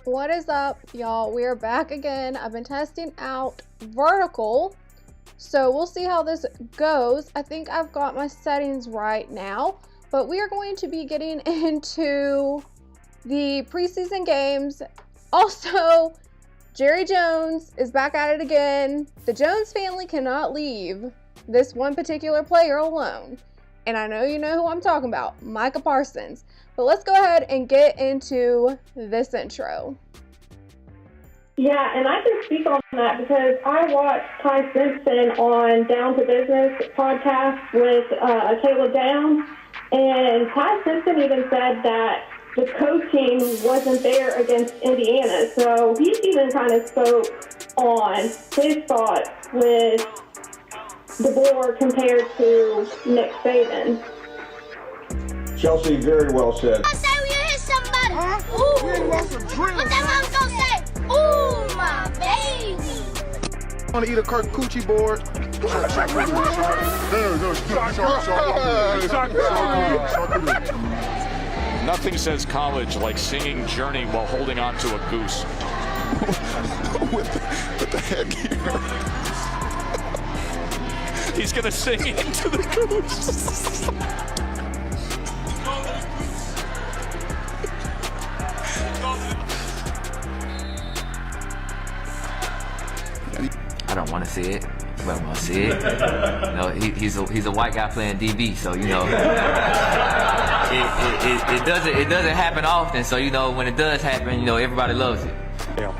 What is up, y'all? We are back again. I've been testing out vertical, so we'll see how this goes. I think I've got my settings right now, but we are going to be getting into the preseason games. Also, Jerry Jones is back at it again. The Jones family cannot leave this one particular player alone. And I know you know who I'm talking about, Micah Parsons. But let's go ahead and get into this intro. Yeah, and I can speak on that because I watched Ty Simpson on Down to Business podcast with Caleb Downs, and Ty Simpson even said that the coaching wasn't there against Indiana. So he even kind of spoke on his thoughts with the board compared to Nick Saban. Chelsea, very well said. I say when you hit somebody. Ooh. What that mom gonna say? Ooh, my baby. I want to eat a charcuterie board. Nothing says college like singing Journey while holding on to a goose. with the headgear. He's gonna sing into the goose. I don't want to see it, but I'm gonna see it. You know, he's a white guy playing DB, so you know, it doesn't happen often. So you know, when it does happen, you know, everybody loves it. Yeah.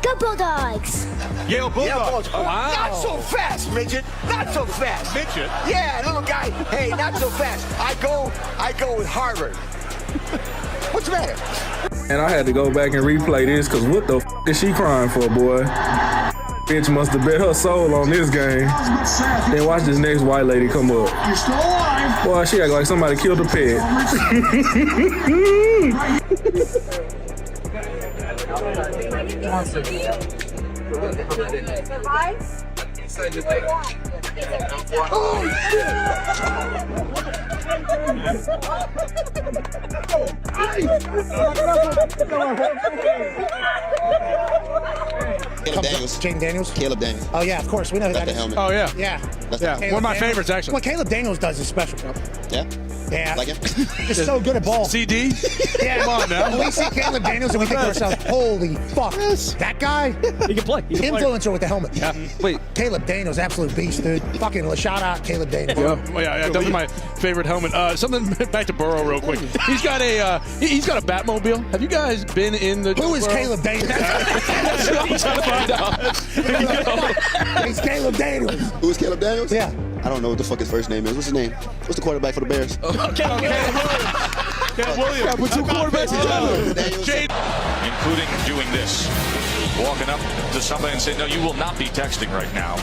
Go Bulldogs. Yale Bulldogs. Oh, wow. Not so fast, midget. Not so fast. Midget? Yeah, little guy. Hey, not so fast. I go with Harvard. What's the matter? And I had to go back and replay this because what the f is she crying for, boy? Bitch must have bet her soul on this game. Then watch this next white lady come up. You're still alive. Boy, she act like somebody killed a pet. Caleb Daniels. Jayden Daniels? Caleb Daniels. Oh, yeah, of course. We know who That's that the is. helmet. Oh, yeah. Yeah. Yeah, one of my favorites, actually. What Caleb Daniels does is special, bro. Yeah? Yeah. Like him? Just so good at ball. CD? Yeah. Come on now. When we see Caleb Daniels and we think to ourselves, holy fuck. That guy? He can play. Influencer with the helmet. Yeah. Wait. Caleb Daniels, absolute beast, dude. Fucking shout out Caleb Daniels. Yeah, definitely my favorite helmet. Something back to Burrow real quick. He's got a Batmobile. Have you guys been in the? Who is Caleb Daniels? That's what I'm trying to find out. He's Caleb Daniels. Who is Caleb Daniels? Yeah. I don't know what the fuck his first name is. What's his name? What's the quarterback for the Bears? Caleb Williams. Yeah, put two quarterbacks together. Including doing this. Walking up to somebody and saying, no, you will not be texting right now.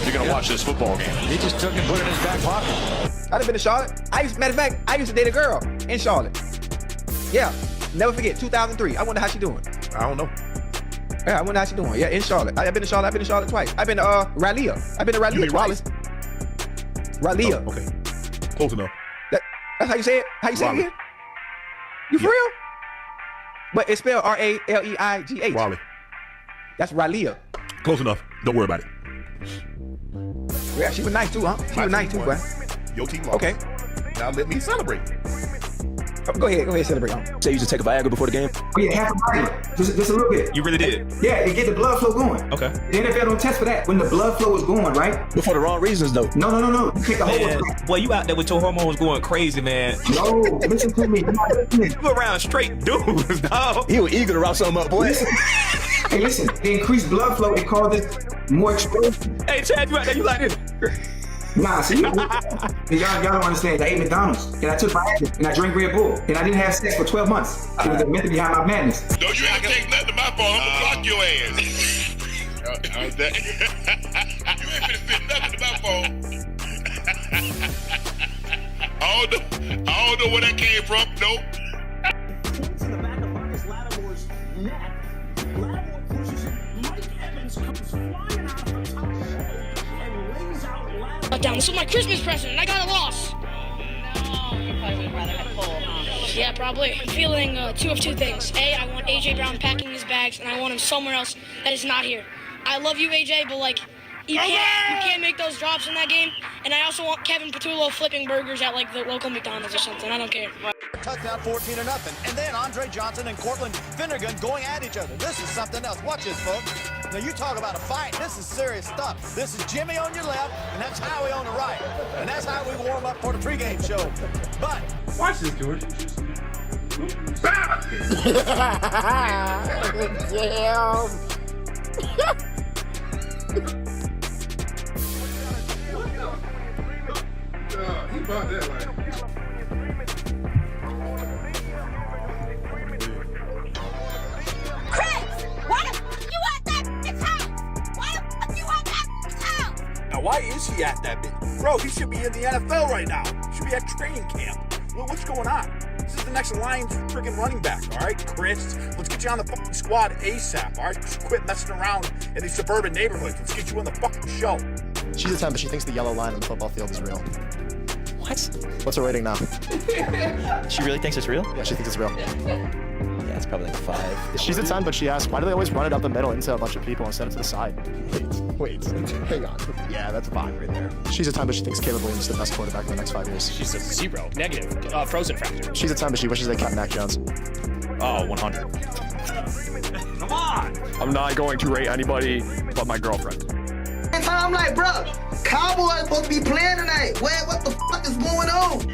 You're going to watch this football game. He just took and put it in his back pocket. I've been to Charlotte. Matter of fact, I used to date a girl in Charlotte. Yeah, never forget, 2003. I wonder how she doing. I don't know. Yeah, I wonder how she doing. Yeah, in Charlotte. I've been to Charlotte twice. I've been to Raleigh. I've been to Raleigh twice. Raleigh. Oh, okay. Close enough. That's how you say it? How you say it again? You for real? But it's spelled R-A-L-E-I-G-H. Raleigh. That's Raleigh. Close enough. Don't worry about it. Yeah, she was nice too, huh? She was nice too, bro. Your team lost. Okay. Now let me celebrate. Go ahead, celebrate. Say you just take a Viagra before the game? Yeah, half a body. Just a little bit. You really did? Yeah, it get the blood flow going. Okay. The NFL don't test for that. When the blood flow is going, right? But for the wrong reasons, though. No. You take the Man, whole. boy, you out there with your hormones going crazy, man. No, listen to me. You around straight dudes, dog. You were eager to route something up, boy. Hey, listen. The increased blood flow, it causes more exposure. Hey, Chad, you out there, you like this? Nah, see, y'all don't understand. I ate McDonald's, and I took Viagra, and I drank Red Bull, and I didn't have sex for 12 months. It was the method behind my madness. Don't you ever take nothing to my phone, I'm gonna block your ass. You ain't finna fit nothing to my phone. I don't know where that came from, nope. To the back of Marcus Lattimore's neck. Lattimore pushes it. Mike Evans comes flying out of the top row and lays out Lattimore. Down. This was my Christmas present, and I got it lost. No, you probably would rather have full, huh? Yeah, probably. I'm feeling two of two things. A, I want A.J. Brown packing his bags, and I want him somewhere else that is not here. I love you, A.J., but, like, you can't make those drops in that game. And I also want Kevin Patullo flipping burgers at, like, the local McDonald's or something. I don't care. Touchdown, 14-0. And then Andre Johnson and Cortland Finnegan going at each other. This is something else. Watch this, folks. Now, you talk about a fight. This is serious stuff. This is Jimmy on your left, and that's Howie on the right. And that's how we warm up for the pregame show. But watch this, George. He bought that like. Why is he at that bitch? Bro, he should be in the NFL right now. He should be at training camp. What's going on? This is the next Lions freaking running back, all right? Chris, let's get you on the fucking squad ASAP, all right? Just quit messing around in these suburban neighborhoods. Let's get you on the fucking show. She's a 10, but she thinks the yellow line on the football field is real. What? What's her rating now? She really thinks it's real? Yeah, she thinks it's real. Yeah, it's probably like 5. She's a 10, but she asks, why do they always run it up the middle into a bunch of people instead of to the side? Wait, hang on. Yeah, that's a 5 right there. She's a 10, but she thinks Caleb Williams is the best quarterback in the next 5 years. She's a 0, negative, frozen factor. She's a 10, but she wishes they kept Mac Jones. Oh, 100. Come on! I'm not going to rate anybody but my girlfriend. And I'm like, bro, Cowboys supposed to be playing tonight. What the fuck is going on?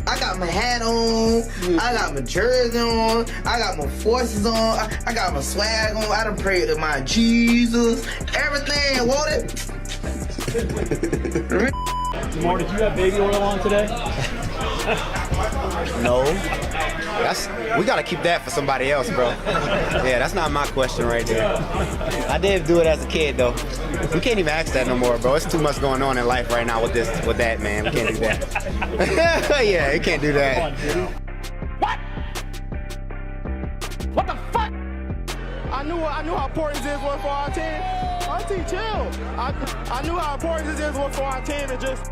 I got my hat on, I got my jersey on, I got my forces on, I got my swag on, I done prayed to my Jesus, everything, want it? Demar, did you have baby oil on today? No. We gotta keep that for somebody else, bro. Yeah, that's not my question right there. I did do it as a kid though. We can't even ask that no more, bro. It's too much going on in life right now with that, man. We can't do that. Yeah, you can't do that. What the fuck? I knew how important this was for our team. Our team chill. I knew how important this was for our team and just.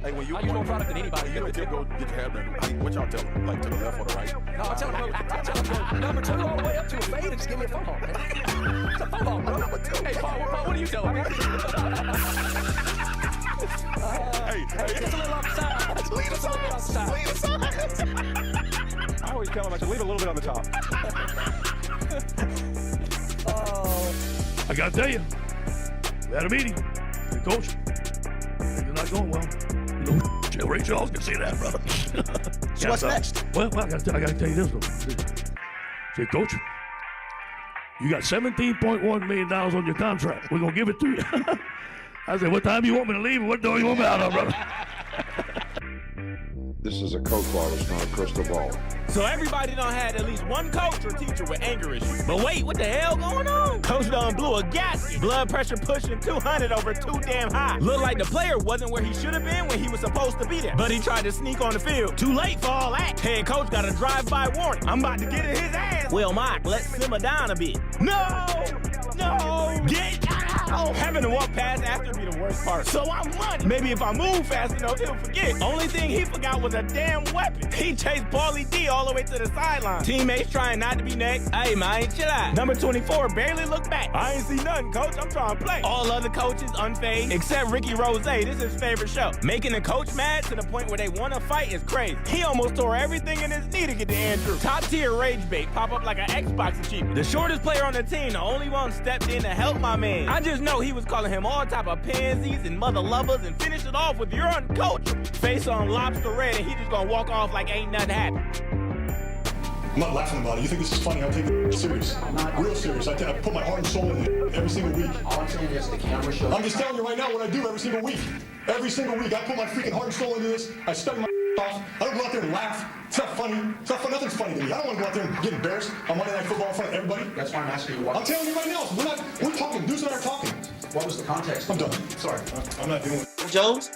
Hey, when you don't product than anybody, you don't go get your hair done. What y'all tell them? Like to the left or the right? No, I tell them number 2 all the way up to a fade and just give me a phone call, man. It's a phone call, bro. Hey, Paul, what do you tell me? It's a little outside. Leave us outside. Leave us outside. I always tell them I should leave a little bit on the top. I gotta tell you, we had a meeting. The coach, things are not going well. You know, Ray Charles can say that, brother. So what's next? Well, I gotta tell you this, though. Say, coach, you got $17.1 million on your contract. We're gonna give it to you. I said, what time you want me to leave and what door you want me out of, brother? This is a coat ball, it's not a crystal ball. So everybody done had at least one coach or teacher with anger issues. But wait, what the hell going on? Coach done blew a gasket. Blood pressure pushing 200 over too damn high. Looked like the player wasn't where he should have been when he was supposed to be there. But he tried to sneak on the field. Too late for all that. Head coach got a drive-by warning. I'm about to get in his ass. Well, Mike, let's simmer down a bit. No! Get out! Having to walk past after be the worst part. So I'm running. Maybe if I move fast enough, he'll forget. Only thing he forgot was a damn weapon. He chased Paulie D all the way to the sideline. Teammates trying not to be next. Hey, man, chill out. Number 24 barely looked back. I ain't see nothing, coach. I'm trying to play. All other coaches unfazed, except Ricky Rose. This is his favorite show. Making the coach mad to the point where they want to fight is crazy. He almost tore everything in his knee to get to Andrew. Top tier rage bait pop up like an Xbox achievement. The shortest player on the team, the only one stepped in to help my man. I just know he was calling him all type of pansies and mother lovers and finished it off with "you're uncoachable." Face on lobster red and he just gonna walk off like ain't nothing happened. I'm not laughing about it. You think this is funny? I take it serious. Real serious. I put my heart and soul in it every single week. All I'm saying is the camera shows. I'm just telling you right now what I do every single week. Every single week, I put my freaking heart and soul into this. I study my off. I don't go out there and laugh. It's not funny. It's not fun. Nothing's funny to me. I don't want to go out there and get embarrassed on Monday Night Football in front of everybody. That's why I'm asking you what. I'm telling you right now. We're talking. Deuce and I are talking. What was the context? I'm done. Sorry. I'm not doing it. Jones?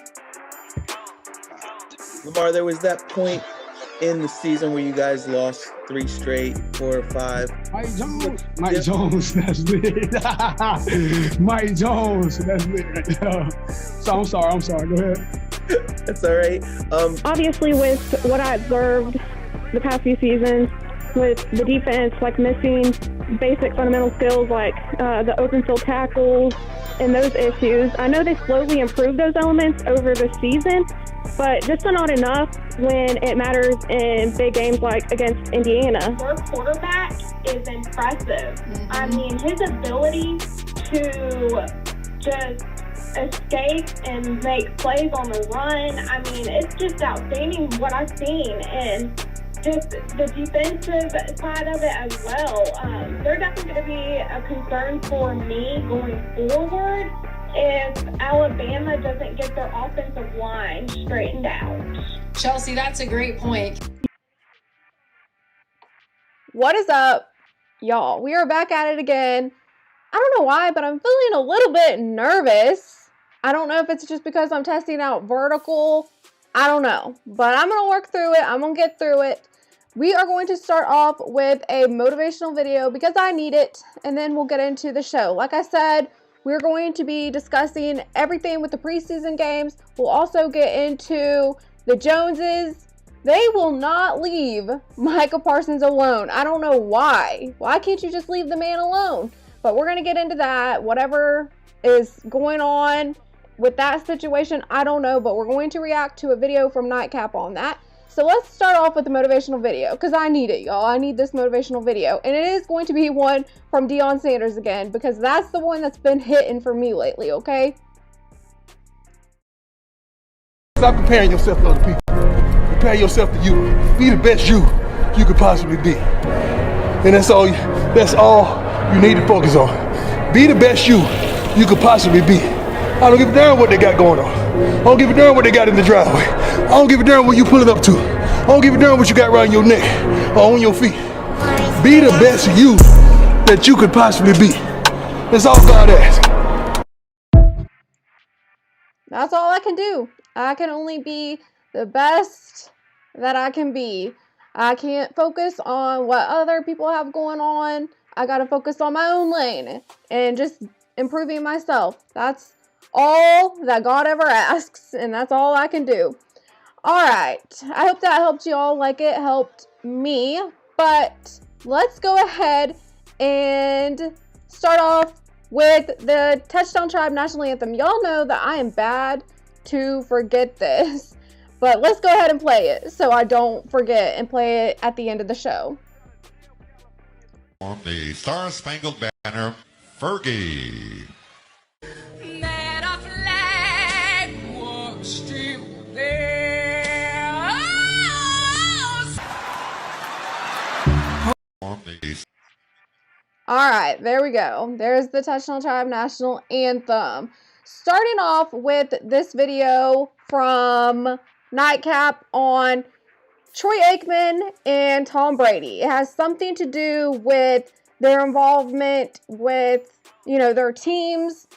Lamar, there was that point in the season where you guys lost 3 straight, 4 or 5. Mike Jones. Mike Jones, that's lit. Mike Jones, that's lit right there. So I'm sorry. Go ahead. That's all right. Obviously, with what I observed the past few seasons, with the defense like missing basic fundamental skills like the open field tackles and those issues, I know they slowly improved those elements over the season, but just not enough when it matters in big games like against Indiana. Our quarterback is impressive. I mean, his ability to just escape and make plays on the run, I mean, it's just outstanding what I've seen. And just the defensive side of it as well. They're definitely going to be a concern for me going forward if Alabama doesn't get their offensive line straightened out. Chelsea, that's a great point. What is up, y'all? We are back at it again. I don't know why, but I'm feeling a little bit nervous. I don't know if it's just because I'm testing out vertical. I don't know, but I'm going to work through it. I'm going to get through it. We are going to start off with a motivational video because I need it, and then we'll get into the show. Like I said, we're going to be discussing everything with the preseason games. We'll also get into the Joneses. They will not leave Micah Parsons alone. I don't know why. Why can't you just leave the man alone? But we're going to get into that. Whatever is going on with that situation, I don't know, but we're going to react to a video from Nightcap on that. So let's start off with the motivational video because I need it, y'all. I need this motivational video. And it is going to be one from Deion Sanders again because that's the one that's been hitting for me lately, okay? Stop comparing yourself to other people. Compare yourself to you. Be the best you could possibly be. And that's all you need to focus on. Be the best you could possibly be. I don't give a damn what they got going on. I don't give a damn what they got in the driveway. I don't give a damn what you pulling up to. I don't give a damn what you got around your neck or on your feet. Be the best you that you could possibly be. That's all God asks. That's all I can do. I can only be the best that I can be. I can't focus on what other people have going on. I gotta focus on my own lane and just improving myself. That's all that God ever asks, and that's all I can do. Alright, I hope that helped y'all like it helped me, but let's go ahead and start off with the Touchdown Tribe National Anthem. Y'all know that I am bad to forget this, but let's go ahead and play it so I don't forget and play it at the end of the show. On the Star Spangled Banner, Fergie. Alright, there we go. There's the Touchdown Tribe National Anthem. Starting off with this video from Nightcap on Troy Aikman and Tom Brady. It has something to do with their involvement with, their teams,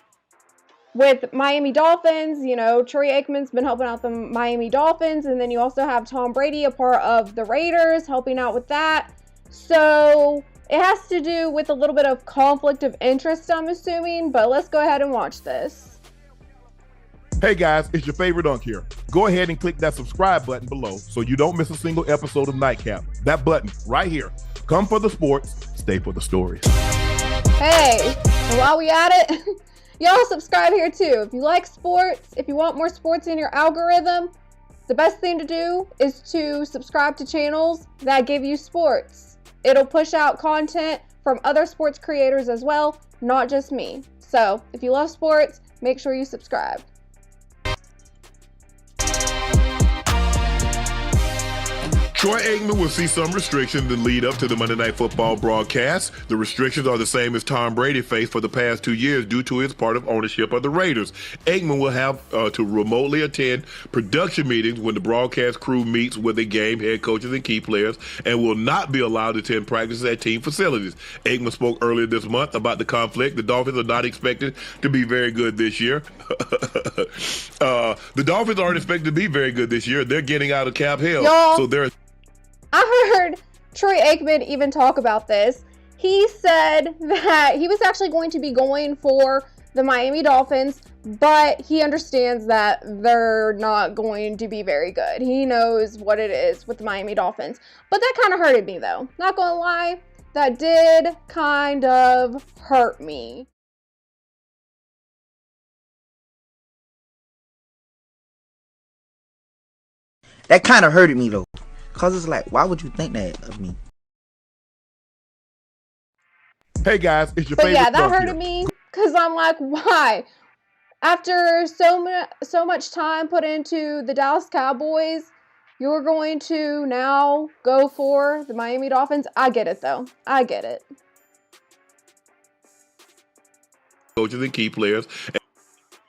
with Miami Dolphins. Troy Aikman's been helping out the Miami Dolphins, and then you also have Tom Brady, a part of the Raiders, helping out with that. So it has to do with a little bit of conflict of interest, I'm assuming, but let's go ahead and watch this. Hey guys, it's your favorite Unk here. Go ahead and click that subscribe button below so you don't miss a single episode of Nightcap. That button right here. Come for the sports, stay for the stories. Hey, and while we at it, y'all subscribe here too. If you like sports, if you want more sports in your algorithm, the best thing to do is to subscribe to channels that give you sports. It'll push out content from other sports creators as well, not just me. So if you love sports, make sure you subscribe. Troy Aikman will see some restrictions that lead up to the Monday Night Football broadcast. The restrictions are the same as Tom Brady faced for the past 2 years due to his part of ownership of the Raiders. Aikman will have to remotely attend production meetings when the broadcast crew meets with the game head coaches and key players, and will not be allowed to attend practices at team facilities. Aikman spoke earlier this month about the conflict. The Dolphins are not expected to be very good this year. The Dolphins aren't expected to be very good this year. They're getting out of cap hell. So they're I heard Troy Aikman even talk about this. He said that he was actually going to be going for the Miami Dolphins, but he understands that they're not going to be very good. He knows what it is with the Miami Dolphins. But that kind of hurted me, though. Not gonna lie, that did kind of hurt me. That kind of hurted me, though. Because it's like, why would you think that of me? Hey guys, it's your But favorite yeah, that dunk hurted here. me because I'm like, why? After so much time put into the Dallas Cowboys, you're going to now go for the Miami Dolphins? I get it, though. I get it. Coaches and key players,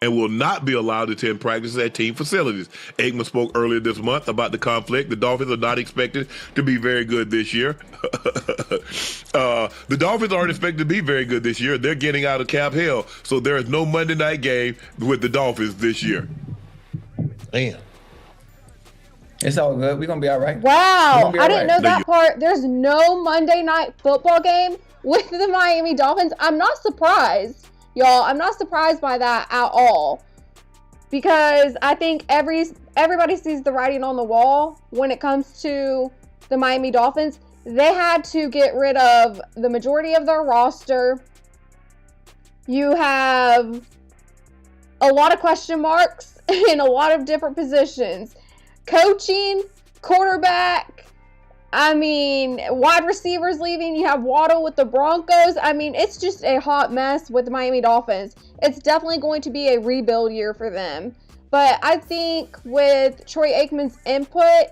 and will not be allowed to attend practices at team facilities. Aikman spoke earlier this month about the conflict. The Dolphins are not expected to be very good this year. The Dolphins aren't expected to be very good this year. They're getting out of cap hell, so there is no Monday night game with the Dolphins this year. Damn. It's all good. We're going to be all right. Wow. I didn't know that part. There's no Monday night football game with the Miami Dolphins. I'm not surprised. Y'all, I'm not surprised by that at all, because I think everybody sees the writing on the wall when it comes to the Miami Dolphins. They had to get rid of the majority of their roster. You have a lot of question marks in a lot of different positions. Coaching, quarterback, wide receivers leaving. You have Waddle with the Broncos. It's just a hot mess with the Miami Dolphins. It's definitely going to be a rebuild year for them. But I think with Troy Aikman's input,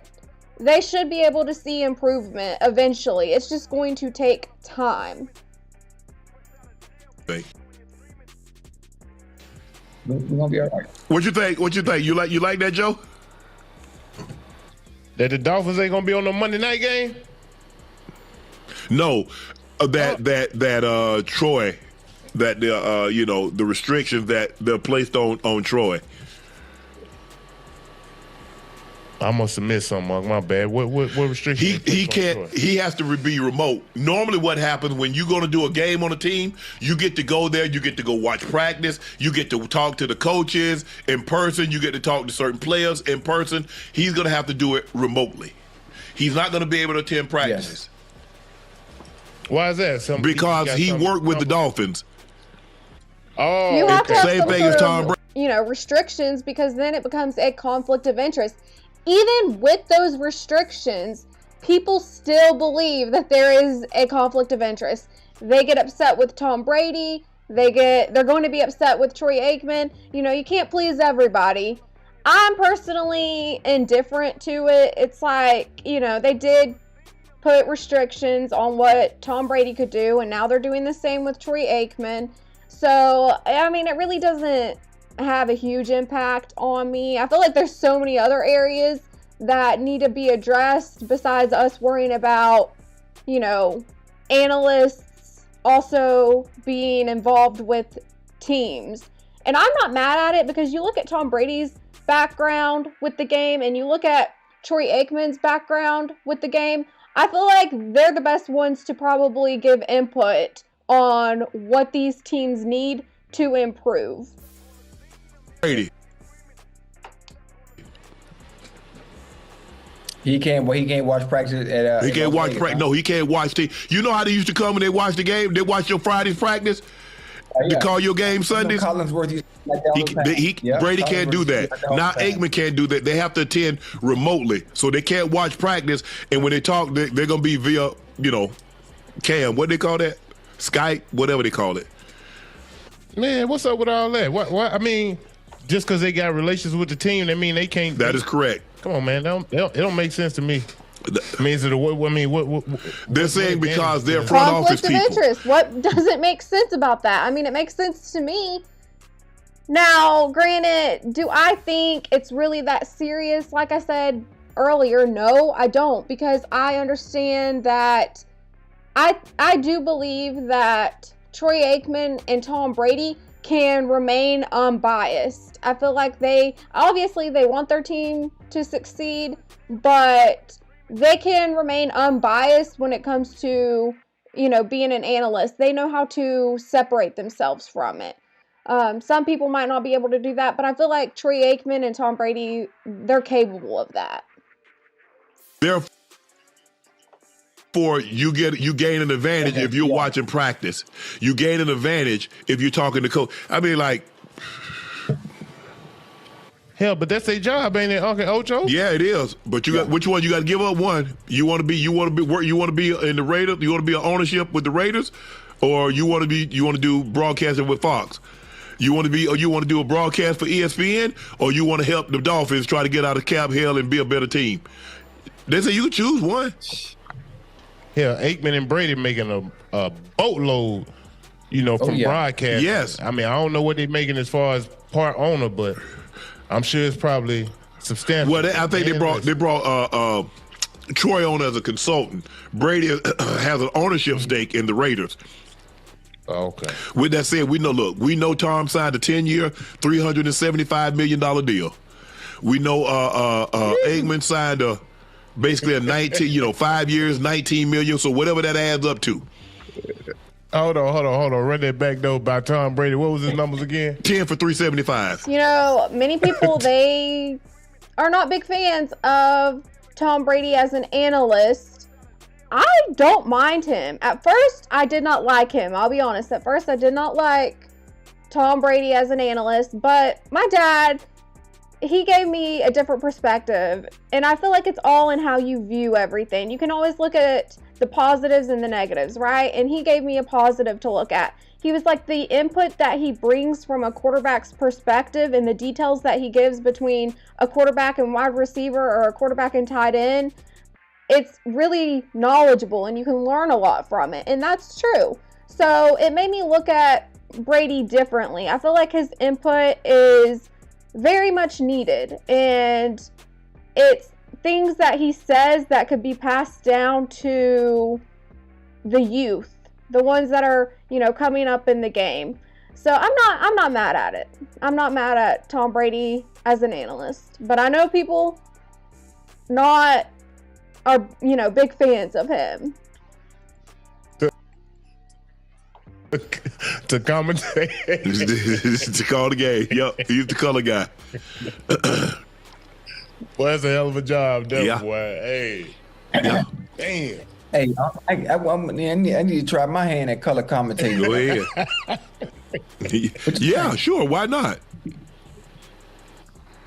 they should be able to see improvement eventually. It's just going to take time. We're gonna be all right. What you think? You like that, Joe? That the Dolphins ain't gonna be on the Monday night game? No, that Troy, that the restrictions that they're placed on Troy. I must have missed something, Mark. My bad. What restrictions? He can't. He has to be remote. Normally, what happens when you're going to do a game on a team, you get to go there, you get to go watch practice, you get to talk to the coaches in person, you get to talk to certain players in person. He's going to have to do it remotely. He's not going to be able to attend practices. Yes. Why is that? Because he worked with the Dolphins. Oh, you have to have same some thing sort as Tom Brady. Restrictions, because then it becomes a conflict of interest. Even with those restrictions, people still believe that there is a conflict of interest. They get upset with Tom Brady. They're going to be upset with Troy Aikman. You can't please everybody. I'm personally indifferent to it. It's like, they did put restrictions on what Tom Brady could do, and now they're doing the same with Troy Aikman. So, it really doesn't have a huge impact on me. I feel like there's so many other areas that need to be addressed besides us worrying about, analysts also being involved with teams. And I'm not mad at it, because you look at Tom Brady's background with the game and you look at Troy Aikman's background with the game, I feel like they're the best ones to probably give input on what these teams need to improve. Brady. He can't watch practice at. He can't watch practice. No, he can't watch. You know how they used to come and they watch the game. They watch your Friday's practice. They call your game Sundays. Collinsworth, Brady can't do that. Now Aikman can't do that. They have to attend remotely, so they can't watch practice. And when they talk, they're gonna be via Cam. What they call that? Skype, whatever they call it. Man, what's up with all that? What? Just because they got relations with the team, that mean they can't. That is correct. Come on, man. It don't make sense to me. They're saying because they're front office people. Conflict of interest. What doesn't make sense about that? It makes sense to me. Now, granted, do I think it's really that serious? Like I said earlier, no, I don't, because I understand that I do believe that Troy Aikman and Tom Brady can remain unbiased. I feel like they want their team to succeed, but they can remain unbiased when it comes to, you know, being an analyst. They know how to separate themselves from it. Some people might not be able to do that, but I feel like Troy Aikman and Tom Brady, they're capable of that. Therefore, you gain an advantage if you're watching practice. You gain an advantage if you're talking to coach. I mean, like, hell, but that's their job, ain't it, Uncle Ocho? yeah, it is. But you got which one? You got to give up one. You want to be in the Raiders. You want to be an ownership with the Raiders, or you want to do broadcasting with Fox. You want to do a broadcast for ESPN, or you want to help the Dolphins try to get out of cap hell and be a better team. They say you can choose one. Yeah, Aikman and Brady making a boatload, you know, from broadcast. Yes. I mean, I don't know what they're making as far as part owner, but I'm sure it's probably substantial. Well, I think they brought Troy on as a consultant. Brady has an ownership stake in the Raiders. Okay. With that said, we know Tom signed a 10-year, $375 million deal. We know Aikman signed basically a 5 years, $19 million. So whatever that adds up to. Hold on. Run that back though by Tom Brady. What was his numbers again? 10 for $375. You know, many people, they are not big fans of Tom Brady as an analyst. I don't mind him. At first, I did not like him. I'll be honest. At first, I did not like Tom Brady as an analyst, but my dad, he gave me a different perspective, and I feel like it's all in how you view everything. You can always look at the positives and the negatives, right? And he gave me a positive to look at. He was like, the input that he brings from a quarterback's perspective and the details that he gives between a quarterback and wide receiver or a quarterback and tight end, it's really knowledgeable and you can learn a lot from it. And that's true. So it made me look at Brady differently. I feel like his input is very much needed, and it's things that he says that could be passed down to the youth, the ones that are, you know, coming up in the game. So I'm not mad at it. I'm not mad at Tom Brady as an analyst, but I know people are, you know, big fans of him. To commentate. To call the game. Yep, he's the color guy. Well, that's a hell of a job, though, Yeah. boy. Hey. Yeah. Damn. Hey, I need to try my hand at color commentating. Go ahead. Yeah, sure. Why not?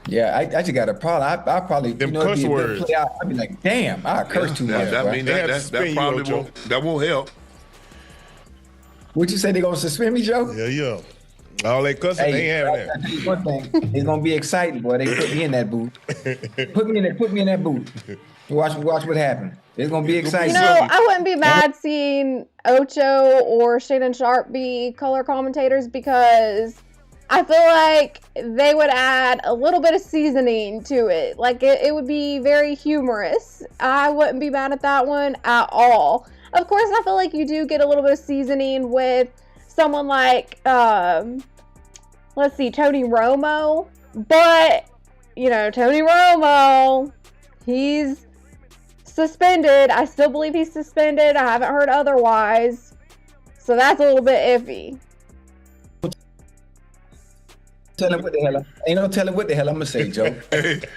Yeah, I just got a problem. I probably, Them you know, curse it'd be a good words. play out. I'd be like, damn, I curse too much. That bro. mean They have to that suspend you, probably Ocho. won't help. What you say, they gonna suspend me, Joe? Yeah. All that cussing, they ain't having I tell you one thing, it's gonna be exciting, boy. They put me in that booth. Put me in that booth. Watch what happens. It's gonna be exciting. You know, I wouldn't be mad seeing Ocho or Shannon Sharp be color commentators, because I feel like they would add a little bit of seasoning to it. Like, it would be very humorous. I wouldn't be mad at that one at all. Of course, I feel like you do get a little bit of seasoning with someone like, Tony Romo. But, you know, Tony Romo, he's suspended. I still believe he's suspended. I haven't heard otherwise. So that's a little bit iffy. Tell him what the hell. Ain't no telling what the hell I'm gonna say, Joe.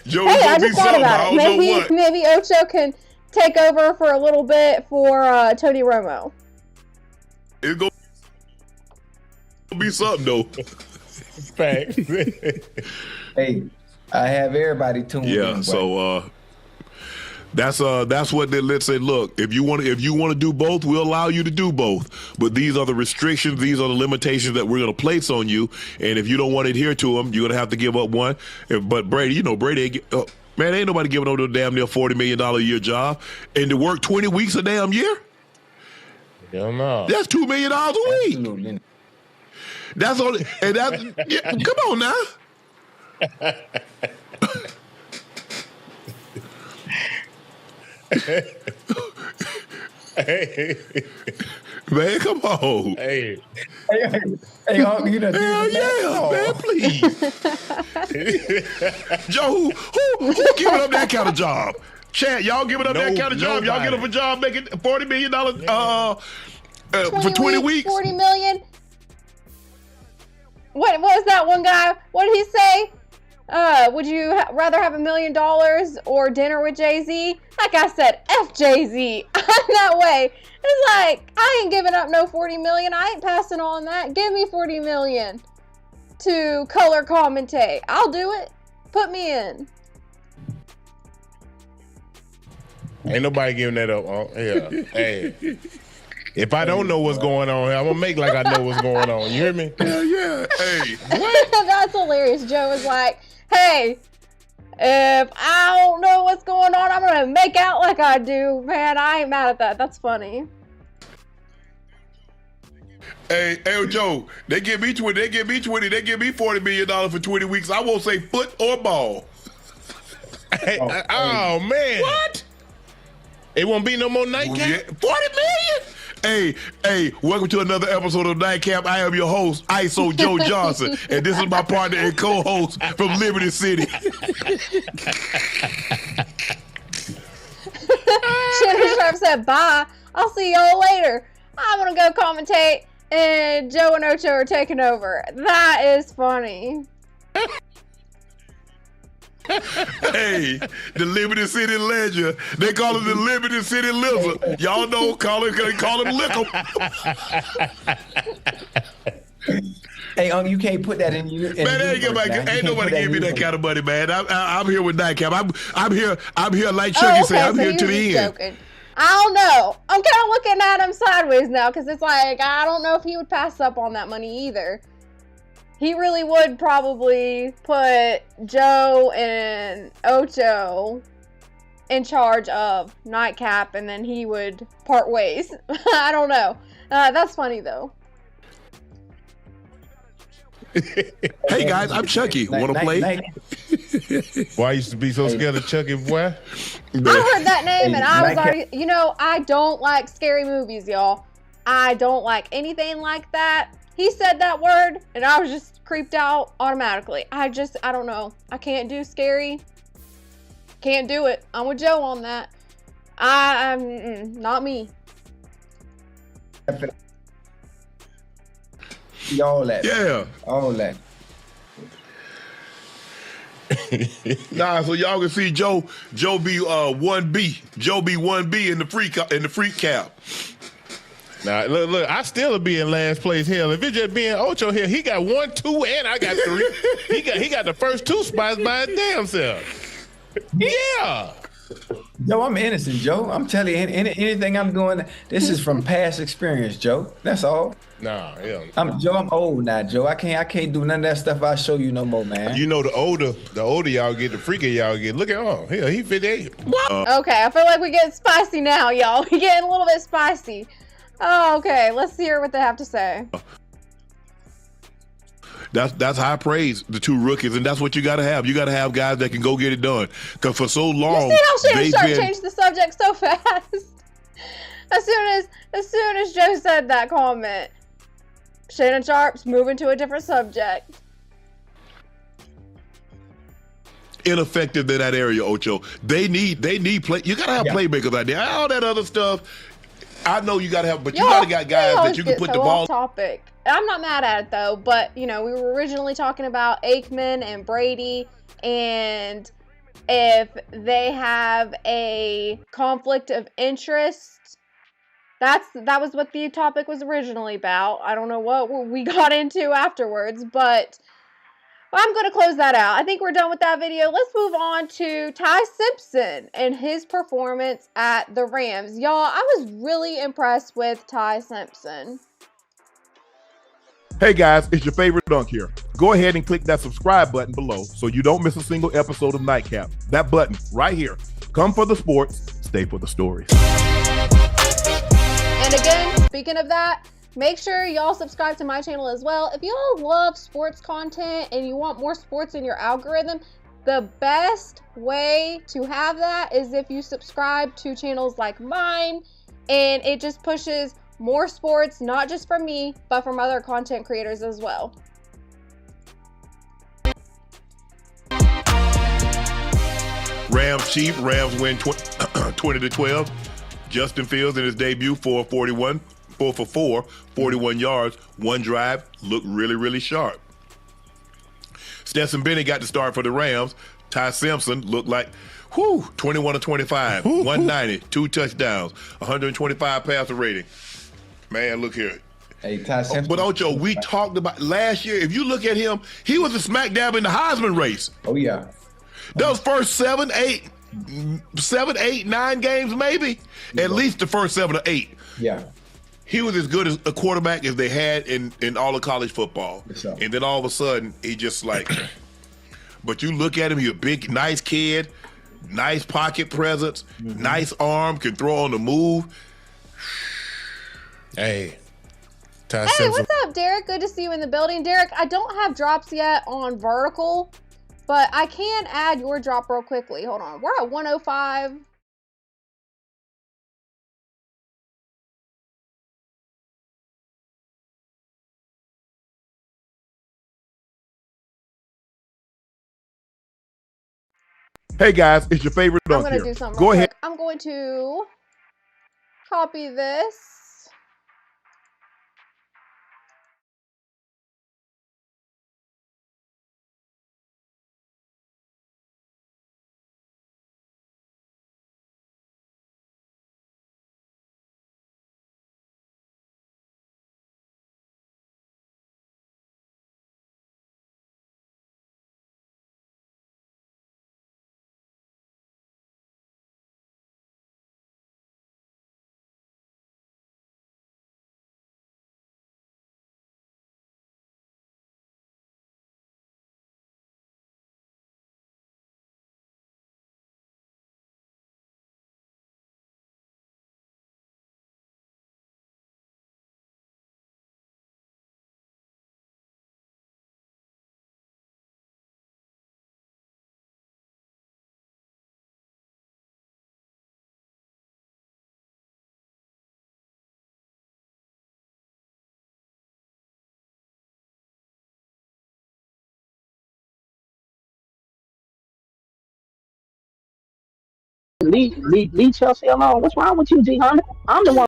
Joe, Hey, I just thought about it. Maybe Ocho can take over for a little bit for Tony Romo. It's gonna be something though. Facts. Hey, I have everybody tuned in. Yeah, so that's what they let's say. Look, if you want to do both, we'll allow you to do both. But these are the restrictions, these are the limitations that we're going to place on you. And if you don't want to adhere to them, you're going to have to give up one. But Brady, man, ain't nobody giving up no damn near $40 million a year job, and to work 20 weeks a damn year. Hell no. That's $2 million a week. Absolutely. That's all. And that's come on now. Hey. Man, come on. Hey. You know, hell yeah, man, please. Joe, who giving up that kind of job? Chad, y'all giving up that kind of job? Y'all get up a job making $40 million for 20 weeks? 40 million. What was that one guy? What did he say? Would you rather have $1 million or dinner with Jay-Z? That guy said, F Jay-Z. I'm that way. It's like, I ain't giving up no 40 million. I ain't passing on that. Give me 40 million to color commentate. I'll do it. Put me in. Ain't nobody giving that up. Yeah. Hey. If I don't know what's going on, I'm gonna make like I know what's going on. You hear me? Yeah. Hey. What? That's hilarious. Joe was like, hey, if I don't know what's going on, I'm gonna make out like I do. Man, I ain't mad at that. That's funny. Hey, Joe, they give me 20, they give me $40 million for 20 weeks. I won't say foot or ball. Oh man. What? It won't be no more nightcap? Yeah, $40 million? Hey, welcome to another episode of Nightcap. I am your host, ISO Joe Johnson, and this is my partner and co-host from Liberty City. Shannon Sharp said, bye. I'll see y'all later. I'm gonna go commentate, and Joe and Ocho are taking over. That is funny. Hey, the Liberty City Ledger. They call it the Liberty City Lizard. Y'all know, call him Lick'em. Hey, you can't put that in you. Man, ain't nobody give me that kind of money, man. I'm here with Nightcap. I'm here like Chucky said. I'm here to the end. Joking. I don't know. I'm kind of looking at him sideways now because it's like, I don't know if he would pass up on that money either. He really would probably put Joe and Ocho in charge of Nightcap, and then he would part ways. I don't know. That's funny, though. Hey, guys, I'm Chucky. Want to play? Why I used to be so scared of Chucky, boy? I heard that name, and I was already, I don't like scary movies, y'all. I don't like anything like that. He said that word, and I was just creeped out automatically. I don't know. I can't do scary. Can't do it. I'm with Joe on that. I'm not me. All that. Yeah. All that. Nah, so y'all can see Joe be 1B. Joe be 1B in the freak cap. Now look, I still will be in last place. Hell, if it's just being Ocho here, he got 1, 2, and I got 3. he got the first 2 spots by his damn self. Yeah. Joe, I'm innocent, Joe. I'm telling you, anything I'm doing, this is from past experience, Joe. That's all. Nah, yeah. I'm old now, Joe. I can't do none of that stuff I show you no more, man. You know, the older y'all get, the freakier y'all get. Look at hell, he 58. Okay, I feel like we get spicy now, y'all. We getting a little bit spicy. Oh, okay. Let's hear what they have to say. That's high praise, the 2 rookies, and that's what you got to have. You got to have guys that can go get it done. Because for so long, you see how Shannon Sharp changed the subject so fast? As soon as Joe said that comment, Shannon Sharp's moving to a different subject. Ineffective in that area, Ocho. They need play. You got to have playmakers out there. All that other stuff, I know you got to have, but you got to got guys that you can put the ball. Off topic. I'm not mad at it though, but we were originally talking about Aikman and Brady, and if they have a conflict of interest. That was what the topic was originally about. I don't know what we got into afterwards, but I'm going to close that out. I think we're done with that video. Let's move on to Ty Simpson and his performance at the Rams. Y'all, I was really impressed with Ty Simpson. Hey guys, it's your favorite dunk here. Go ahead and click that subscribe button below so you don't miss a single episode of Nightcap. That button right here. Come for the sports, stay for the stories. And again, speaking of that, make sure y'all subscribe to my channel as well. If y'all love sports content and you want more sports in your algorithm, the best way to have that is if you subscribe to channels like mine, and it just pushes more sports, not just from me, but from other content creators as well. Rams Chiefs. Rams win 20-12. Justin Fields in his debut, 4 for 4, 41 yards, one drive, looked really, really sharp. Stetson Bennett got the start for the Rams. Ty Simpson looked like, 21 of 25, 190, 2 touchdowns, 125 passer rating. Man, look here. Hey, Ty Simpson. But Ocho, we talked about last year. If you look at him, he was a smack dab in the Heisman race. Oh yeah. Those first 7, 8, 9 games, maybe. At least the first 7 or 8. Yeah. He was as good as a quarterback as they had in all of college football. Yes, sir. And then all of a sudden, he just like, but you look at him, he's a big, nice kid, nice pocket presence, nice arm, can throw on the move. Hey. Hey, what's up, Derek? Good to see you in the building. Derek, I don't have drops yet on vertical, but I can add your drop real quickly. Hold on. We're at 105. Hey guys, it's your favorite I'm dunk going to here. do something Go real ahead. quick. I'm going to copy this. Leave Chelsea alone. What's wrong with you, G Hunter? I'm the one.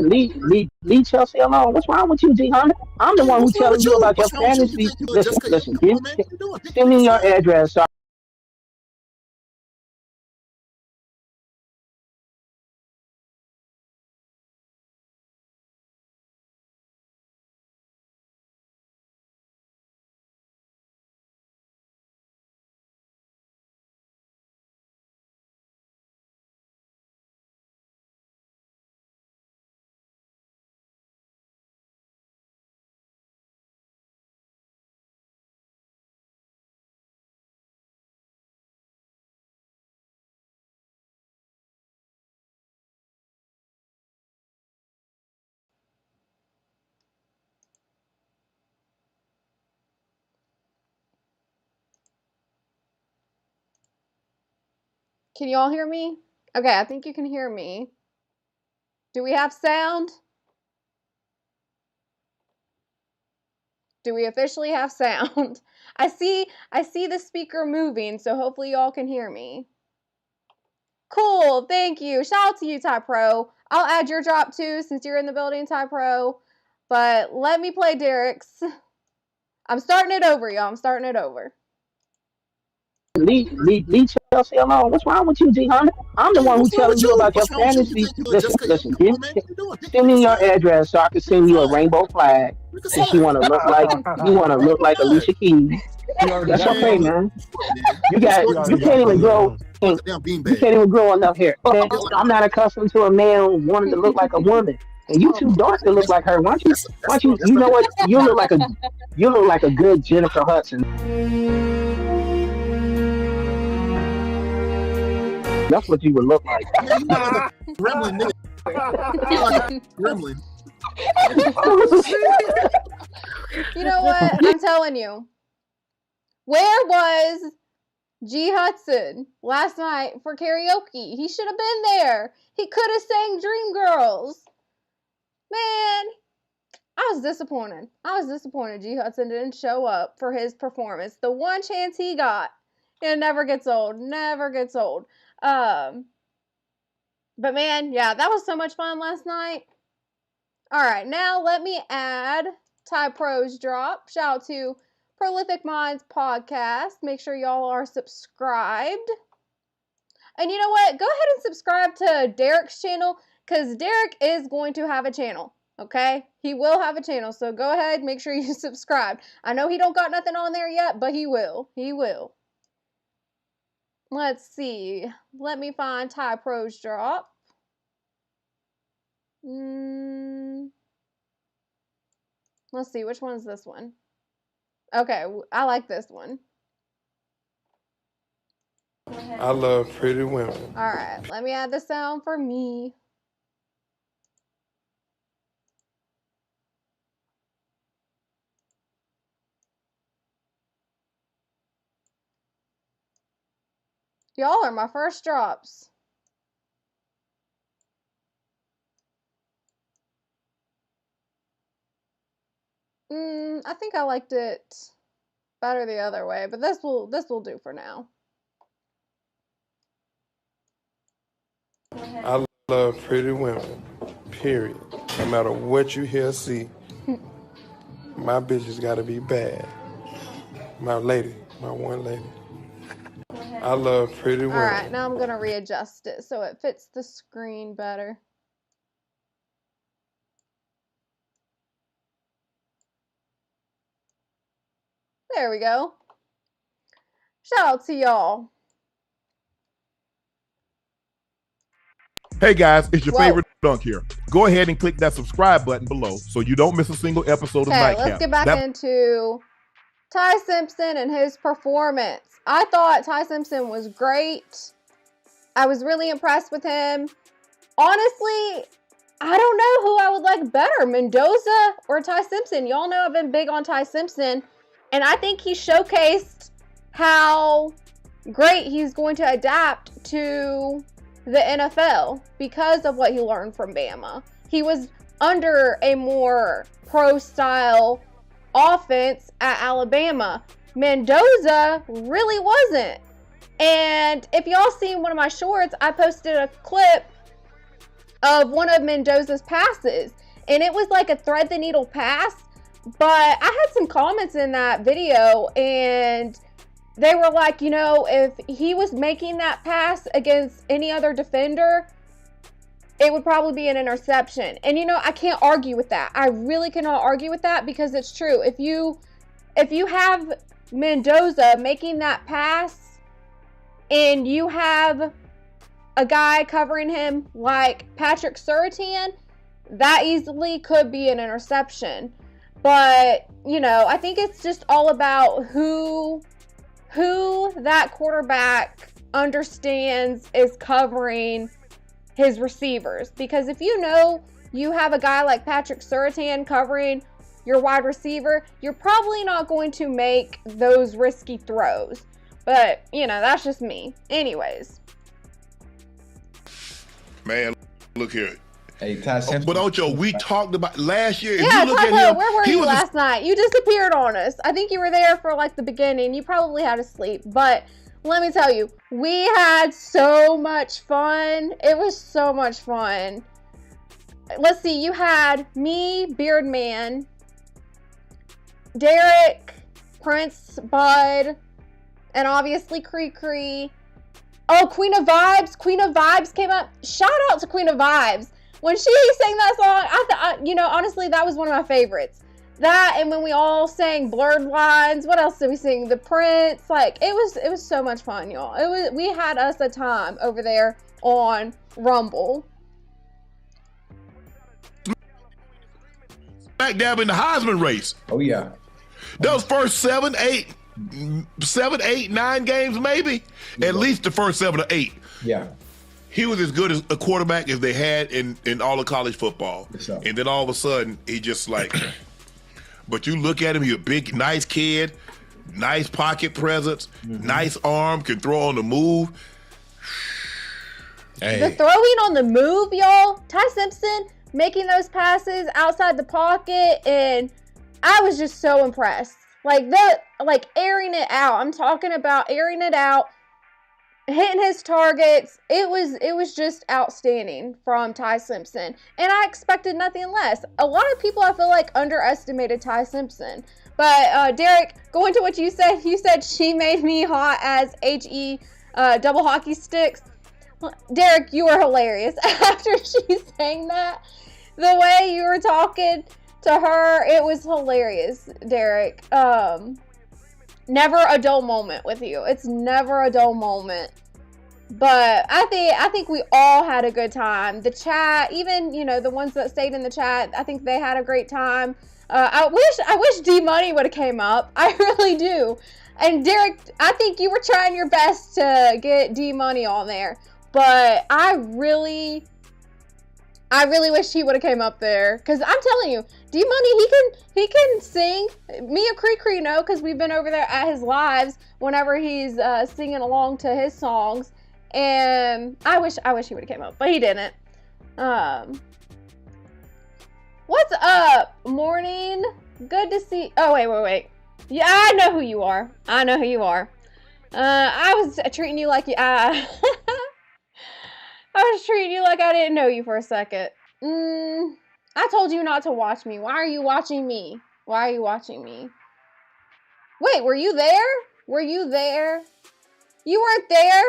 Leave Chelsea alone. What's wrong with you, G Hunter? I'm the one who's telling you about your fantasy. Listen. Send me your address. So Can you all hear me? Okay, I think you can hear me. Do we have sound? Do we officially have sound? I see the speaker moving, so hopefully y'all can hear me. Cool, thank you. Shout out to you, Ty Pro. I'll add your drop too since you're in the building, Ty Pro. But let me play Derek's. I'm starting it over, y'all. I'm starting it over. leave Chelsea alone. What's wrong with you, G Hunter? I'm the one who's telling you about your fantasy. Listen. Send me your address so I can send you a rainbow flag. Since you want to look like Alicia Keys. That's okay, man. You can't even grow. You can't even grow enough hair. I'm not accustomed to a man wanting to look like a woman. And you too dark to look like her. Why don't you? You know what? You look like a good Jennifer Hudson. That's what you would look like. Gremlin, nigga. Gremlin. You know what? I'm telling you. Where was G Hudson last night for karaoke. He should have been there. He could have sang Dreamgirls. Man, I was disappointed. G Hudson didn't show up for his performance. The one chance he got, it never gets old. But man, yeah, that was so much fun last night. All right, now let me add Ty Pro's drop. Shout out to Prolific Minds Podcast. Make sure y'all are subscribed. And you know what? Go ahead and subscribe to Derek's channel, because Derek is going to have a channel. Okay? He will have a channel, so go ahead, make sure you subscribe. I know he don't got nothing on there yet, but he will. Let's see. Let me find Ty Pro's drop. Let's see, which one's this one? Okay, I like this one. I love pretty women. All right, let me add the sound for me. Y'all are my first drops. I think I liked it better the other way, but this will do for now. I love pretty women, period. No matter what you hear or see, my bitches gotta be bad. My lady, my one lady. I love pretty women. All right, now I'm gonna readjust it so it fits the screen better. There we go. Shout out to y'all. Hey guys, it's your favorite dunk here. Go ahead and click that subscribe button below so you don't miss a single episode of Nightcap. Let's get back into Ty Simpson and his performance. I thought Ty Simpson was great. I was really impressed with him. Honestly, I don't know who I would like better, Mendoza or Ty Simpson. Y'all know I've been big on Ty Simpson, and I think he showcased how great he's going to adapt to the NFL because of what he learned from Bama. He was under a more pro-style offense at Alabama. Mendoza really wasn't. And if y'all seen one of my shorts, I posted a clip of one of Mendoza's passes, and it was like a thread the needle pass, but I had some comments in that video, and they were like, you know, if he was making that pass against any other defender, it would probably be an interception. And you know, I can't argue with that. I really cannot argue with that because it's true. If you have Mendoza making that pass and you have a guy covering him like Patrick Surtain, that easily could be an interception. But, you know, I think it's just all about who that quarterback understands is covering his receivers. Because if you know you have a guy like Patrick Surtain covering your wide receiver, you're probably not going to make those risky throws. But, you know, that's just me. Anyways. Man, look here. Hey, Ty Simpson. But Ocho, we talked about last year. Yeah, Tyler, where were you last night? You disappeared on us. I think you were there for like the beginning. You probably had to sleep. But let me tell you, we had so much fun. It was so much fun. Let's see. You had me, Beardman, Derek, Prince, Bud, and obviously Cree. Oh, Queen of Vibes. Queen of Vibes came up. Shout out to Queen of Vibes. When she sang that song, I thought, you know, honestly, that was one of my favorites. That, and when we all sang Blurred Lines, what else did we sing? The Prince, like, it was so much fun, y'all. We had us a time over there on Rumble. Back dab in the Heisman race. Oh yeah. Those first 7, 8, 9 games, maybe. At least the first 7 or 8. Yeah. He was as good as a quarterback as they had in all of college football. And then all of a sudden, he just like, but you look at him, he's a big, nice kid, nice pocket presence, nice arm, can throw on the move. The throwing on the move, y'all. Ty Simpson making those passes outside the pocket, and I was just so impressed. Like that, like airing it out. I'm talking about airing it out, hitting his targets. It was just outstanding from Ty Simpson, and I expected nothing less. A lot of people, I feel like, underestimated Ty Simpson. But Derek, going to what you said she made me hot as HE double hockey sticks. Derek, you were hilarious after she sang that. The way you were talking to her, it was hilarious, Derek. Never a dull moment with you. It's never a dull moment. But I think we all had a good time. The chat, even, you know, the ones that stayed in the chat, I think they had a great time. I wish D-Money would have came up. I really do. And Derek, I think you were trying your best to get D-Money on there. But I really wish he would have came up there, because I'm telling you, D-Money, he can sing. Me and Cree know, because we've been over there at his lives whenever he's singing along to his songs. And I wish he would have came up, but he didn't. What's up, morning? Good to see. Oh wait. Yeah, I know who you are. I was treating you like you. I was treating you like I didn't know you for a second. I told you not to watch me. Why are you watching me? Wait, were you there? You weren't there?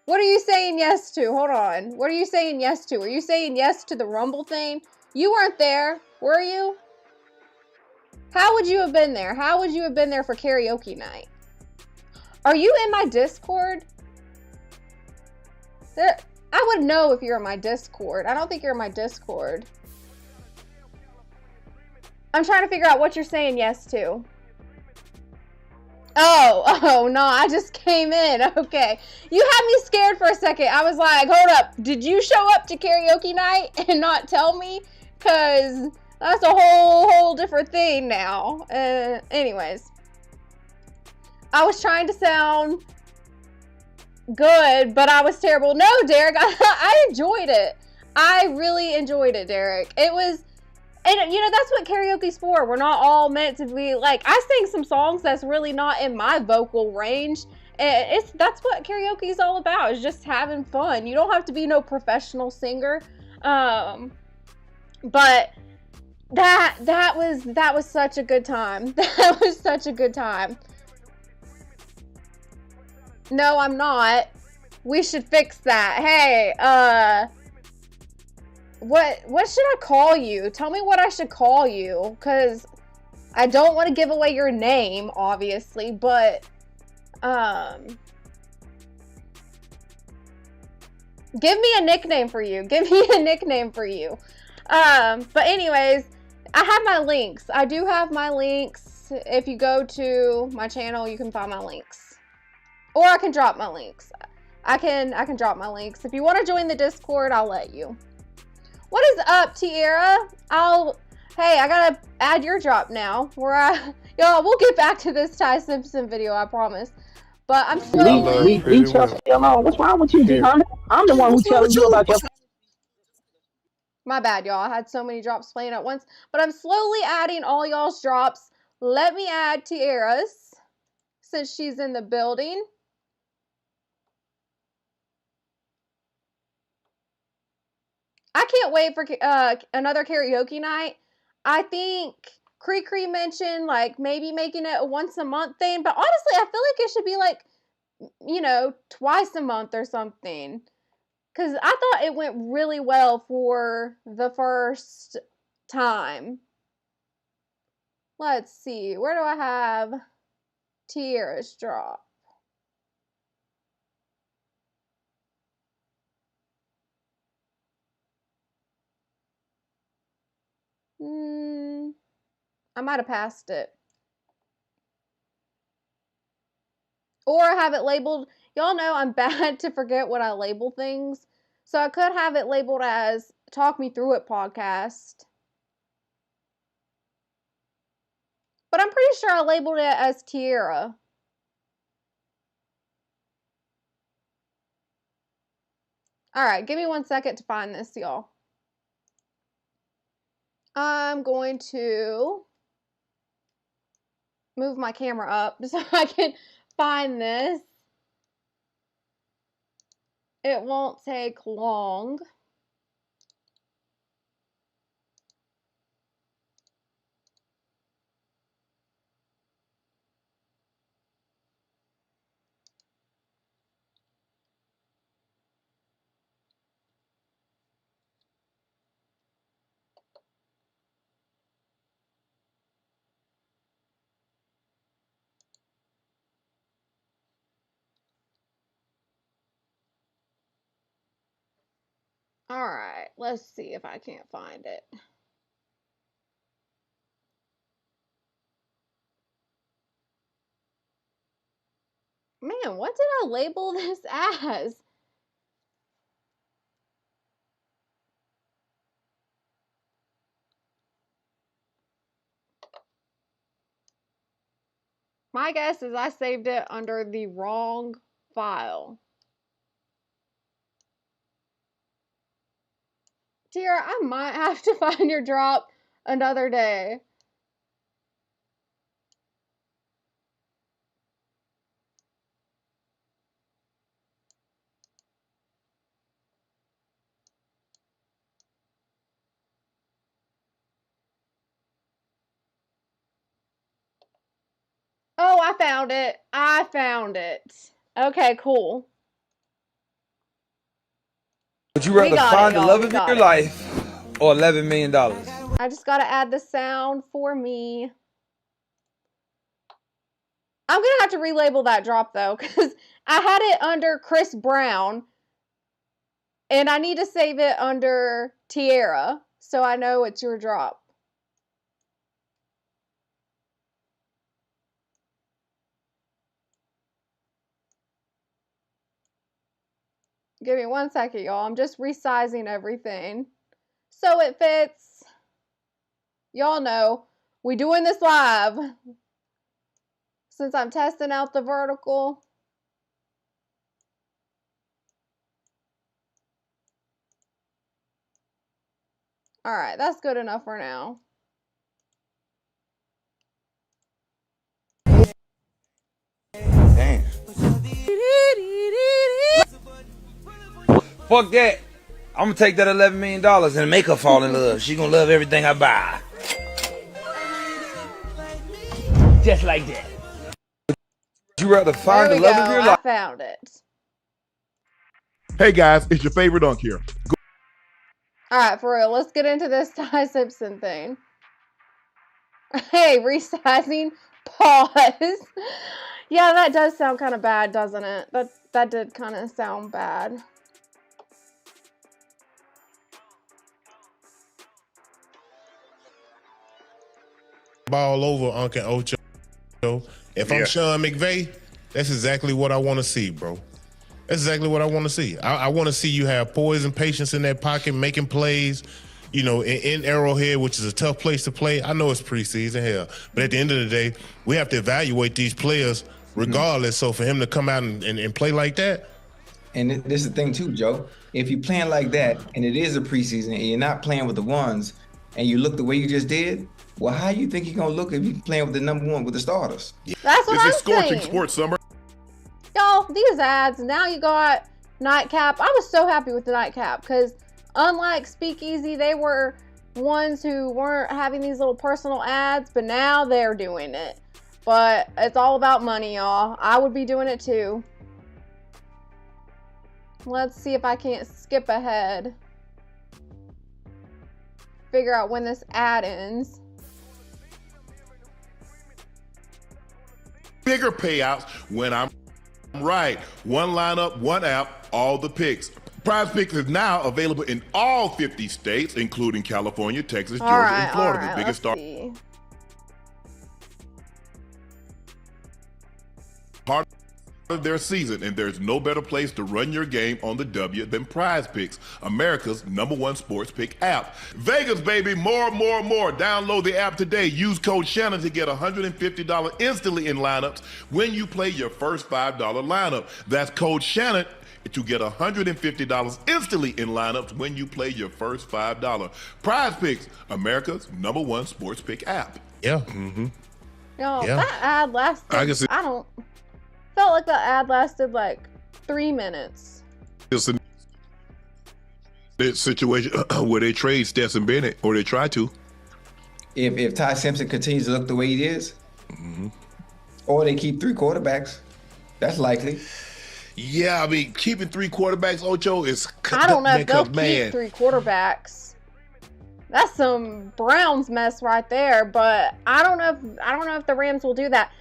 What are you saying yes to? Hold on. What are you saying yes to? Are you saying yes to the Rumble thing? You weren't there, were you? How would you have been there? How would you have been there for karaoke night? Are you in my Discord? I would know if you're in my Discord. I don't think you're in my Discord. I'm trying to figure out what you're saying yes to. Oh, no, I just came in. Okay. You had me scared for a second. I was like, hold up. Did you show up to karaoke night and not tell me? Because that's a whole different thing now. Anyways. I was trying to sound good, but I was terrible. No, Derek, I enjoyed it. I really enjoyed it, Derek. It was, and you know, that's what karaoke's for. We're not all meant to be like, I sing some songs that's really not in my vocal range. And that's what karaoke is all about, is just having fun. You don't have to be no professional singer. But that was such a good time. That was such a good time. No, I'm not. We should fix that. Hey, what should I call you? Tell me what I should call you, because I don't want to give away your name, obviously, but give me a nickname for you. But anyways, I have my links. I do have my links. If you go to my channel, you can find my links. Or I can drop my links. I can drop my links. If you want to join the Discord, I'll let you. What is up, Tierra? Hey, I gotta add your drop now. Y'all, we'll get back to this Ty Simpson video, I promise. But I'm slowly. Leave Chelsea alone. What's wrong with you, D-Honey? I'm the one who's telling you about your. My bad, y'all. I had so many drops playing at once. But I'm slowly adding all y'all's drops. Let me add Tierra's, since she's in the building. I can't wait for another karaoke night. I think Cree mentioned like maybe making it a once a month thing, but honestly, I feel like it should be like, you know, twice a month or something. Because I thought it went really well for the first time. Let's see. Where do I have Tierra's drop? I might have passed it. Or I have it labeled. Y'all know I'm bad to forget what I label things. So I could have it labeled as Talk Me Through It podcast. But I'm pretty sure I labeled it as Tierra. All right, give me 1 second to find this, y'all. I'm going to move my camera up so I can find this. It won't take long. All right, let's see if I can't find it. Man, what did I label this as? My guess is I saved it under the wrong file. Tierra, I might have to find your drop another day. Oh, I found it. I found it. Okay, cool. Would you rather find the love of your life or $11 million? I just gotta add the sound for me. I'm gonna have to relabel that drop though, because I had it under Chris Brown, and I need to save it under Tierra, so I know it's your drop. Give me 1 second, y'all. I'm just resizing everything so it fits. Y'all know we doing this live since I'm testing out the vertical. All right, that's good enough for now. Damn. Fuck that. I'm gonna take that $11 million and make her fall in love. She gonna love everything I buy. Just like that. Would you rather find the love of your life? I found it. Hey guys, it's your favorite dunk here. All right, for real, let's get into this Ty Simpson thing. Hey, resizing, pause. Yeah, that does sound kind of bad, doesn't it? That did kind of sound bad. Ball over Uncle Ocho. If I'm Sean McVay, that's exactly what I want to see, bro. That's exactly what I want to see. I want to see you have poise and patience in that pocket, making plays, you know, in Arrowhead, which is a tough place to play. I know it's preseason, hell. But at the end of the day, we have to evaluate these players regardless. So for him to come out and play like that. And this is the thing too, Joe. If you're playing like that, and it is a preseason, and you're not playing with the ones, and you look the way you just did, well, how you think you're going to look if you're playing with the number one, with the starters? That's what I'm Scorching saying. Sports Summer. Y'all, these ads, now you got Nightcap. I was so happy with the Nightcap because unlike Speakeasy, they were ones who weren't having these little personal ads, but now they're doing it. But it's all about money, y'all. I would be doing it too. Let's see if I can't skip ahead. Figure out when this ad ends. Bigger payouts when I'm right. One lineup, one app, all the picks. Prize Picks is now available in all 50 states, including California, Texas, Georgia, and Florida. The biggest star. of their season, and there's no better place to run your game on the W than Prize Picks, America's #1 sports pick app. Vegas, baby, more. Download the app today. Use code Shannon to get $150 instantly in lineups when you play your first $5 lineup. That's code Shannon to get $150 instantly in lineups when you play your first $5. Prize Picks, America's #1 sports pick app. Yeah. Mm-hmm. Yo, Yeah. that ad lasted. I can see- Felt like that ad lasted like 3 minutes. It's a situation where they trade Stetson Bennett, or they try to. If Ty Simpson continues to look the way he is, or they keep 3 quarterbacks, that's likely. Yeah, I mean, keeping 3 quarterbacks, Ocho, is. I don't know if they'll man. keep 3 quarterbacks. That's some Browns mess right there. But I don't know if the Rams will do that.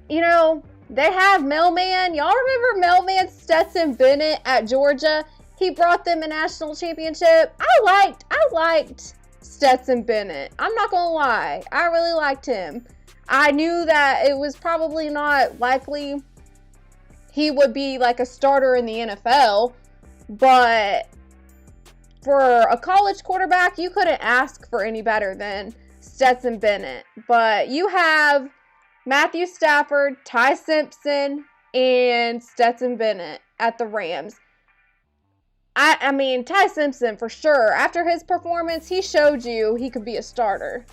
You know, they have Mailman. Y'all remember Mailman Stetson Bennett at Georgia? He brought them a national championship. I liked Stetson Bennett. I'm not gonna lie. I really liked him. I knew that it was probably not likely he would be like a starter in the NFL, but for a college quarterback, you couldn't ask for any better than Stetson Bennett. But you have Matthew Stafford, Ty Simpson, and Stetson Bennett at the Rams. I mean, Ty Simpson, for sure. After his performance, he showed you he could be a starter.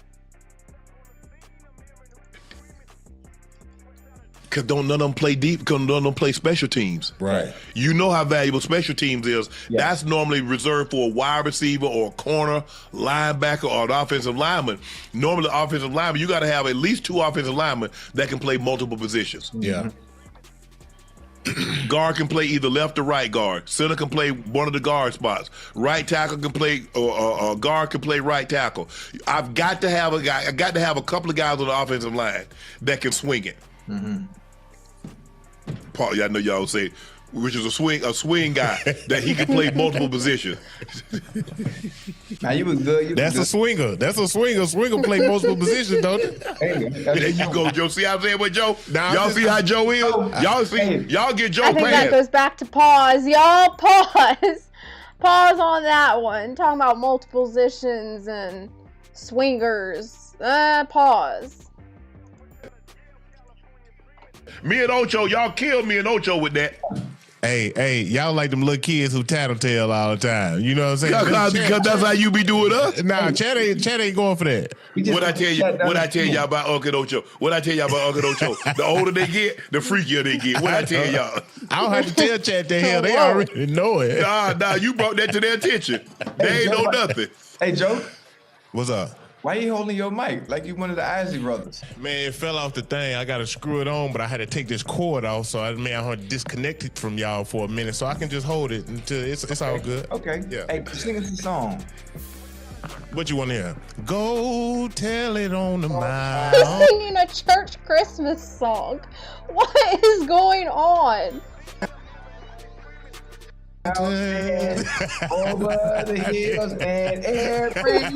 Because none of them play deep, because none of them play special teams. Right. You know how valuable special teams is. Yeah. That's normally reserved for a wide receiver or a corner, linebacker, or an offensive lineman. Normally, the offensive lineman, you got to have at least 2 offensive linemen that can play multiple positions. Yeah. Guard can play either left or right guard. Center can play one of the guard spots. Right tackle can play, or guard can play right tackle. I've got to have a guy. I got to have a couple of guys on the offensive line that can swing it. Paul, y'all know y'all say, which is a swing guy that he can play multiple positions. Now you was good. That's a swinger. That's a swinger. Swinger play multiple positions, don't it? There you go, Joe. See how I'm saying with Joe? Y'all see how Joe is? Y'all see? Y'all get Joe I think that playing. goes back to pause. Y'all pause. Pause on that one. Talking about multiple positions and swingers. Pause. Me and Ocho, y'all killed me and Ocho with that. Hey, y'all like them little kids who tattletale all the time. You know what I'm saying? Because that's how you be doing us. Nah, Chad ain't going for that. What I tell y'all about Uncle Ocho? The older they get, the freakier they get. What I tell y'all? I don't have to tell Chad the hell. They already know it. Nah, you brought that to their attention. They ain't know nothing. Hey, Joe. What's up? Why you holding your mic like you one of the Isley brothers? Man, it fell off the thing. I got to screw it on, but I had to take this cord off, so I had to disconnect it from y'all for a minute, so I can just hold it until it's all good. Okay. Yeah. Hey, sing us a song. What you want to hear? Go tell it on the mile. He's singing a church Christmas song. What is going on? Over the hills and everywhere.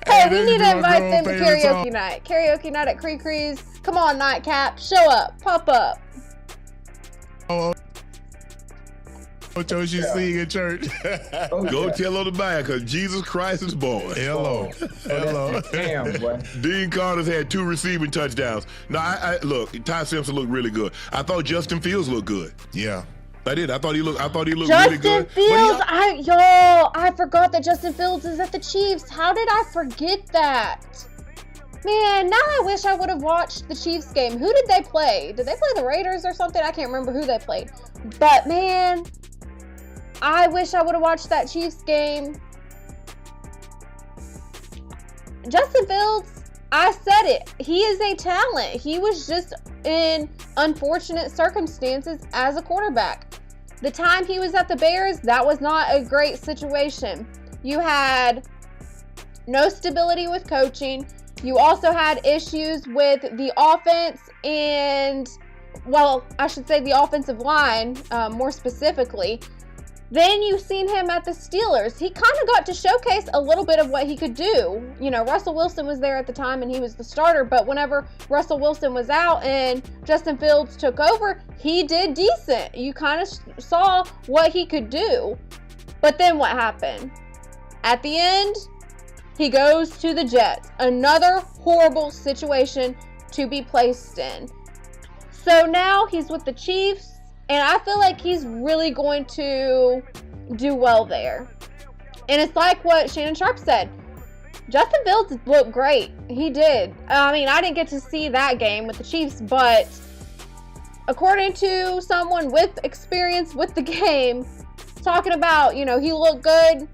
Hey, we need to invite them to karaoke night. Karaoke night at Cree Cree's. Come on, Nightcap. Show up. Pop up. Ocho should sing in church. Go tell on the man, because Jesus Christ is born. Hello. Damn, boy. Dean Carter's had 2 receiving touchdowns. Now, I look, Ty Simpson looked really good. I thought Justin Fields looked good. Yeah. I did. I thought he looked really good. Justin Fields, I forgot that Justin Fields is at the Chiefs. How did I forget that? Man, now I wish I would have watched the Chiefs game. Who did they play? Did they play the Raiders or something? I can't remember who they played. But man, I wish I would have watched that Chiefs game. Justin Fields, I said it. He is a talent. He was just in unfortunate circumstances as a quarterback. The time he was at the Bears, that was not a great situation. You had no stability with coaching. You also had issues with the offense and, well, I should say the offensive line, more specifically. Then you've seen him at the Steelers. He kind of got to showcase a little bit of what he could do. You know, Russell Wilson was there at the time and he was the starter, but whenever Russell Wilson was out and Justin Fields took over, he did decent. You kind of saw what he could do. But then what happened? At the end, he goes to the Jets. Another horrible situation to be placed in. So now he's with the Chiefs. And I feel like he's really going to do well there. And it's like what Shannon Sharp said. Justin Fields looked great. He did. I mean, I didn't get to see that game with the Chiefs, but according to someone with experience with the game, talking about, you know, he looked good,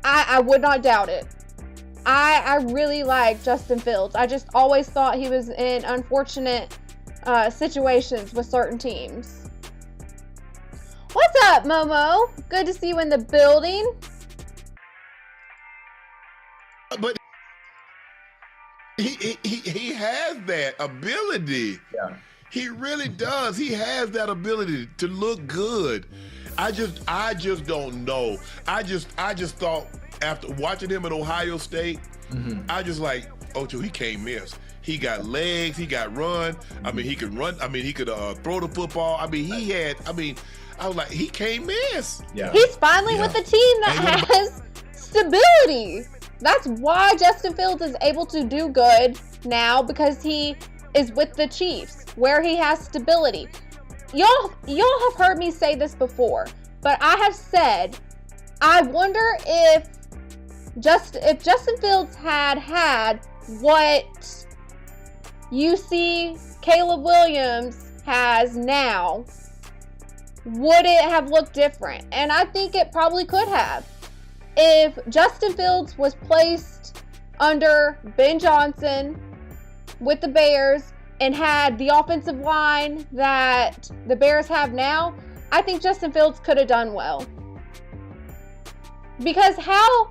I would not doubt it. I really like Justin Fields. I just always thought he was in unfortunate situations with certain teams. What's up, Momo? Good to see you in the building. But he has that ability. Yeah. He really does. He has that ability to look good. I just don't know. I just thought after watching him at Ohio State, I just like, Ocho, he can't miss. He got legs. He got run. I mean, he could run. I mean, he could throw the football. I mean, I was like, he can't miss. Yeah. He's finally with a team that has stability. That's why Justin Fields is able to do good now, because he is with the Chiefs, where he has stability. Y'all have heard me say this before, but I have said, I wonder if Justin Fields had what you see Caleb Williams has now, would it have looked different? And I think it probably could have. If Justin Fields was placed under Ben Johnson with the Bears and had the offensive line that the Bears have now, I think Justin Fields could have done well. Because how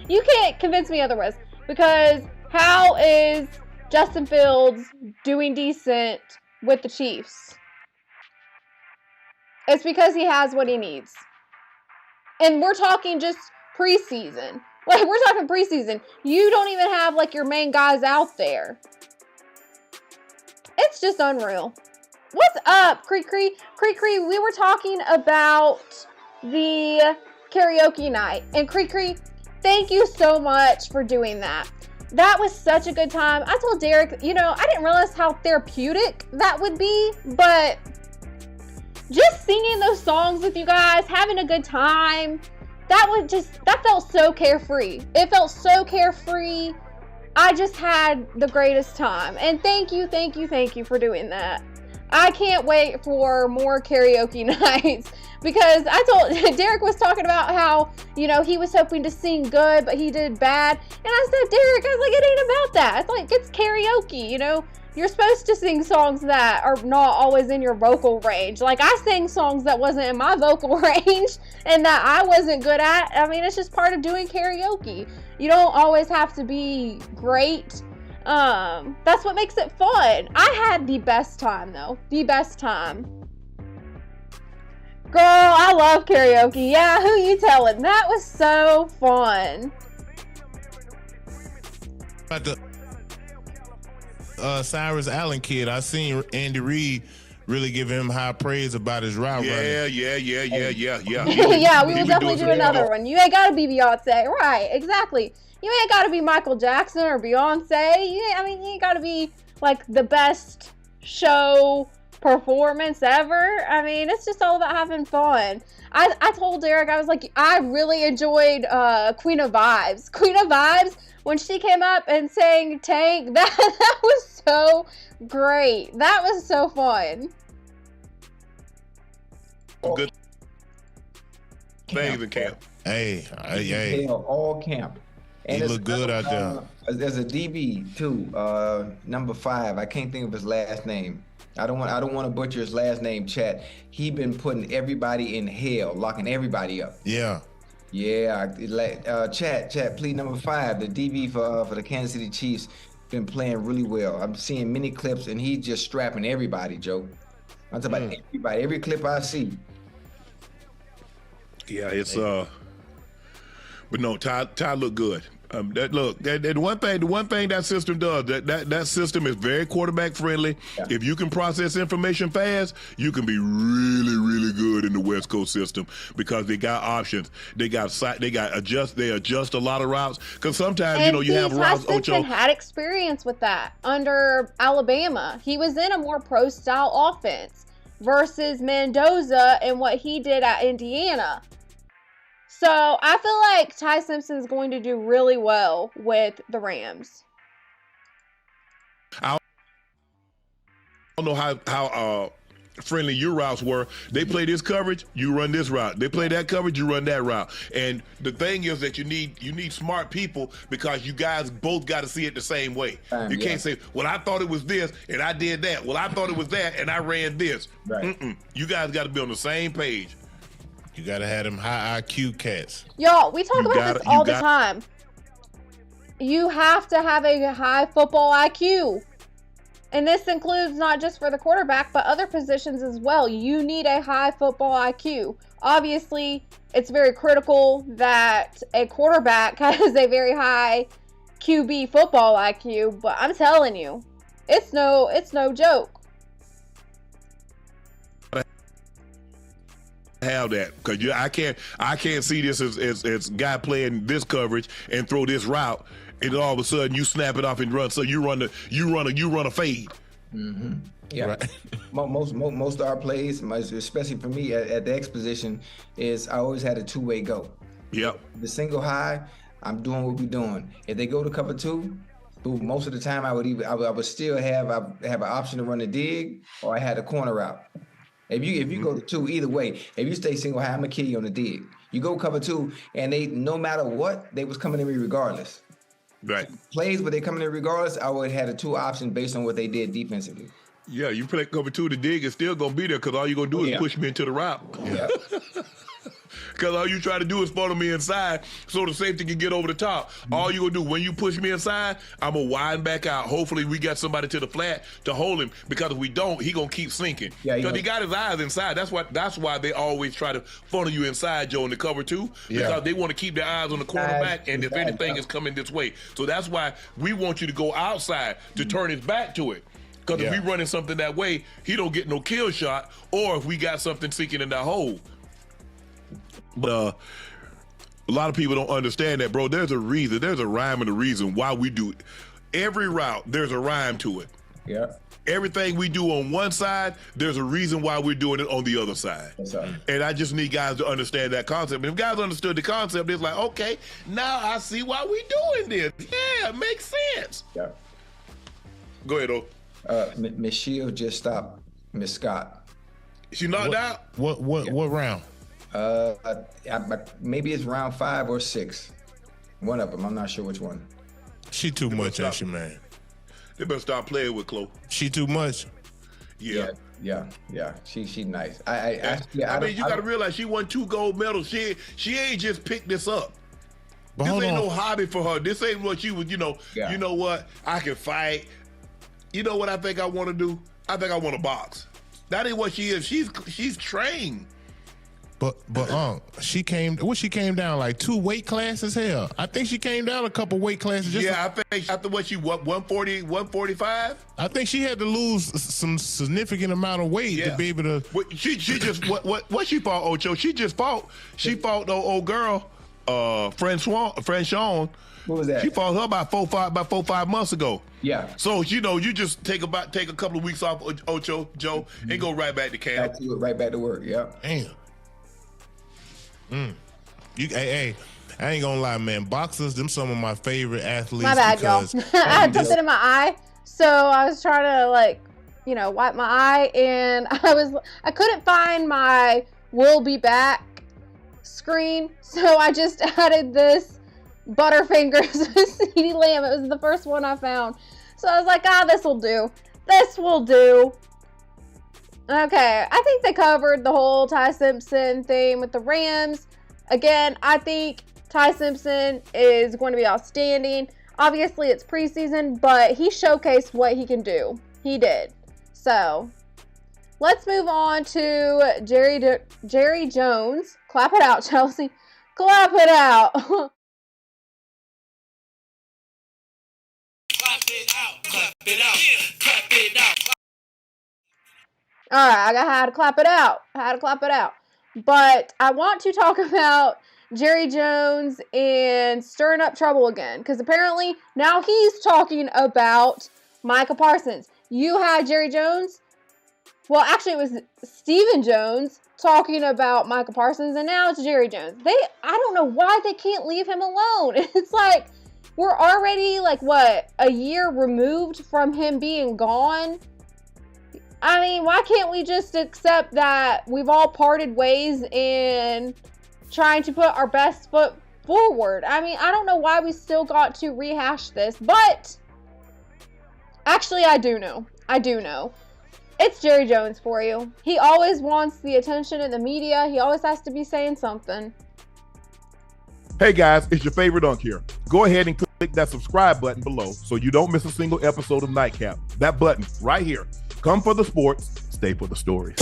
you can't convince me otherwise. Because how is Justin Fields doing decent with the Chiefs? It's because he has what he needs. And we're talking just preseason. Like, we're talking preseason. You don't even have, like, your main guys out there. It's just unreal. What's up, Cree? We were talking about the karaoke night. And Cree, thank you so much for doing that. That was such a good time. I told Derek, you know, I didn't realize how therapeutic that would be, but just singing those songs with you guys, having a good time, that felt so carefree. It felt so carefree. I just had the greatest time. And thank you for doing that. I can't wait for more karaoke nights, because Derek was talking about how, you know, he was hoping to sing good, but he did bad. And I said, Derek, it ain't about that. It's like, it's karaoke, you know? You're supposed to sing songs that are not always in your vocal range. Like, I sang songs that wasn't in my vocal range and that I wasn't good at. I mean, it's just part of doing karaoke. You don't always have to be great. That's what makes it fun. I had the best time, though. The best time. Girl, I love karaoke. Yeah, who you telling? That was so fun. About the Cyrus Allen kid, I seen Andy Reid really give him high praise about his route running. Yeah. Yeah, we will definitely do another one. You ain't gotta be Beyonce. Right, exactly. You ain't gotta be Michael Jackson or Beyonce. You ain't gotta be like the best show performance ever. I mean, it's just all about having fun. I told Derek, I was like, I really enjoyed Queen of Vibes. Queen of Vibes, when she came up and sang Tank, that was so great. That was so fun. Good things in camp. Hey. All camp. And he looked good out there. There's a DB too, number 5. I can't think of his last name. I don't want to butcher his last name, Chat. He been putting everybody in hell, locking everybody up. Yeah. Chat, please, number 5, the DB for the Kansas City Chiefs, been playing really well. I'm seeing many clips, and he's just strapping everybody, Joe. I'm talking about everybody. Every clip I see, Yeah, it's but no, Ty looked good. The one thing that system does, that system is very quarterback friendly. Yeah. If you can process information fast, you can be really, really good in the West Coast system because they got options. They adjust a lot of routes because sometimes you have routes. Simpson had experience with that under Alabama. He was in a more pro style offense versus Mendoza and what he did at Indiana. So I feel like Ty Simpson is going to do really well with the Rams. I don't know how friendly your routes were. They play this coverage, you run this route. They play that coverage, you run that route. And the thing is that you need smart people because you guys both got to see it the same way. You can't say, well, I thought it was this and I did that. Well, I thought it was that and I ran this. Right. You guys got to be on the same page. You gotta have them high IQ cats. Y'all, we talk about this all the time. You have to have a high football IQ. And this includes not just for the quarterback, but other positions as well. You need a high football IQ. Obviously, it's very critical that a quarterback has a very high QB football IQ, but I'm telling you, it's no joke. Have that because I can't see this as guy playing this coverage and throw this route and all of a sudden you snap it off and run. So you run a fade. Mm-hmm. Yeah. Right. Most of our plays, especially for me at the X position, is I always had a two-way go. Yep. The single high, I'm doing what we're doing. If they go to cover two, most of the time I would still have an option to run a dig or I had a corner route. If you go to two, either way, if you stay single high, I'm gonna kill you on the dig. You go cover two, and they no matter what, they was coming to me regardless. Right. Plays, but they coming in regardless. I would have had a two option based on what they did defensively. Yeah, you play cover two, the dig is still gonna be there because all you're gonna do is push me into the route. Yeah. Because all you try to do is funnel me inside so the safety can get over the top. All you gonna do when you push me inside, I'm gonna widen back out. Hopefully we got somebody to the flat to hold him because if we don't, he gonna keep sinking. Yeah, because he got his eyes inside. That's why they always try to funnel you inside, Joe, in the cover two, because they want to keep their eyes on the cornerback and if anything is coming this way. So that's why we want you to go outside to turn his back to it. Because if we running something that way, he don't get no kill shot, or if we got something sinking in that hole. But a lot of people don't understand that, bro. There's a reason. There's a rhyme and a reason why we do it. Every route, there's a rhyme to it. Yeah. Everything we do on one side, there's a reason why we're doing it on the other side. And I just need guys to understand that concept. And if guys understood the concept, it's like, okay, now I see why we're doing this. Yeah, it makes sense. Yeah. Go ahead, though. Miss Shields just stopped Miss Scott. She knocked out? What round? Maybe it's round 5 or 6. One of them. I'm not sure which one. She too much, ain't man? They better stop playing with Chloe. She too much. Yeah. She nice. I mean, you got to realize she won 2 gold medals. She ain't just picked this up. But this ain't no hobby for her. This ain't what she was. You know what? I can fight. You know what I think I want to do? I think I want to box. That ain't what she is. She's trained. But she came down like 2 weight classes. Hell, I think she came down a couple weight classes. I think after 140, 145. I think she had to lose some significant amount of weight to be able to. She just what she fought, Ocho? She fought the old girl, Franchon. What was that? She fought her about 4-5 months ago. Yeah. So you just take a couple of weeks off, Ocho, Joe, and go right back to camp. Right back to work. Yeah. Damn. Hey, I ain't gonna lie, man. Boxers, them some of my favorite athletes. My bad, y'all. I had something in my eye, so I was trying to wipe my eye, and I couldn't find my "We'll Be Back" screen, so I just added this Butterfingers with CeeDee Lamb. It was the first one I found, so I was like, this will do. This will do. Okay, I think they covered the whole Ty Simpson thing with the Rams. Again, I think Ty Simpson is going to be outstanding. Obviously, it's preseason, but he showcased what he can do. He did. So, let's move on to Jerry Jones. Clap it out, Chelsea. Clap it out. Clap it out. Clap it out. Clap it out. All right, I had to clap it out. But I want to talk about Jerry Jones and stirring up trouble again, because apparently now he's talking about Micah Parsons. You had Jerry Jones. Well, actually, it was Stephen Jones talking about Micah Parsons, and now it's Jerry Jones. I don't know why they can't leave him alone. It's like we're already a year removed from him being gone. I mean, why can't we just accept that we've all parted ways in trying to put our best foot forward? I mean, I don't know why we still got to rehash this, but actually I do know. It's Jerry Jones for you. He always wants the attention in the media. He always has to be saying something. Hey guys, it's your favorite Unk here. Go ahead and click that subscribe button below so you don't miss a single episode of Nightcap. That button right here. Come for the sports, stay for the stories.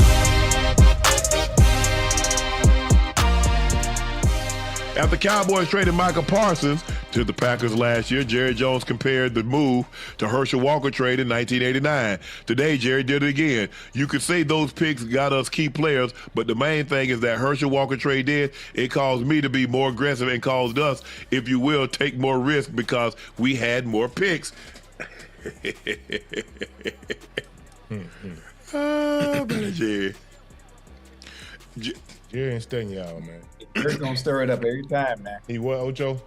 After Cowboys traded Micah Parsons to the Packers last year, Jerry Jones compared the move to Herschel Walker trade in 1989. Today, Jerry did it again. You could say those picks got us key players, but the main thing is that Herschel Walker trade did, it caused me to be more aggressive and caused us, if you will, take more risk because we had more picks. Better Jerry. Jerry ain't studying y'all, man. Jerry's gonna stir it up every time, man. He what, Ocho?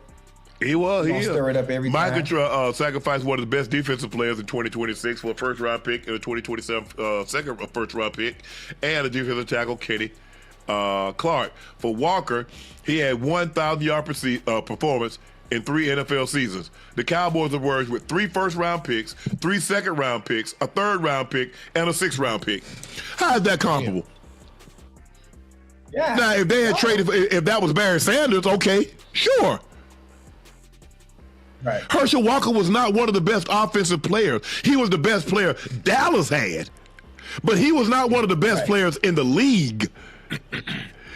He was. He stir it up every time. Micah sacrificed one of the best defensive players in 2026 for a first-round pick and a 2027 second first-round pick, and a defensive tackle, Kenny Clark. For Walker, he had 1,000-yard performance in 3 NFL seasons. The Cowboys emerged with 3 first-round picks, 3 second-round picks, a third-round pick, and a 6th-round pick. How is that comparable? Yeah. Now, if they had traded, if that was Barry Sanders, okay, sure. Right. Herschel Walker was not one of the best offensive players. He was the best player Dallas had, but he was not one of the best players in the league.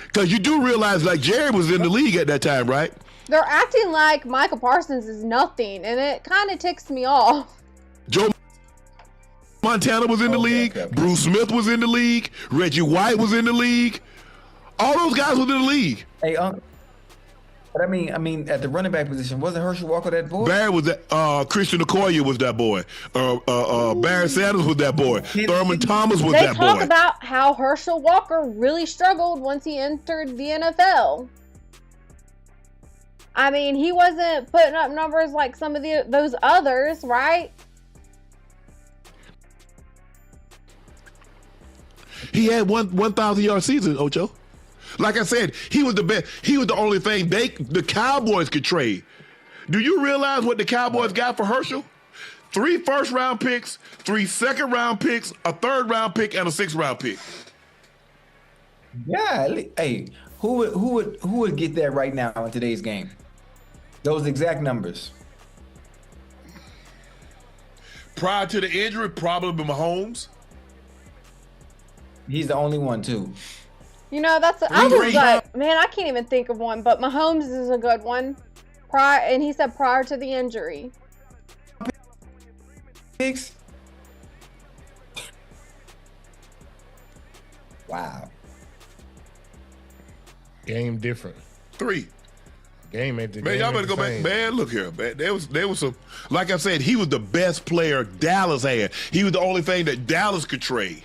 Because you do realize, Jerry was in the league at that time, right? They're acting like Micah Parsons is nothing, and it kind of ticks me off. Joe Montana was in the league. Okay. Bruce Smith was in the league. Reggie White was in the league. All those guys were in the league. Hey, but I mean, at the running back position, wasn't Herschel Walker that boy? Barry was that. Christian Okoye was that boy. Barry Sanders was that boy. Thurman Thomas was that boy. They talk about how Herschel Walker really struggled once he entered the NFL. I mean, he wasn't putting up numbers like some of those others, right? He had 1,000-yard season, Ocho. Like I said, he was the best. He was the only thing the Cowboys could trade. Do you realize what the Cowboys got for Herschel? 3 first-round picks, 3 second-round picks, a third-round pick, and a 6th-round pick. Yeah. Hey, who would get that right now in today's game? Those exact numbers. Prior to the injury, probably Mahomes. He's the only one too. You know, I was like, man, I can't even think of one, but Mahomes is a good one. And he said prior to the injury. Picks. Wow. Game different. 3. Game ain't the man, game y'all better go back. Man, look here, man. There was some. Like I said, he was the best player Dallas had. He was the only thing that Dallas could trade.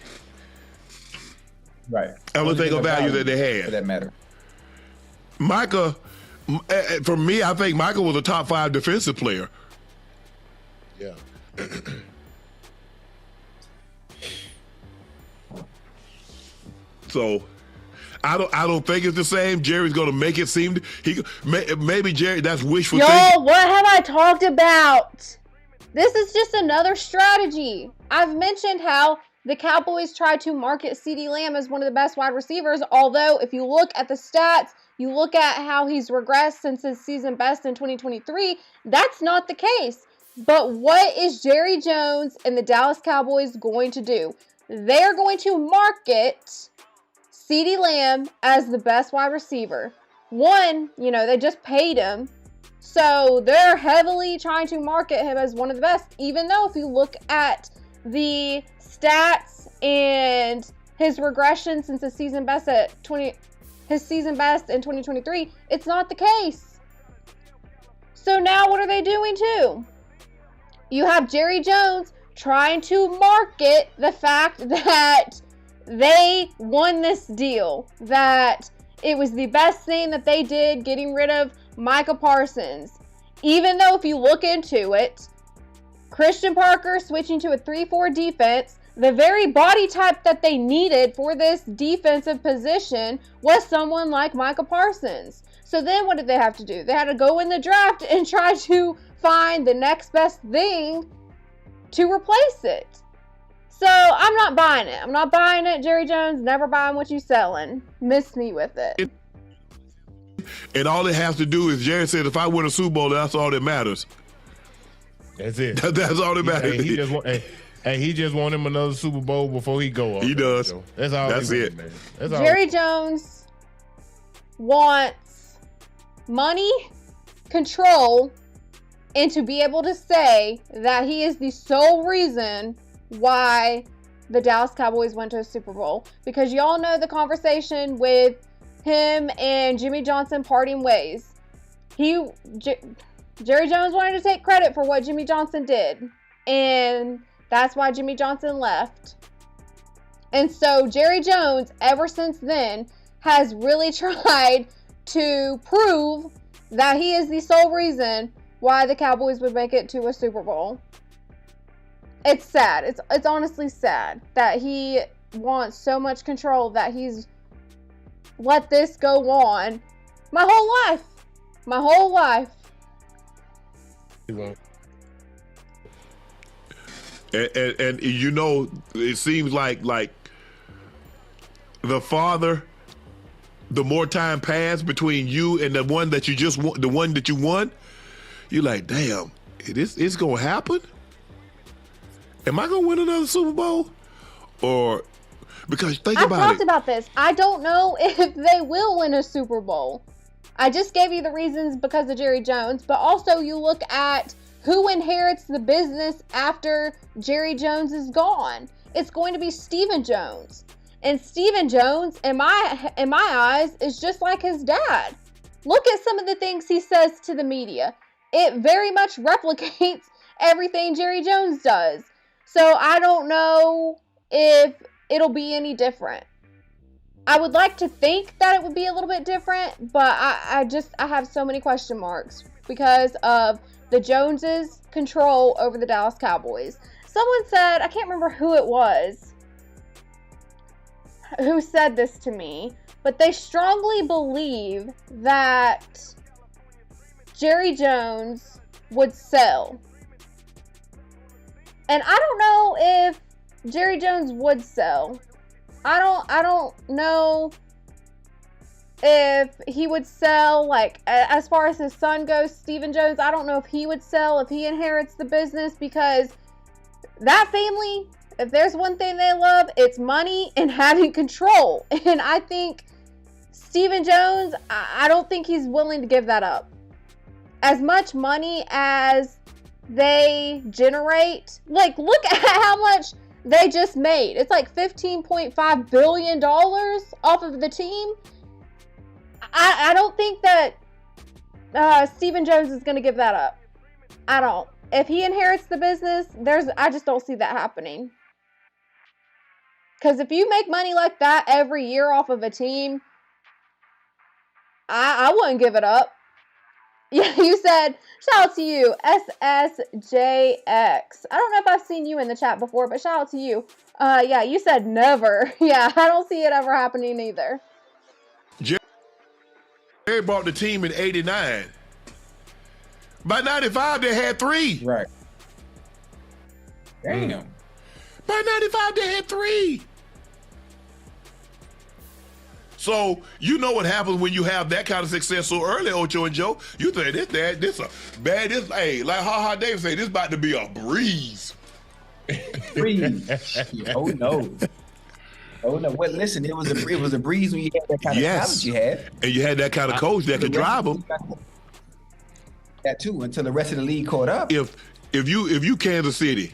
Right. Only thing of value that they had. For that matter. Micah, for me, I think Micah was a top 5 defensive player. Yeah. So, I don't think it's the same. Jerry's gonna make it seem maybe Jerry. That's wishful thinking. Yo, what have I talked about? This is just another strategy. I've mentioned how the Cowboys tried to market CeeDee Lamb as one of the best wide receivers, although if you look at the stats, you look at how he's regressed since his season best in 2023, that's not the case. But what is Jerry Jones and the Dallas Cowboys going to do? they're going to market CeeDee Lamb as the best wide receiver. One, they just paid him. So they're heavily trying to market him as one of the best, even though if you look at the stats and his regression since his season best in 2023, it's not the case. So now what are they doing too? You have Jerry Jones trying to market the fact that they won this deal, that it was the best thing that they did getting rid of Micah Parsons. Even though if you look into it, Christian Parker switching to a 3-4 defense, the very body type that they needed for this defensive position was someone like Micah Parsons. So then what did they have to do? They had to go in the draft and try to find the next best thing to replace it. So I'm not buying it. I'm not buying it, Jerry Jones. Never buying what you selling. Miss me with it. And all it has to do is, Jerry said, if I win a Super Bowl, that's all that matters. That's it. That's all that matters. He just want him another Super Bowl before he go up. He does. That's all. That's it. Man. That's all. Jerry Jones wants money, control, and to be able to say that he is the sole reason why the Dallas Cowboys went to a Super Bowl. Because y'all know the conversation with him and Jimmy Johnson parting ways. Jerry Jones wanted to take credit for what Jimmy Johnson did, and that's why Jimmy Johnson left. And so Jerry Jones, ever since then, has really tried to prove that he is the sole reason why the Cowboys would make it to a Super Bowl. It's sad. It's honestly sad that he wants so much control that he's let this go on my whole life. And it seems like the farther, the more time passed between you and the one that you just won, the one that you won, you're like, damn, it's gonna happen? Am I gonna win another Super Bowl? Or because I've talked about this. I don't know if they will win a Super Bowl. I just gave you the reasons because of Jerry Jones, but also you look at who inherits the business after Jerry Jones is gone. It's going to be Stephen Jones. And Stephen Jones, in my eyes, is just like his dad. Look at some of the things he says to the media. It very much replicates everything Jerry Jones does. So I don't know if it'll be any different. I would like to think that it would be a little bit different, but I have so many question marks because of the Joneses' control over the Dallas Cowboys. Someone said, I can't remember who it was, who said this to me, but they strongly believe that Jerry Jones would sell. And I don't know if Jerry Jones would sell. I don't know if he would sell, like, as far as his son goes, Stephen Jones, I don't know if he would sell if he inherits the business, because that family, if there's one thing they love, it's money and having control. And I think Stephen Jones, I don't think he's willing to give that up. As much money as they generate, like, look at how much they just made. It's like $15.5 billion off of the team. I don't think that Stephen Jones is going to give that up. I don't. If he inherits the business, I just don't see that happening. Because if you make money like that every year off of a team, I wouldn't give it up. Yeah, you said, shout out to you, SSJX. I don't know if I've seen you in the chat before, but shout out to you. Yeah, you said never. Yeah, I don't see it ever happening either. Jerry bought the team in 89. By 95, they had 3. Right. Damn. By 95, they had 3. So you know what happens when you have that kind of success so early, Ocho and Joe. You think this a bad, hey, like Ha Ha Davis say, this about to be a breeze. Breeze. Oh no. Oh no! Well, listen, it was a breeze when you had that kind of talent you had, and you had that kind of coach that could drive them. That too, until the rest of the league caught up. If you Kansas City,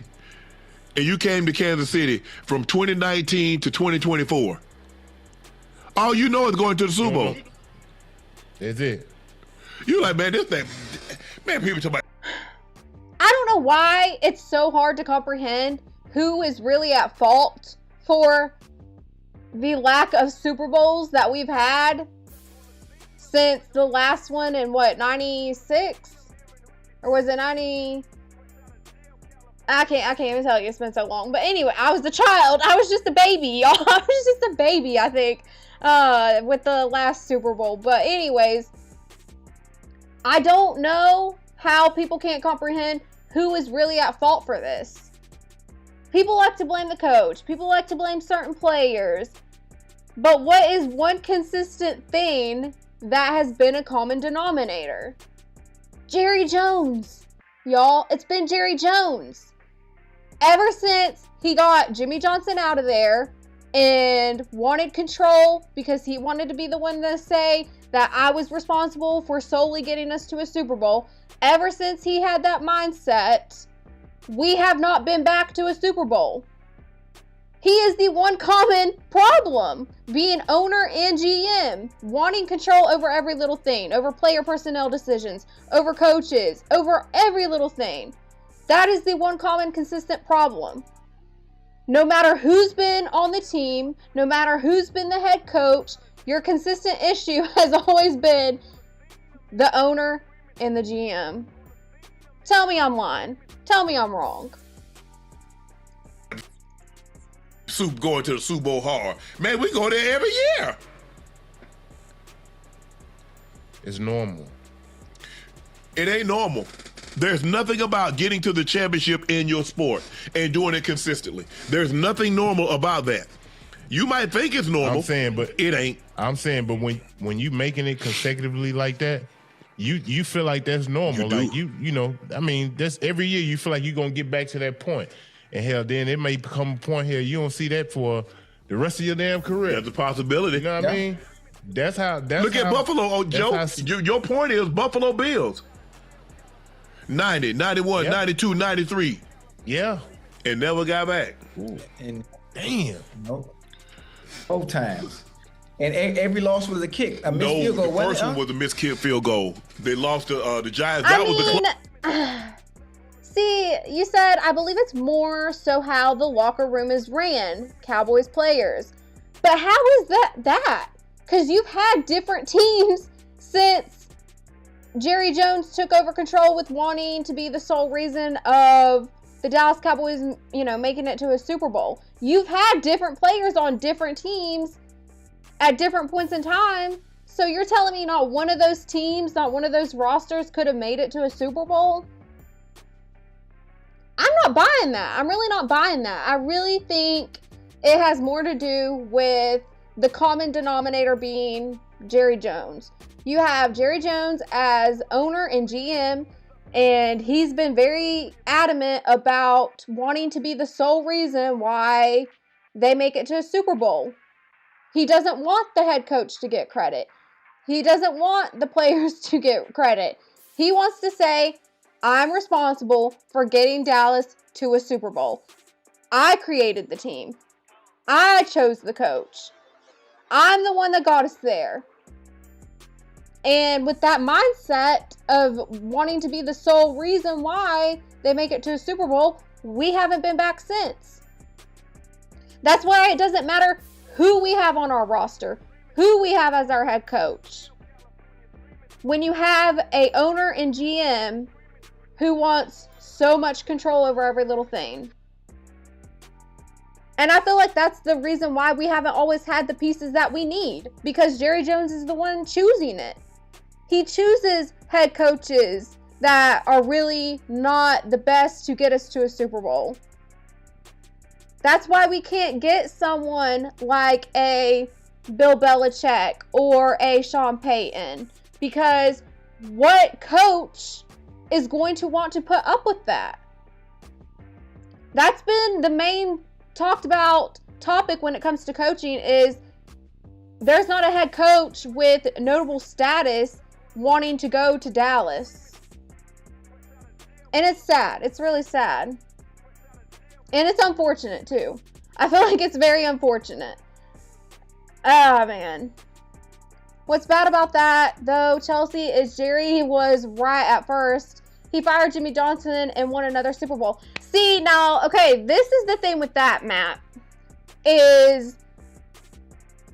and you came to Kansas City from 2019 to 2024, all you know is going to the Super Bowl. That's it. You like, man, this thing, man, people talk about. I don't know why it's so hard to comprehend who is really at fault for the lack of Super Bowls that we've had since the last one in 96? Or was it 90? I can't even tell you, it's been so long. But anyway, I was a child. I was just a baby, y'all. I was just a baby, I think, with the last Super Bowl. But anyways, I don't know how people can't comprehend who is really at fault for this. People like to blame the coach. People like to blame certain players. But what is one consistent thing that has been a common denominator? Jerry Jones. Y'all, it's been Jerry Jones. Ever since he got Jimmy Johnson out of there and wanted control because he wanted to be the one to say that I was responsible for solely getting us to a Super Bowl. Ever since he had that mindset, we have not been back to a Super Bowl. He is the one common problem, being owner and GM, wanting control over every little thing, over player personnel decisions, over coaches, over every little thing. That is the one common consistent problem. No matter who's been on the team, no matter who's been the head coach, your consistent issue has always been the owner and the GM. Tell me I'm lying. Tell me I'm wrong. Going to the Super Bowl hard. Man, we go there every year. It's normal. It ain't normal. There's nothing about getting to the championship in your sport and doing it consistently. There's nothing normal about that. You might think it's normal, I'm saying, but it ain't. I'm saying, but when you making it consecutively like that, you feel like that's normal. Like you know, I mean, that's every year you feel like you're gonna get back to that point. And hell, then it may become a point here you don't see that for the rest of your damn career. That's a possibility. You know what I mean? That's how. Look at Buffalo, Joe. Your point is Buffalo Bills. 90, 91, 92, 93. Yeah. And never got back. Ooh. And damn. Nope. Both times. And every loss was a kick. A missed No, field goal. the first one was a missed kick field goal. They lost to the Giants. That was the See, you said, I believe it's more so how the locker room is ran, Cowboys players. But how is that? Because you've had different teams since Jerry Jones took over control with wanting to be the sole reason of the Dallas Cowboys, you know, making it to a Super Bowl. You've had different players on different teams at different points in time. So you're telling me not one of those teams, not one of those rosters could have made it to a Super Bowl? I'm not buying that. I'm really not buying that. I really think it has more to do with the common denominator being Jerry Jones. You have Jerry Jones as owner and GM, and he's been very adamant about wanting to be the sole reason why they make it to a Super Bowl. He doesn't want the head coach to get credit. He doesn't want the players to get credit. He wants to say, I'm responsible for getting Dallas to a Super Bowl. I created the team. I chose the coach. I'm the one that got us there. And with that mindset of wanting to be the sole reason why they make it to a Super Bowl, we haven't been back since. That's why it doesn't matter who we have on our roster, who we have as our head coach. When you have an owner and GM who wants so much control over every little thing. And I feel like that's the reason why we haven't always had the pieces that we need, because Jerry Jones is the one choosing it. He chooses head coaches that are really not the best to get us to a Super Bowl. That's why we can't get someone like a Bill Belichick or a Sean Payton, because what coach is going to want to put up with that? That's been the main talked about topic when it comes to coaching is there's not a head coach with notable status wanting to go to Dallas. And it's sad. It's really sad. And it's unfortunate too. I feel like it's very unfortunate. Oh man. What's bad about that though, Chelsea, is Jerry was right at first. He fired Jimmy Johnson and won another Super Bowl. See, now, okay, this is the thing with that, Matt, is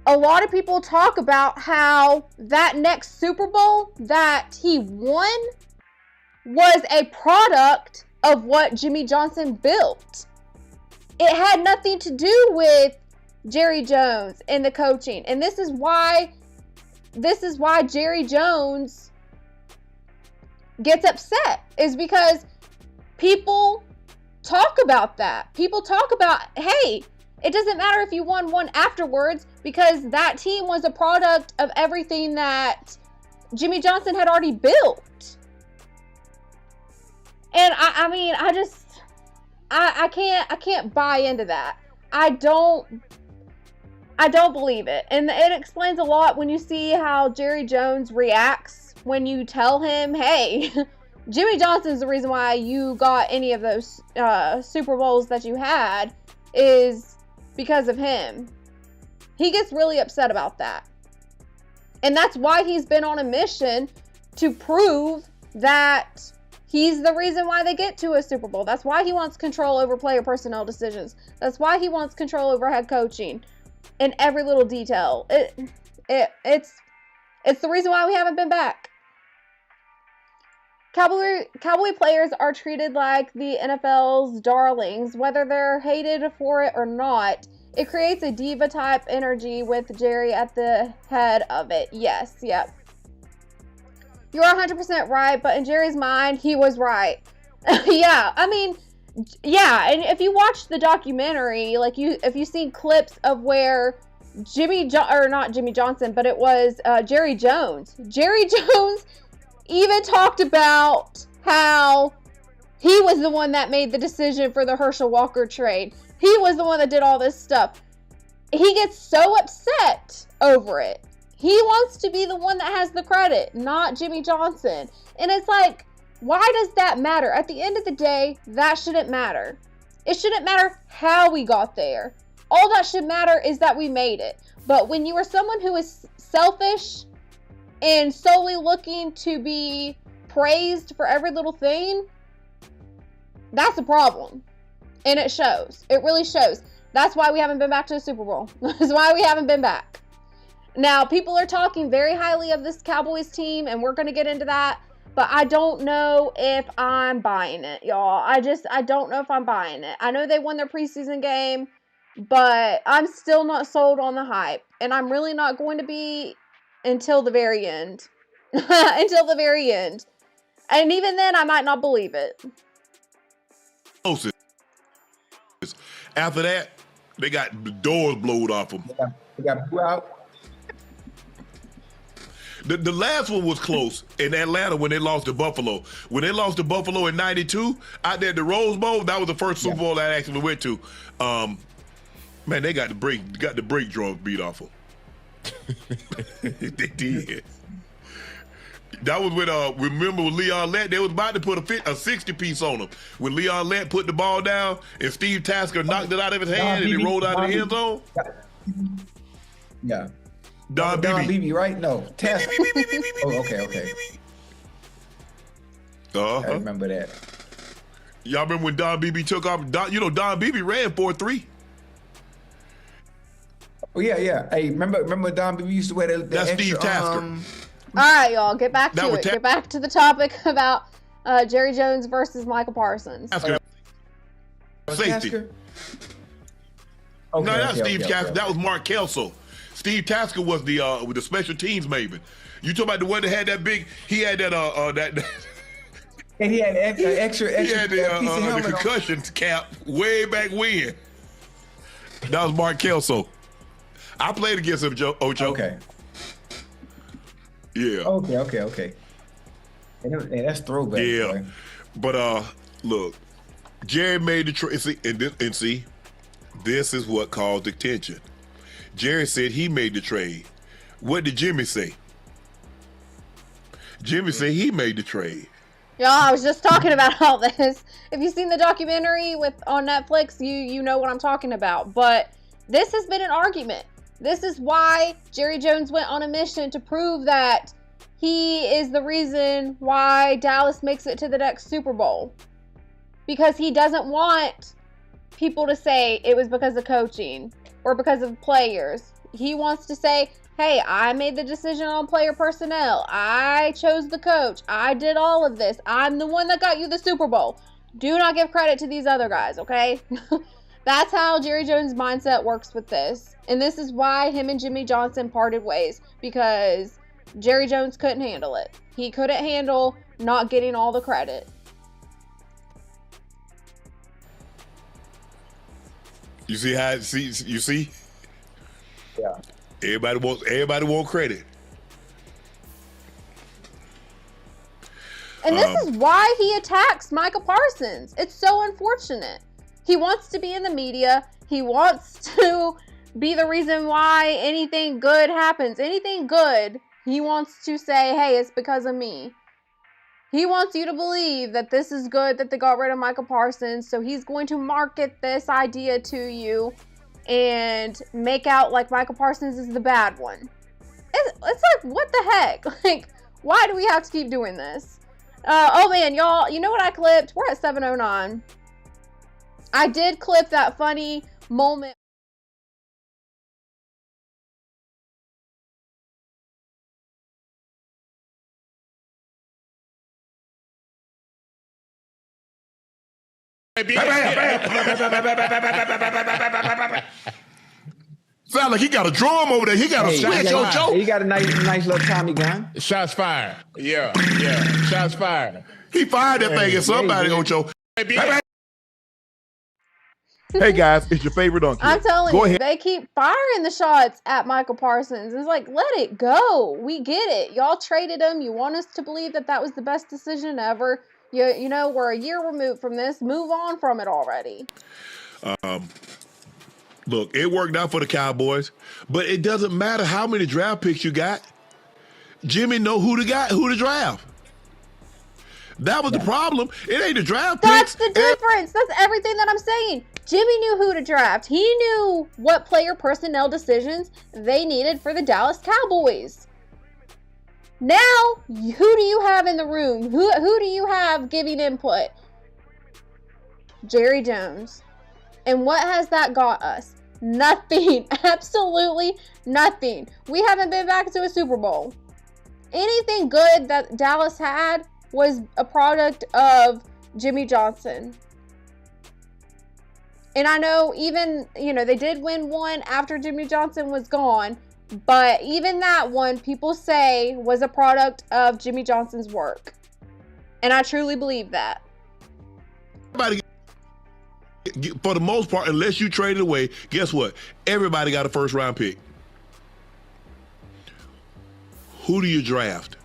a lot of people talk about how that next Super Bowl that he won was a product of what Jimmy Johnson built. It had nothing to do with Jerry Jones and the coaching. And this is why Jerry Jones gets upset, is because people talk about that. People talk about, hey, it doesn't matter if you won one afterwards because that team was a product of everything that Jimmy Johnson had already built. And I can't buy into that. I don't believe it. And it explains a lot when you see how Jerry Jones reacts when you tell him, hey, Jimmy Johnson's the reason why you got any of those Super Bowls that you had is because of him. He gets really upset about that. And that's why he's been on a mission to prove that he's the reason why they get to a Super Bowl. That's why he wants control over player personnel decisions. That's why he wants control over head coaching in every little detail. It's the reason why we haven't been back. Cowboy players are treated like the NFL's darlings, whether they're hated for it or not. It creates a diva type energy with Jerry at the head of it. Yes, yep. You're 100% right, but in Jerry's mind, he was right. Yeah, I mean, yeah, and if you watch the documentary, like if you've seen clips of where Jerry Jones. Jerry Jones even talked about how he was the one that made the decision for the Herschel Walker trade. He was the one that did all this stuff. He gets so upset over it. He wants to be the one that has the credit, not Jimmy Johnson. And it's like, why does that matter? At the end of the day, that shouldn't matter. It shouldn't matter how we got there. All that should matter is that we made it. But when you are someone who is selfish and solely looking to be praised for every little thing, that's a problem. And it shows. It really shows. That's why we haven't been back to the Super Bowl. That's why we haven't been back. Now, people are talking very highly of this Cowboys team, and we're going to get into that. But I don't know if I'm buying it, y'all. I don't know if I'm buying it. I know they won their preseason game, but I'm still not sold on the hype. And I'm really not going to be until the very end. Until the very end. And even then, I might not believe it. After that, they got the doors blowed off them. They got blew out. The last one was close in Atlanta when they lost to Buffalo. When they lost to Buffalo in '92, out there at the Rose Bowl, that was the first Super Bowl I actually went to. Man, they got the brake drums beat off them. They did. That was when remember when Leon Lett, they was about to put a 60 piece on him. When Leon Lett put the ball down and Steve Tasker knocked it out of his hand and he rolled out of the end zone. Yeah. Don Beebe, right? No. Tasker. Oh, okay. I remember that. Y'all remember when Don Beebe took off? Don Beebe ran 4.3. Oh yeah. Hey, remember when Don Beebe used to wear that That's extra, Steve Tasker. All right, y'all, get back to it. Get back to the topic about Jerry Jones versus Michael Parsons. Safety. Okay, No, not Steve Tasker. That was Mark Kelso. Steve Tasker was the special teams maven. You talking about the one that had that big? He had that And he had extra he had the the concussion cap way back when. That was Mark Kelso. I played against him, Ocho. Okay. Yeah. Okay. And that's throwback. Yeah. Boy. But look, Jerry made the trade. And see, this is what caused the tension. Jerry said he made the trade. What did Jimmy say? Jimmy said he made the trade. Y'all, I was just talking about all this. If you've seen the documentary on Netflix, you know what I'm talking about. But this has been an argument. This is why Jerry Jones went on a mission to prove that he is the reason why Dallas makes it to the next Super Bowl. Because he doesn't want people to say it was because of coaching or because of players. He wants to say, hey, I made the decision on player personnel. I chose the coach. I did all of this. I'm the one that got you the Super Bowl. Do not give credit to these other guys, okay? That's how Jerry Jones' mindset works with this. And this is why him and Jimmy Johnson parted ways. Because Jerry Jones couldn't handle it. He couldn't handle not getting all the credit. You see how? You see? Yeah. Everybody wants credit. And this is why he attacks Micah Parsons. It's so unfortunate. He wants to be in the media. He wants to be the reason why anything good happens. Anything good, he wants to say, hey, it's because of me. He wants you to believe that this is good, that they got rid of Micah Parsons. So he's going to market this idea to you and make out like Micah Parsons is the bad one. It's like, what the heck? Like, why do we have to keep doing this? Oh man, y'all, you know what I clipped? We're at 7:09. I did clip that funny moment. Sound like he got a drum over there. He got a switch, Ocho. He got a nice little Tommy gun. Shots fired. Yeah. Shots fired. He fired that thing at somebody, Ocho. Hey guys, it's your favorite uncle. I'm telling Go you, ahead. they keep firing the shots at Michael Parsons. It's like, let it go. We get it. Y'all traded him. You want us to believe that was the best decision ever. You know, we're a year removed from this. Move on from it already. Look, it worked out for the Cowboys, but it doesn't matter how many draft picks you got. Jimmy know who to draft. That was the problem. It ain't the draft That's picks. the difference. That's everything that I'm saying. Jimmy knew who to draft. He knew what player personnel decisions they needed for the Dallas Cowboys. Now, who do you have in the room? Who do you have giving input? Jerry Jones. And what has that got us? Nothing. Absolutely nothing. We haven't been back to a Super Bowl. Anything good that Dallas had was a product of Jimmy Johnson. And I know even, they did win one after Jimmy Johnson was gone, but even that one, people say, was a product of Jimmy Johnson's work. And I truly believe that. For the most part, unless you trade it away, guess what? Everybody got a first round pick. Who do you draft?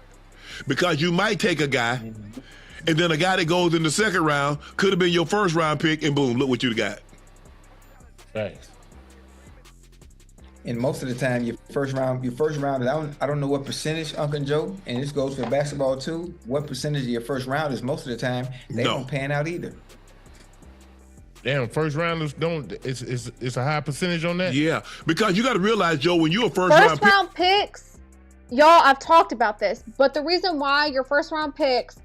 Because you might take a guy, and then a guy that goes in the second round could have been your first round pick, and boom, look what you got. Thanks. And most of the time, your first round, I don't know what percentage, Uncle Joe, and this goes for basketball too. What percentage of your first round is most of the time they don't pan out either. Damn, first rounders don't. It's a high percentage on that. Yeah, because you got to realize, Joe, when you're a first round picks, y'all, I've talked about this, but the reason why your first round picks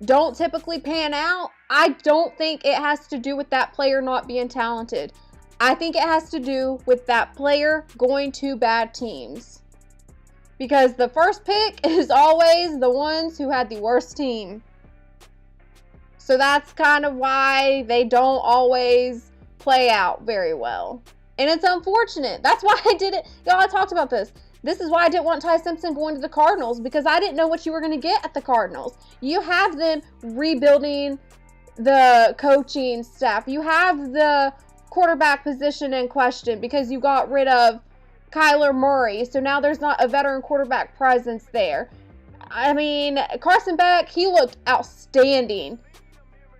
don't typically pan out, I don't think it has to do with that player not being talented. I think it has to do with that player going to bad teams. Because the first pick is always the ones who had the worst team. So that's kind of why they don't always play out very well. And it's unfortunate. That's why I did it. Y'all, I talked about this. This is why I didn't want Ty Simpson going to the Cardinals, because I didn't know what you were going to get at the Cardinals. You have them rebuilding the coaching staff. You have the quarterback position in question because you got rid of Kyler Murray. So now there's not a veteran quarterback presence there. I mean, Carson Beck, he looked outstanding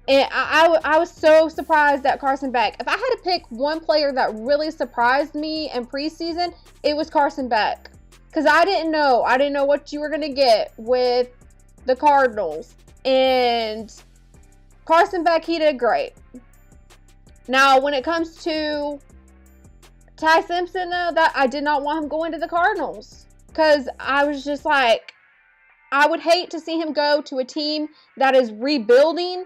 And I was so surprised at Carson Beck. If I had to pick one player that really surprised me in preseason, it was Carson Beck. Because I didn't know what you were going to get with the Cardinals. And Carson Beck, he did great. Now, when it comes to Ty Simpson, though, that I did not want him going to the Cardinals. Because I was just like, I would hate to see him go to a team that is rebuilding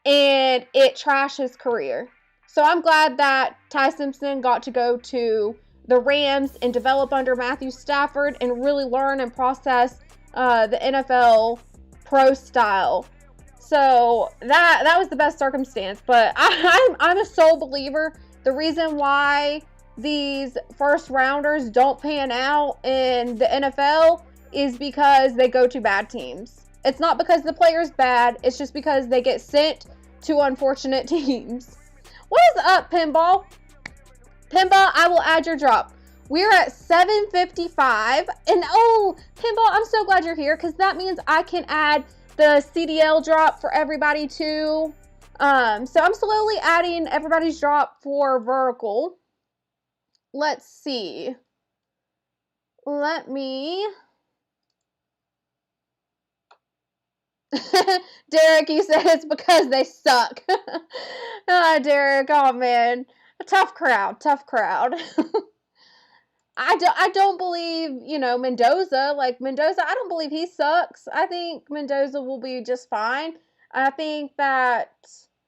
and it trash his career. So I'm glad that Ty Simpson got to go to the Rams and develop under Matthew Stafford and really learn and process the NFL pro style. So that was the best circumstance. But I'm a sole believer. The reason why these first rounders don't pan out in the NFL is because they go to bad teams. It's not because the player's bad. It's just because they get sent to unfortunate teams. What is up, Pinball? Pinball, I will add your drop. We're at 7:55. And oh, Pinball, I'm so glad you're here because that means I can add the CDL drop for everybody too. So I'm slowly adding everybody's drop for vertical. Let's see. Let me... Derek, you said it's because they suck. Derek, oh man. A tough crowd. I don't believe, Mendoza. Like, Mendoza, I don't believe he sucks. I think Mendoza will be just fine. I think that...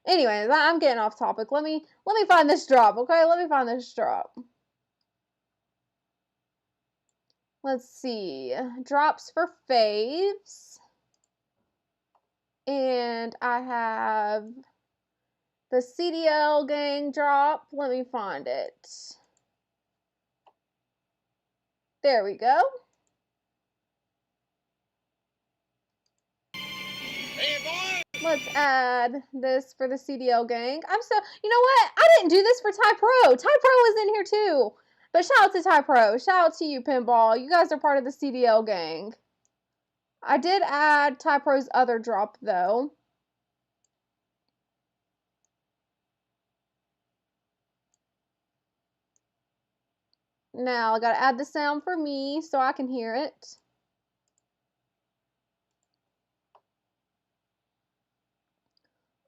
Anyways, I'm getting off topic. Let me find this drop, okay? Let me find this drop. Let's see. Drops for faves. And I have the CDL gang drop. Let me find it. There we go. Let's add this for the CDL gang. You know what? I didn't do this for Ty Pro. Ty Pro was in here too. But shout out to Ty Pro. Shout out to you, Pinball. You guys are part of the CDL gang. I did add Ty Pro's other drop, though. Now, I gotta add the sound for me so I can hear it.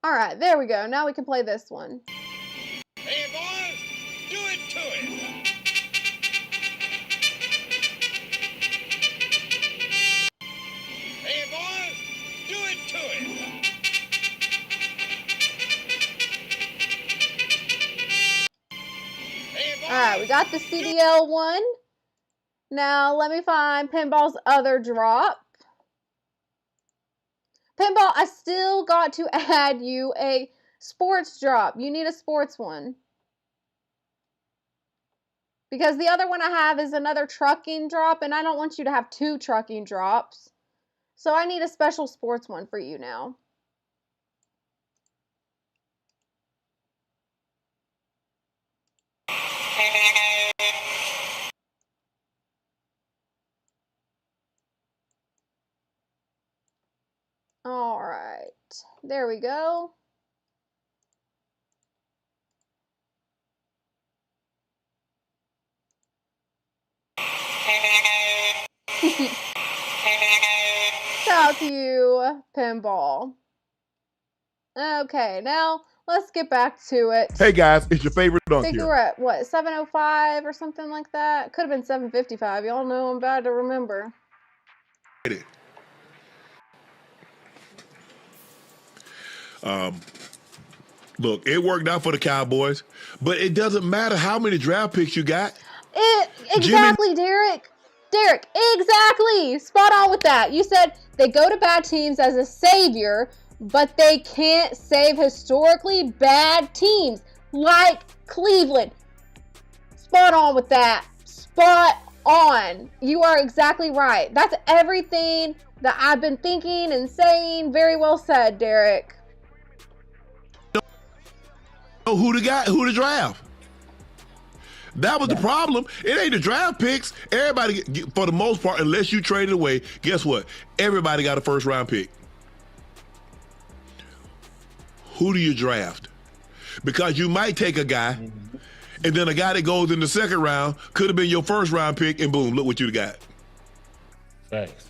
Alright, there we go. Now we can play this one. Hey, boys, do it to it. Hey, boys, do it to it. Hey, boys. Alright, we got the CDL one. Now, let me find Pinball's other drop. Pinball, I still got to add you a sports drop. You need a sports one. Because the other one I have is another trucking drop, and I don't want you to have two trucking drops. So I need a special sports one for you now. All right, there we go. Shout out to you, Pinball. Okay, now let's get back to it. Hey guys, it's your favorite I dunk think here. we're at, what, 7:05 or something like that? Could have been 7:55. Y'all know I'm bad to remember. Look, it worked out for the Cowboys, but it doesn't matter how many draft picks you got. Exactly, Derek. Derek, exactly. Spot on with that. You said they go to bad teams as a savior, but they can't save historically bad teams like Cleveland. Spot on with that. Spot on. You are exactly right. That's everything that I've been thinking and saying. Very well said, Derek. Who to draft? That was the problem. It ain't the draft picks. Everybody, for the most part, unless you trade it away, guess what? Everybody got a first round pick. who do you draft? Because you might take a guy, and then a guy that goes in the second round could have been your first round pick, and boom, look what you got. Thanks.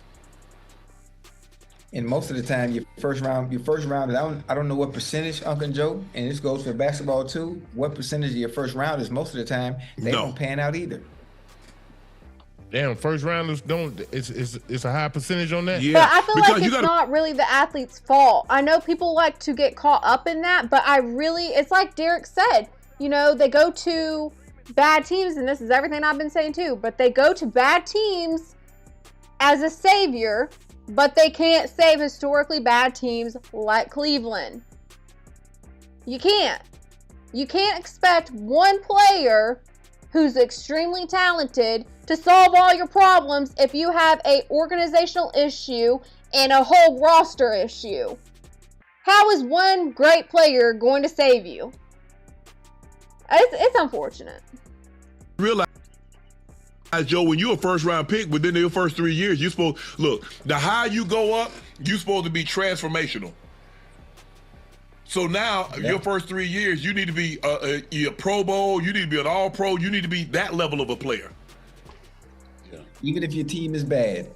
And most of the time, your first round, I don't know what percentage, Uncle Joe, and this goes for basketball too. What percentage of your first round is most of the time they don't pan out either. Damn, first rounders don't. It's a high percentage on that. Yeah, but I feel like it's not really the athlete's fault. I know people like to get caught up in that, but it's like Derek said. You know, they go to bad teams, and this is everything I've been saying too. But they go to bad teams as a savior, but they can't save historically bad teams like Cleveland. You can't. You can't expect one player who's extremely talented to solve all your problems if you have an organizational issue and a whole roster issue. How is one great player going to save you? It's unfortunate. Realize, Joe, when you're a first round pick, within your first 3 years, you're supposed, look, the higher you go up, you're supposed to be transformational. So now, your first 3 years, you need to be a Pro Bowl, you need to be an All Pro, you need to be that level of a player. Even if your team is bad,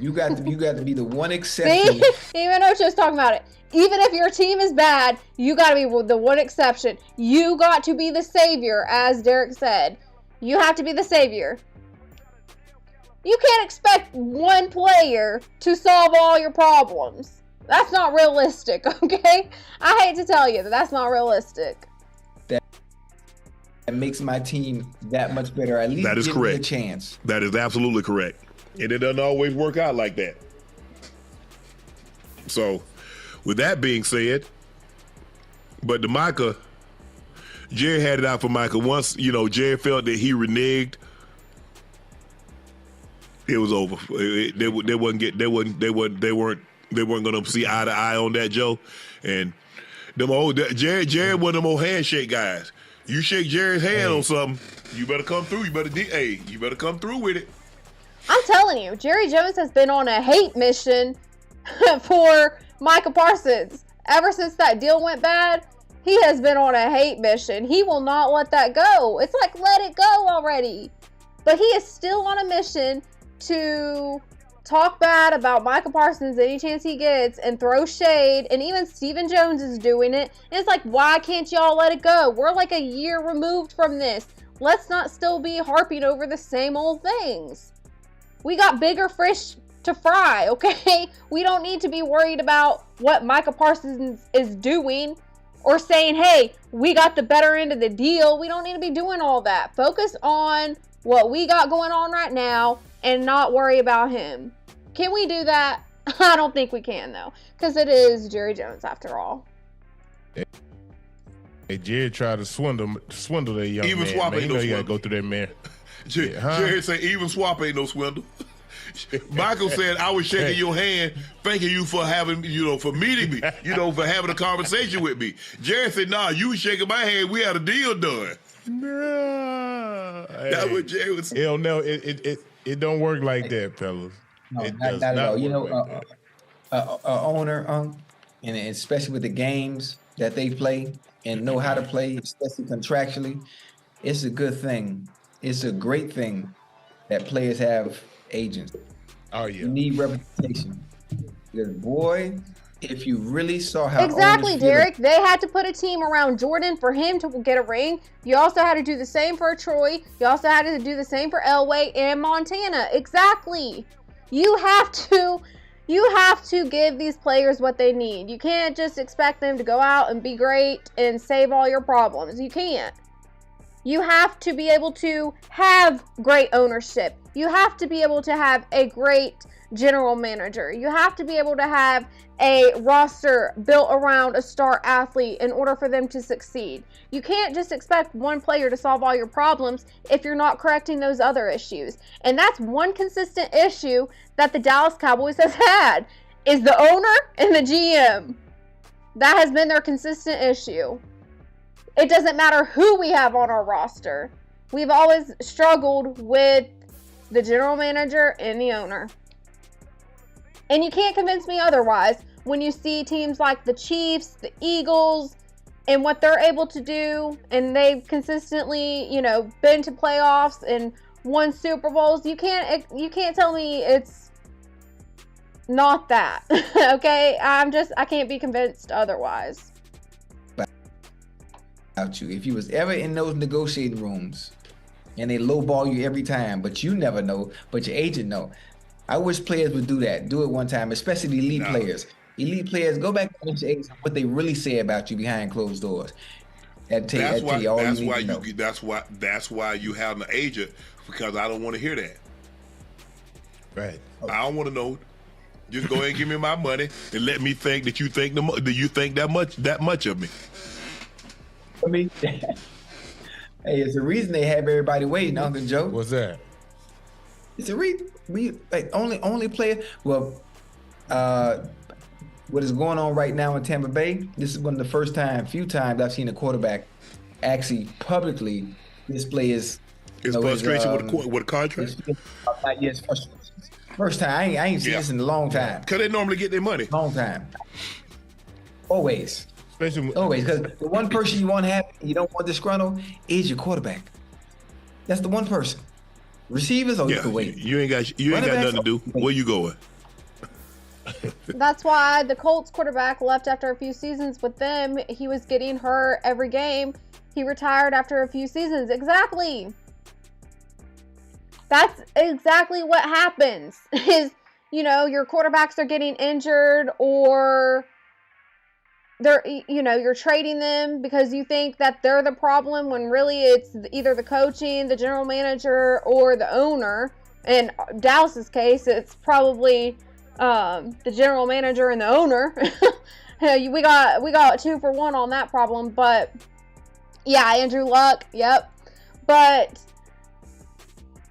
you got to be the one exception. See, even though just talking about it, even if your team is bad, you got to be the one exception. You got to be the savior, as Derek said. You have to be the savior. You can't expect one player to solve all your problems. That's not realistic, okay? I hate to tell you that that's not realistic. That makes my team that much better. At least that is give correct. me a chance. That is absolutely correct. And it doesn't always work out like that. So, with that being said, but the Micah, Jerry had it out for Micah. Once, Jerry felt that he reneged, it was over. They weren't going to see eye to eye on that, Joe. And Jerry one of them old handshake guys. You shake Jerry's hand on something, you better come through. You better come through with it. I'm telling you, Jerry Jones has been on a hate mission for Micah Parsons. Ever since that deal went bad, he has been on a hate mission. He will not let that go. It's like, let it go already. But he is still on a mission to talk bad about Micah Parsons any chance he gets and throw shade, and even Stephen Jones is doing it. And it's like, why can't y'all let it go? We're like a year removed from this. Let's not still be harping over the same old things. We got bigger fish to fry, okay? We don't need to be worried about what Micah Parsons is doing or saying, hey, we got the better end of the deal. We don't need to be doing all that. Focus on what we got going on right now and not worry about him. Can we do that? I don't think we can, though, because it is Jerry Jones after all. Hey, Jerry tried to swindle that young even man. Swap Man, ain't you no know you gotta swindle. go through that man. Jerry said, even swap ain't no swindle. Michael said, I was shaking your hand, thanking you for having, for meeting me, for having a conversation with me. Jerry said, nah, you was shaking my hand. We had a deal done. No. That's what Jerry was saying. Hell no, it don't work like that, fellas. No, it not does at all. work like that. Owner, and especially with the games that they play and know how to play, especially contractually, it's a good thing. It's a great thing that players have agents. Oh yeah. You need representation. Because boy, if you really saw how Exactly, owners feel Derek. They had to put a team around Jordan for him to get a ring. You also had to do the same for Troy. You also had to do the same for Elway and Montana. Exactly. You have to give these players what they need. You can't just expect them to go out and be great and save all your problems. You can't. You have to be able to have great ownership. You have to be able to have a great general manager. You have to be able to have a roster built around a star athlete in order for them to succeed. You can't just expect one player to solve all your problems if you're not correcting those other issues. And that's one consistent issue that the Dallas Cowboys has had, is the owner and the GM. That has been their consistent issue. It doesn't matter who we have on our roster. We've always struggled with the general manager and the owner. And you can't convince me otherwise when you see teams like the Chiefs, the Eagles, and what they're able to do, and they've consistently, been to playoffs and won Super Bowls. You can't tell me it's not that. Okay? I can't be convinced otherwise. About you. If you was ever in those negotiating rooms and they lowball you every time, but you never know, but your agent know. I wish players would do that. Do it one time, especially the elite players. Elite players, go back and your agent what they really say about you behind closed doors. That's why you have an agent, because I don't want to hear that. Right. I don't want to know. Just go ahead and give me my money and let me think that you think that much of me. I mean, hey, it's the reason they have everybody waiting, Uncle Joe. What's that? It's a reason. Only player. Well, what is going on right now in Tampa Bay? This is one of the few times I've seen a quarterback actually publicly display his frustration with a contract. Yes, frustration. First time. I ain't seen this in a long time. Because they normally get their money. Long time. Always. Always. Because the one person you want to have, you don't want disgruntled, is your quarterback. That's the one person. Receivers, you can wait. You ain't got nothing to do. Where you going? That's why the Colts quarterback left after a few seasons with them. He was getting hurt every game. He retired after a few seasons. Exactly. That's exactly what happens. Is, your quarterbacks are getting injured, or you're trading them because you think that they're the problem, when really it's either the coaching, the general manager, or the owner. In Dallas's case, it's probably the general manager and the owner. we got 2 for 1 on that problem. But yeah, Andrew Luck, yep. But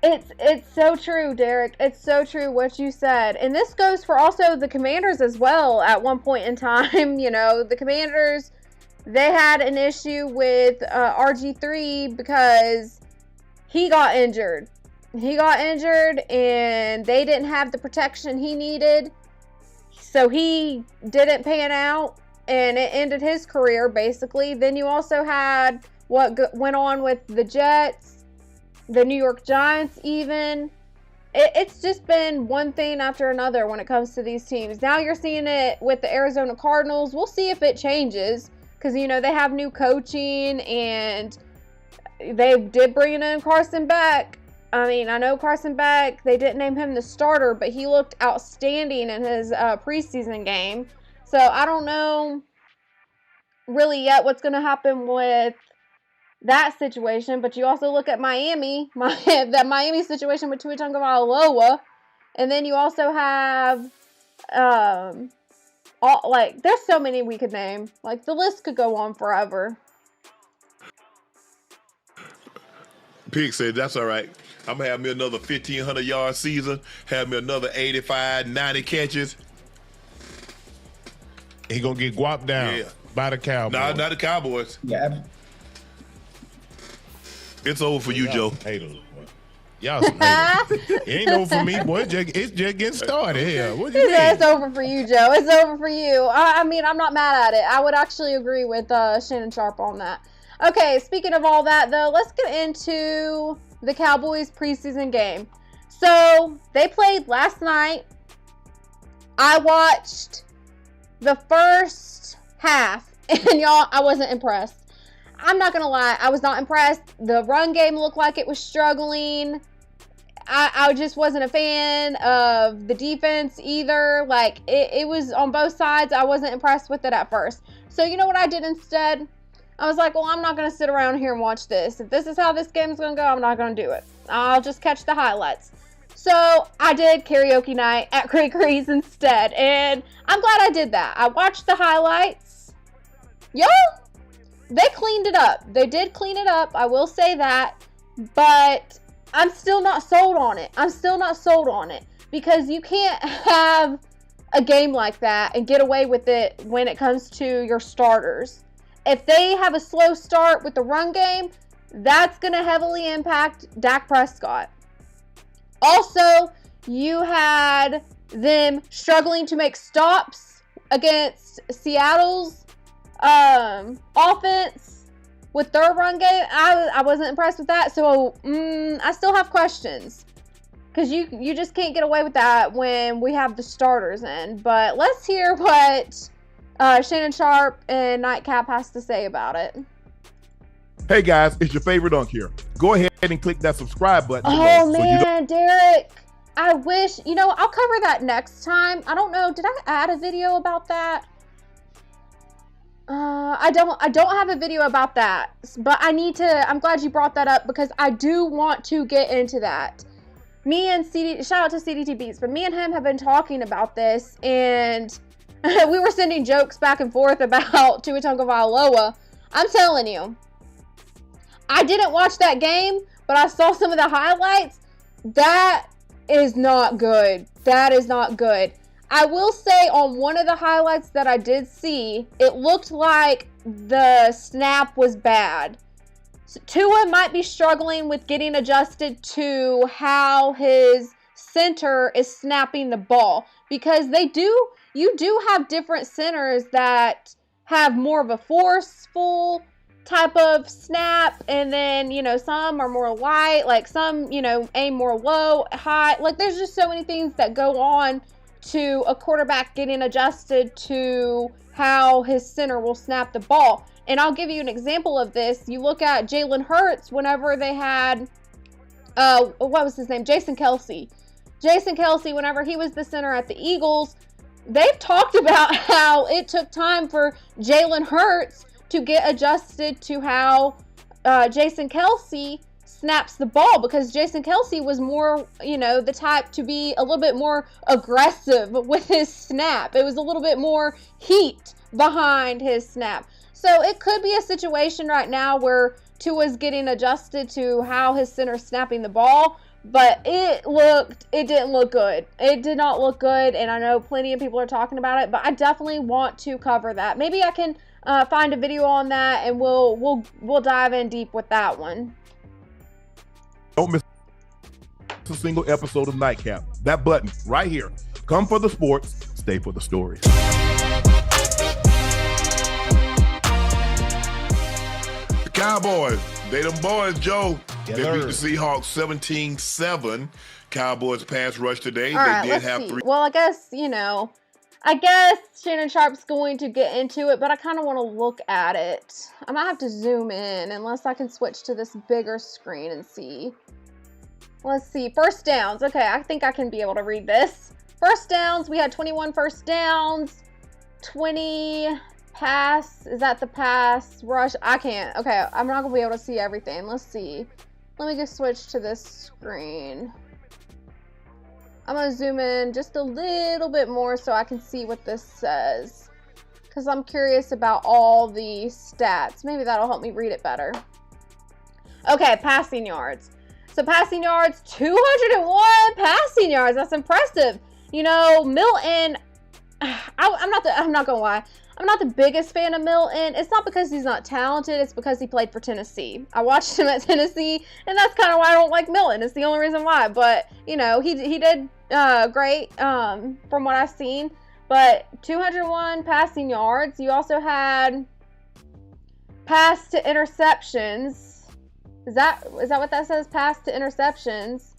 it's so true, Derek. It's so true what you said. And this goes for also the Commanders as well. At one point in time, the Commanders, they had an issue with RG3 because he got injured. And they didn't have the protection he needed. So he didn't pan out, and it ended his career, basically. Then you also had what went on with the Jets, the New York Giants even. It's just been one thing after another when it comes to these teams. Now you're seeing it with the Arizona Cardinals. We'll see if it changes, because, they have new coaching, and they did bring in Carson Beck. I mean, I know Carson Beck, they didn't name him the starter, but he looked outstanding in his preseason game. So I don't know really yet what's going to happen with that situation. But you also look at Miami, that Miami situation with Tua Tagovailoa. And then you also have, there's so many we could name. Like, the list could go on forever. Pig said, that's all right. I'm going to have me another 1,500-yard season, have me another 85, 90 catches. He going to get guapped down by the Cowboys. No, not the Cowboys. Yeah. It's over for you, Joe. Haters. Y'all some haters. It ain't over for me, boy. It's just getting started here. What do you mean? It's over for you, Joe. It's over for you. I mean, I'm not mad at it. I would actually agree with Shannon Sharp on that. Okay, speaking of all that, though, let's get into the Cowboys preseason game. So, they played last night. I watched the first half, and y'all, I wasn't impressed. I'm not going to lie, I was not impressed. The run game looked like it was struggling. I just wasn't a fan of the defense either. Like, it was on both sides. I wasn't impressed with it at first. So, you know what I did instead? I was like, well, I'm not going to sit around here and watch this. If this is how this game's going to go, I'm not going to do it. I'll just catch the highlights. So I did karaoke night at Cray Cray's instead. And I'm glad I did that. I watched the highlights. Y'all, they cleaned it up. They did clean it up. I will say that. But I'm still not sold on it. Because you can't have a game like that and get away with it when it comes to your starters. If they have a slow start with the run game, that's going to heavily impact Dak Prescott. Also, you had them struggling to make stops against Seattle's offense with their run game, I wasn't impressed with that. So I still have questions. Because you just can't get away with that when we have the starters in. But let's hear what Shannon Sharpe and Nightcap has to say about it. Hey guys, it's your favorite Unk here. Go ahead and click that subscribe button. Oh man, Derek. I wish, I'll cover that next time. I don't know, did I add a video about that? I don't have a video about that. But I'm glad you brought that up because I do want to get into that. Me and shout out to CDT Beats, but me and him have been talking about this, and we were sending jokes back and forth about Tua Tagovailoa. I'm telling you, I didn't watch that game, but I saw some of the highlights. That is not good. That is not good. I will say on one of the highlights that I did see, it looked like the snap was bad. Tua might be struggling with getting adjusted to how his center is snapping the ball because you do have different centers that have more of a forceful type of snap, and then some are more light, like some aim more low, high, like there's just so many things that go on to a quarterback getting adjusted to how his center will snap the ball. And I'll give you an example of this. You look at Jalen Hurts whenever they had, what was his name? Jason Kelce. Jason Kelce, whenever he was the center at the Eagles, they've talked about how it took time for Jalen Hurts to get adjusted to how Jason Kelce snaps the ball because Jason Kelce was more, the type to be a little bit more aggressive with his snap. It was a little bit more heat behind his snap. So it could be a situation right now where Tua's getting adjusted to how his center's snapping the ball, but it didn't look good. It did not look good, and I know plenty of people are talking about it, but I definitely want to cover that. Maybe I can find a video on that, and we'll dive in deep with that one. Don't miss a single episode of Nightcap. That button right here. Come for the sports, stay for the stories. Cowboys, they them boys, Joe. Yes, they sir. beat the Seahawks 17-7. Cowboys pass rush today. All They right, did let's have see. 3. Well, I guess Shannon Sharpe's going to get into it, but I kind of want to look at it. I might have to zoom in unless I can switch to this bigger screen and see. Let's see. First downs. Okay, I think I can be able to read this. First downs. We had 21 first downs. 20 pass. Is that the pass rush? I can't. Okay, I'm not going to be able to see everything. Let's see. Let me just switch to this screen. I'm going to zoom in just a little bit more so I can see what this says. Because I'm curious about all the stats. Maybe that'll help me read it better. Okay, passing yards. So passing yards, 201 passing yards. That's impressive. Milton, I'm not going to lie. I'm not the biggest fan of Milton. It's not because he's not talented. It's because he played for Tennessee. I watched him at Tennessee, and that's kind of why I don't like Milton. It's the only reason why. But, he did great from what I've seen. But 201 passing yards. You also had pass to interceptions. Is that what that says? Pass to interceptions.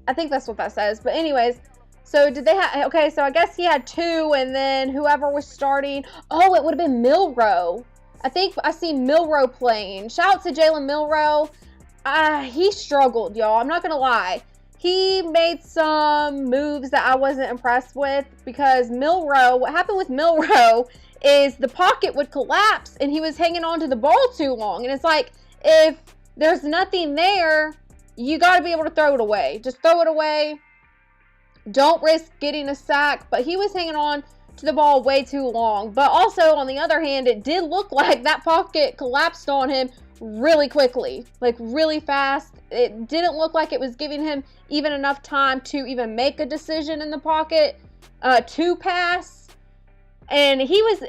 I think that's what that says. But anyways, so did they have, okay, so I guess he had 2, and then whoever was starting, oh, it would have been Milrow. I think I see Milrow playing. Shout out to Jalen Milrow. He struggled, y'all. I'm not going to lie. He made some moves that I wasn't impressed with because what happened with Milrow is the pocket would collapse and he was hanging on to the ball too long. And it's like, if there's nothing there, you got to be able to throw it away. Just throw it away. Don't risk getting a sack. But he was hanging on to the ball way too long. But also, on the other hand, it did look like that pocket collapsed on him really quickly, like really fast. It didn't look like it was giving him even enough time to even make a decision in the pocket to pass. And he was,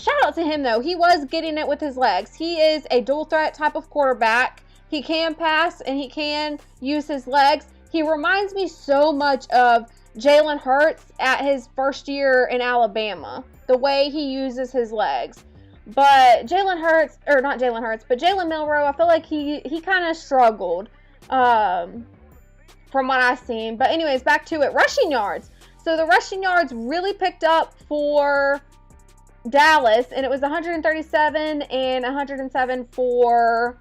shout out to him though. He was getting it with his legs. He is a dual threat type of quarterback. He can pass and he can use his legs. He reminds me so much of Jalen Hurts at his first year in Alabama, the way he uses his legs. But Jalen Milroe, I feel like he kind of struggled from what I've seen. But anyways, back to it. Rushing yards. So the rushing yards really picked up for Dallas, and it was 137 and 107 for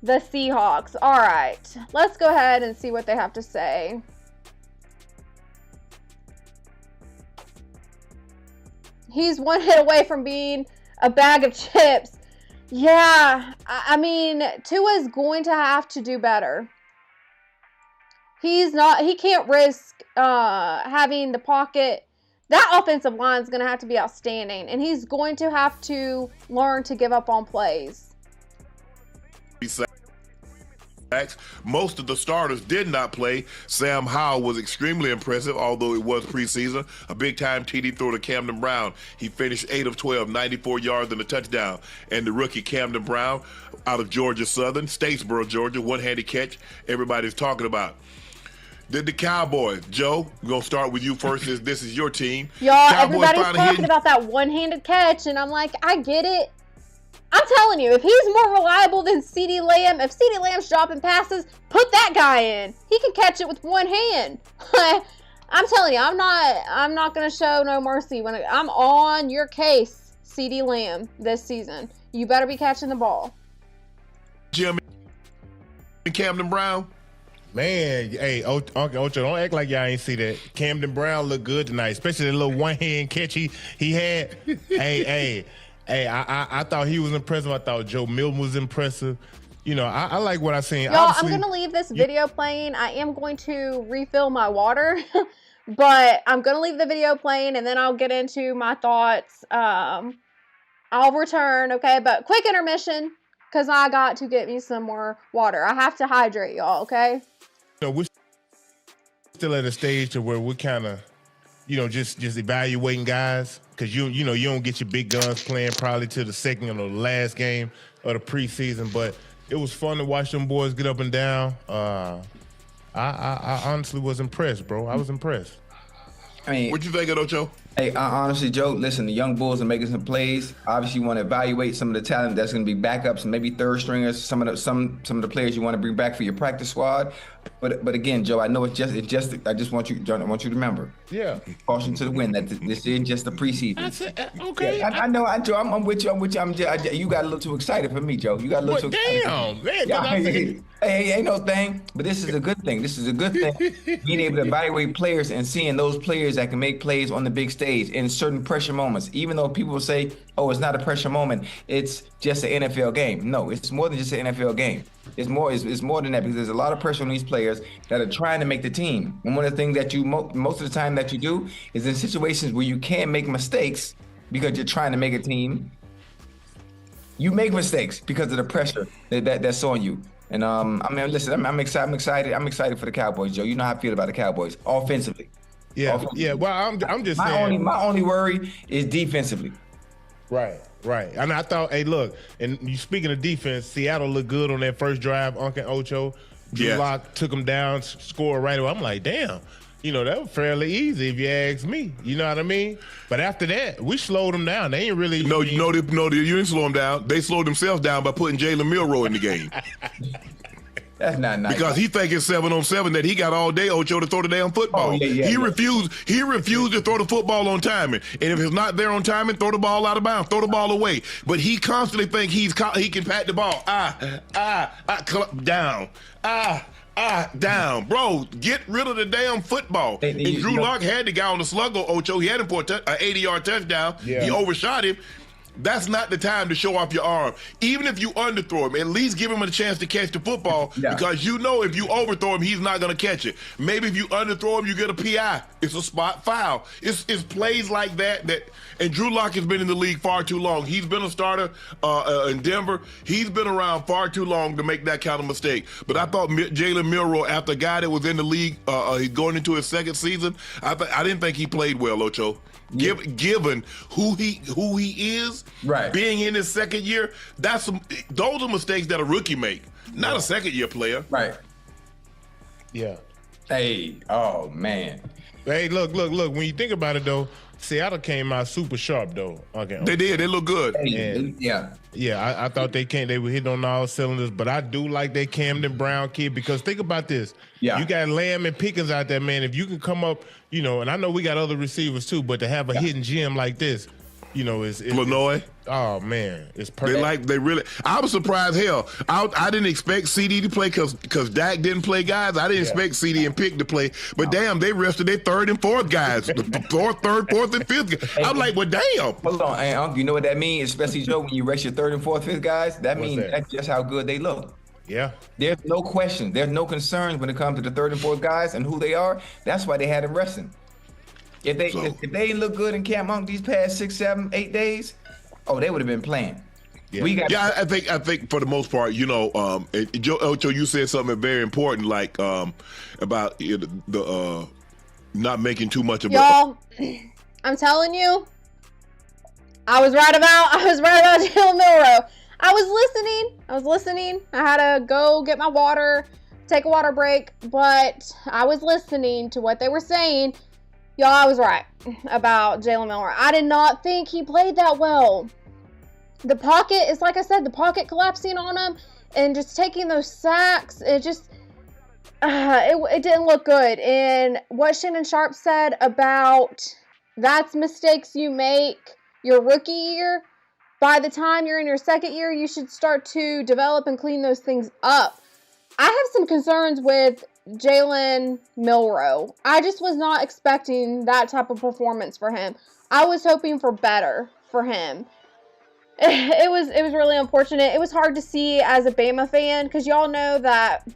the Seahawks. All right, let's go ahead and see what they have to say. He's one hit away from being a bag of chips. Yeah, I mean, Tua's going to have to do better. He can't risk having the pocket. That offensive line is going to have to be outstanding, and he's going to have to learn to give up on plays. Most of the starters did not play. Sam Howell was extremely impressive, although it was preseason. A big-time TD throw to Camden Brown. He finished 8 of 12, 94 yards and a touchdown. And the rookie Camden Brown out of Georgia Southern, Statesboro, Georgia, one-handed catch everybody's talking about. The Cowboys. Joe, we're going to start with you first. This is your team. Y'all, everybody's talking about that one-handed catch, and I'm like, I get it. I'm telling you, if he's more reliable than CeeDee Lamb, if CeeDee Lamb's dropping passes, put that guy in. He can catch it with one hand. I'm telling you, I'm not going to show no mercy when I'm on your case, CeeDee Lamb, this season. You better be catching the ball. Jim and Camden Brown. Man, hey, Uncle Ocho, don't act like y'all ain't see that. Camden Brown looked good tonight, especially the little one-hand catch he had. Hey, I thought he was impressive. I thought Joe Milton was impressive. You know, I like what I seen. Y'all, I'm going to leave this video playing. I am going to refill my water, but I'm going to leave the video playing, and then I'll get into my thoughts. I'll return, okay? But quick intermission, because I got to get me some more water. I have to hydrate, y'all, okay? You know, we're still at a stage to where we're kind of, you know, just evaluating guys, because you know you don't get your big guns playing probably to the second or the last game of the preseason. But it was fun to watch them boys get up and down. I honestly was impressed, bro. I was impressed. I mean, what you think of Ocho? Hey, honestly, Joe, listen, the young bulls are making some plays. Obviously, you want to evaluate some of the talent that's going to be backups and maybe third stringers. Some of the players you want to bring back for your practice squad. But again, Joe, I know it's just. I just want you, John. I want you to remember. Yeah. Caution to the wind. That this isn't just the preseason. That's it. Okay. Yeah, I know, Joe. I'm with you. You got a little too excited for me, Joe. You got a little too excited. Damn, man. Yeah, hey, ain't no thing. But this is a good thing. This is a good thing. Being able to evaluate players and seeing those players that can make plays on the big stage in certain pressure moments. Even though people say, "Oh, it's not a pressure moment. It's just an NFL game." No, it's more than just an NFL game. It's more than that, because there's a lot of pressure on these players that are trying to make the team. And one of the things that you most of the time that you do is in situations where you can't make mistakes because you're trying to make a team. You make mistakes because of the pressure that's on you. And I mean, listen, I'm excited. I'm excited for the Cowboys, Joe. You know how I feel about the Cowboys offensively. Yeah, yeah. Well, I'm just saying. My only worry is defensively. Right. And I thought, hey, look, and you speaking of defense, Seattle looked good on that first drive. Uncle Ocho, Drew Lock took them down, scored right away. I'm like, damn, you know, that was fairly easy if you ask me. You know what I mean? But after that, we slowed them down. They ain't really. No, you didn't slow them down. They slowed themselves down by putting Jalen Milroe in the game. That's not nice. Because he thinking 7-on-7 that he got all day, Ocho, to throw the damn football. He refused to throw the football on timing. And if it's not there on timing, throw the ball out of bounds, throw the ball away. But he constantly think he can pat the ball. Down. Bro, get rid of the damn football. And Drew Lock had the guy on the sluggo, Ocho. He had him for an 80-yard touchdown. Yeah. He overshot him. That's not the time to show off your arm. Even if you underthrow him, at least give him a chance to catch the football, because you know if you overthrow him, he's not going to catch it. Maybe if you underthrow him, you get a PI. It's a spot foul. It's plays like that. And Drew Lock has been in the league far too long. He's been a starter in Denver. He's been around far too long to make that kind of mistake. But I thought Jalen Milroe, after a guy that was in the league going into his second season, I didn't think he played well, Ocho. Given who he is, right, being in his second year, those are mistakes that a rookie make, not a second year player. Right. Yeah. Hey, oh man. Hey, look. When you think about it, though, Seattle came out super sharp, though. Okay, They did. They look good. Yeah. I thought they were hitting on all cylinders, but I do like that Camden Brown kid because think about this. Yeah. You got Lamb and Pickens out there, man. If you can come up, and I know we got other receivers too, but to have a hidden gem like this, is Lanoy. Oh man, it's perfect. I was surprised. Hell, I didn't expect CD to play because Dak didn't play guys. I didn't expect CD and Pick to play, but damn, they rested their third and fourth guys, the fourth and fifth. I'm like, well, damn. Hold on, hey, Unc, you know what that means? Especially Joe, when you rest your third and fourth, fifth guys, that means that's just how good they look. Yeah. There's no question. There's no concerns when it comes to the third and fourth guys and who they are. That's why they had them resting. If they ain't look good in Camp Monk these past 6, 7, 8 days, they would have been playing. Yeah, I think for the most part, Joe Ocho, you said something very important, like about the not making too much of y'all. I'm telling you, I was right about Jalen Milroe. I was listening. I had to go get my water, take a water break, but I was listening to what they were saying. Y'all, I was right about Jalen Milroe. I did not think he played that well. The pocket is, like I said, the pocket collapsing on him and just taking those sacks. It just, it didn't look good. And what Shannon Sharp said about that's mistakes you make your rookie year. By the time you're in your second year, you should start to develop and clean those things up. I have some concerns with Jalen Milroe. I just was not expecting that type of performance for him. I was hoping for better for him. It was really unfortunate. It was hard to see as a Bama fan because y'all know that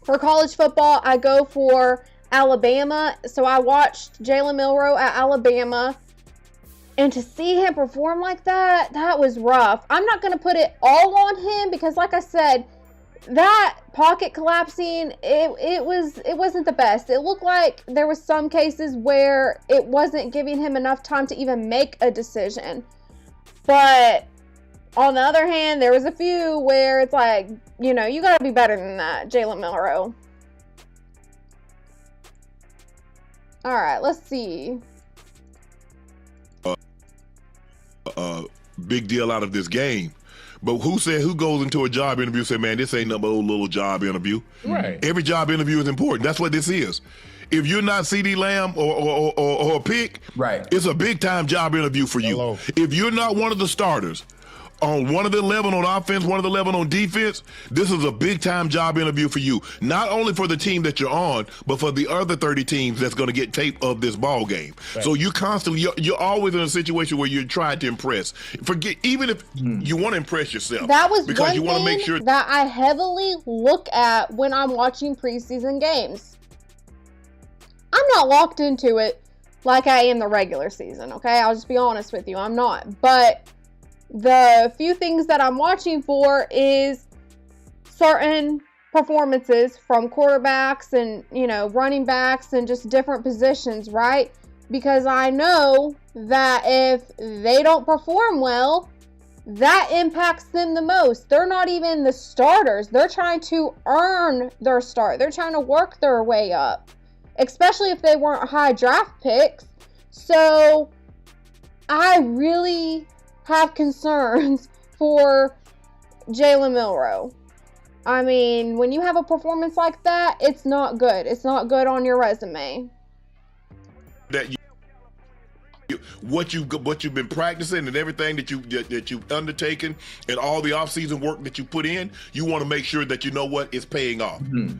for college football, I go for Alabama. So I watched Jalen Milroe at Alabama. And to see him perform like that was rough. I'm not going to put it all on him because, like I said, that pocket collapsing, it wasn't the best. It looked like there was some cases where it wasn't giving him enough time to even make a decision. But on the other hand, there was a few where it's like, you got to be better than that, Jalen Milroe. All right, let's see. Big deal out of this game. But who goes into a job interview and say, man, this ain't no little job interview. Right. Every job interview is important. That's what this is. If you're not CD Lamb or a pick, right, it's a big time job interview for you. Hello. If you're not one of the starters on one of the 11 on offense, one of the 11 on defense, this is a big time job interview for you. Not only for the team that you're on, but for the other 30 teams that's going to get tape of this ball game. Right. So you constantly, you're always in a situation where you're trying to impress. Even if you want to impress yourself. That was because one you want to make thing sure that I heavily look at when I'm watching preseason games. I'm not locked into it like I am the regular season, okay? I'll just be honest with you. I'm not. But the few things that I'm watching for is certain performances from quarterbacks and, running backs and just different positions, right? Because I know that if they don't perform well, that impacts them the most. They're not even the starters. They're trying to earn their start. They're trying to work their way up, especially if they weren't high draft picks. So I really have concerns for Jalen Milroe. I mean, when you have a performance like that, it's not good. It's not good on your resume. that what you've been practicing and everything that you've undertaken and all the off-season work that you put in, you want to make sure that you know what is paying off. Mm-hmm.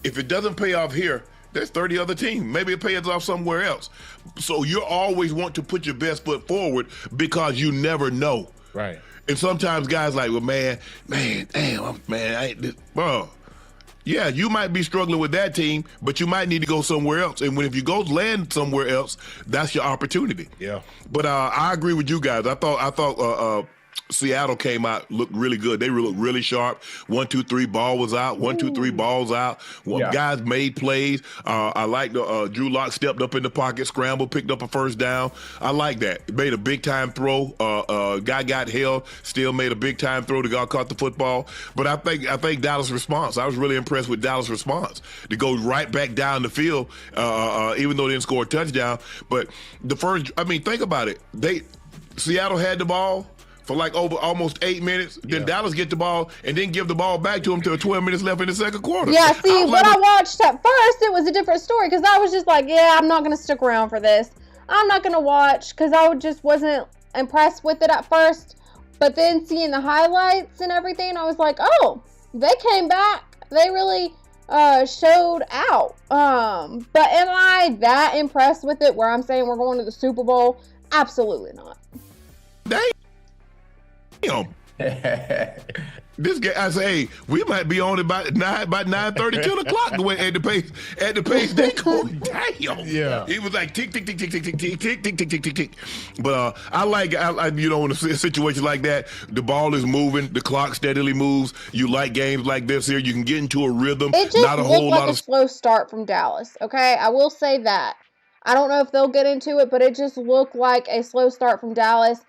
If it doesn't pay off here, there's 30 other teams. Maybe it pays off somewhere else. So you always want to put your best foot forward because you never know. Right. And sometimes guys like, well, man, bro. Yeah, you might be struggling with that team, but you might need to go somewhere else. And if you go land somewhere else, that's your opportunity. Yeah. But I agree with you guys. I thought Seattle came out, looked really good. They looked really sharp. 1, 2, 3, ball was out. 1, 2, 3, balls out. Guys made plays. I like the Drew Lock stepped up in the pocket, scrambled, picked up a first down. I like that. Made a big time throw. Guy got held, still made a big time throw. The guy caught the football. But I think Dallas' response. I was really impressed with Dallas' response to go right back down the field, even though they didn't score a touchdown. But the first, I mean, think about it. Seattle had the ball for like over almost 8 minutes. Then Dallas get the ball and then give the ball back to him till 12 minutes left in the second quarter. Yeah, see, what I watched at first, it was a different story because I was just like, yeah, I'm not going to stick around for this. I'm not going to watch because I just wasn't impressed with it at first. But then seeing the highlights and everything, I was like, oh, they came back. They really showed out. But am I that impressed with it where I'm saying we're going to the Super Bowl? Absolutely not. Damn. This guy, I say, hey, we might be on about 9:30, 10 o'clock. The way at the pace they go. Damn. Yeah. It was like tick, tick, tick, tick, tick, tick, tick, tick, tick, tick, tick, tick, tick. But I like, you know, in a situation like that, the ball is moving, the clock steadily moves. You like games like this here. You can get into a rhythm. It just not a whole looked like lot a of slow start from Dallas. Okay, I will say that. I don't know if they'll get into it, but it just looked like a slow start from Dallas.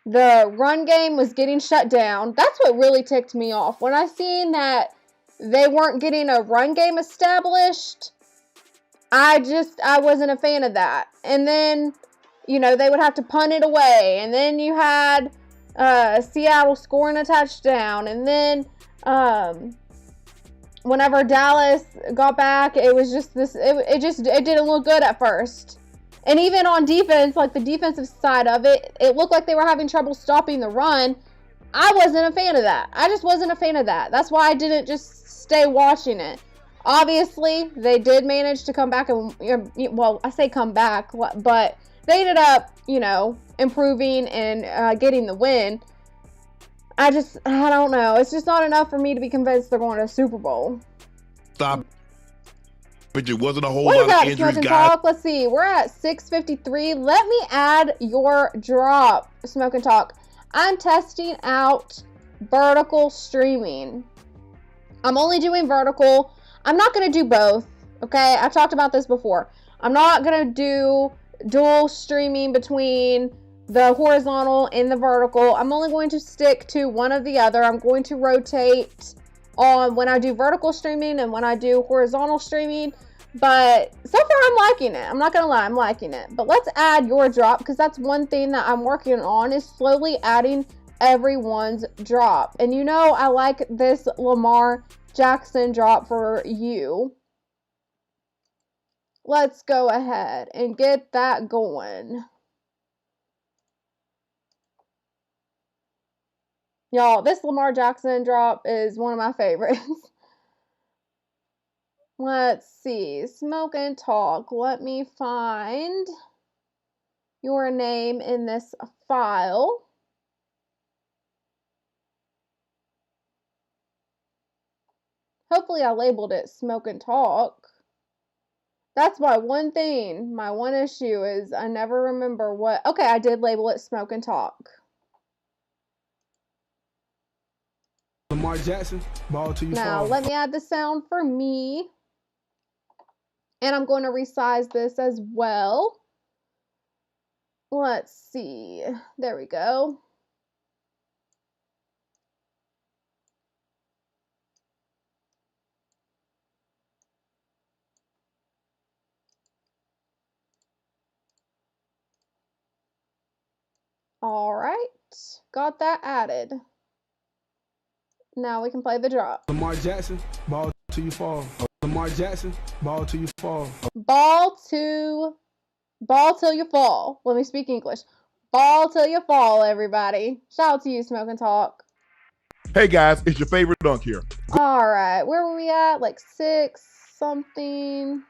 The run game was getting shut down. That's what really ticked me off. When I seen that they weren't getting a run game established, I wasn't a fan of that. And then, you know, they would have to punt it away. And then you had Seattle scoring a touchdown. And then whenever Dallas got back, it was just this, it didn't look good at first. And even on defense, like the defensive side of it, it looked like they were having trouble stopping the run. I wasn't a fan of that. I just wasn't a fan of that. That's why I didn't just stay watching it. Obviously, they did manage to come back and, well, I say come back, but they ended up, you know, improving and getting the win. I don't know. It's just not enough for me to be convinced they're going to a Super Bowl. stop. But it wasn't a whole What is lot of that, injuries, Smoke and guys. Talk? Let's see. We're at 6:53. Let me add your drop, Smoke and Talk. I'm testing out vertical streaming. I'm only doing vertical. I'm not going to do both, okay? I've talked about this before. I'm not going to do dual streaming between the horizontal and the vertical. I'm only going to stick to one or the other. I'm going to rotate on when I do vertical streaming and when I do horizontal streaming. But so far I'm liking it. I'm not going to lie, I'm liking it. But let's add your drop, because that's one thing that I'm working on, is slowly adding everyone's drop. And you know I like this Lamar Jackson drop for you. Let's go ahead and get that going. Y'all, this Lamar Jackson drop is one of my favorites. Let's see. Smoke and Talk. Let me find your name in this file. Hopefully I labeled it Smoke and Talk. That's my one thing. My one issue is I never remember what... Okay, I did label it Smoke and Talk. Lamar Jackson, ball to you. Now, let me add the sound for me. And I'm going to resize this as well. Let's see. There we go. All right. Got that added. Now we can play the drop. Lamar Jackson, ball till you fall. Lamar Jackson, ball till you fall. Ball till you fall. Let me speak English. Ball till you fall, everybody. Shout out to you, Smoke and Talk. Hey guys, it's your favorite dunk here. All right, where were we at? Like 6 something.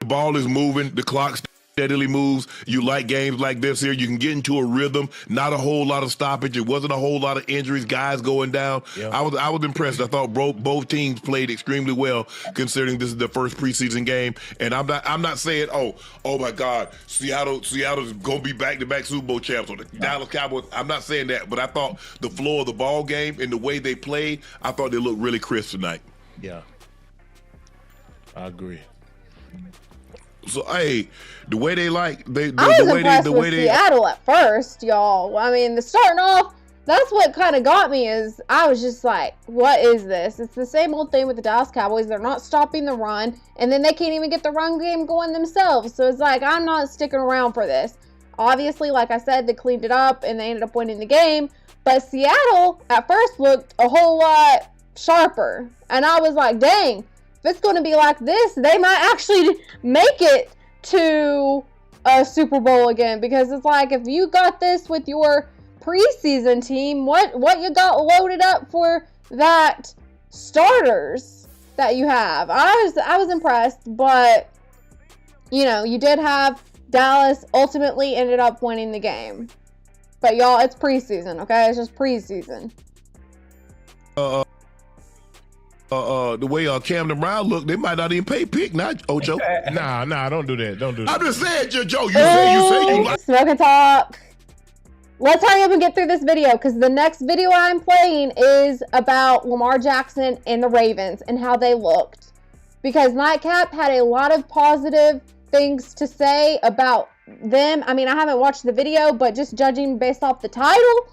The ball is moving, the clock's steadily moves. You like games like this here. You can get into a rhythm. Not a whole lot of stoppage. It wasn't a whole lot of injuries. Guys going down. Yeah. I was impressed. I thought both teams played extremely well, considering this is the first preseason game. And I'm not saying oh my God, Seattle's gonna be back-to-back Super Bowl champs or the Dallas Cowboys. I'm not saying that, but I thought the flow of the ball game and the way they played, I thought they looked really crisp tonight. Yeah, I agree. So hey, the way they I was impressed with Seattle at first, y'all. I mean, starting off, that's what kind of got me is I was just like, what is this? It's the same old thing with the Dallas Cowboys. They're not stopping the run, and then they can't even get the run game going themselves. So it's like, I'm not sticking around for this. Obviously, like I said, they cleaned it up, and they ended up winning the game. But Seattle, at first, looked a whole lot sharper. And I was like, dang. If it's going to be like this, they might actually make it to a Super Bowl again. Because it's like, if you got this with your preseason team, what you got loaded up for that starters that you have? I was impressed, but you know, you did have Dallas ultimately ended up winning the game. But y'all, it's preseason, okay? It's just preseason. The way Camden Brown looked, they might not even pay pick, not Ocho. Nah, don't do that. Don't do that. I'm just saying, Joe, you say you like Smoke and talk. Let's hurry up and get through this video, because the next video I'm playing is about Lamar Jackson and the Ravens and how they looked. Because Nightcap had a lot of positive things to say about them. I mean, I haven't watched the video, but just judging based off the title,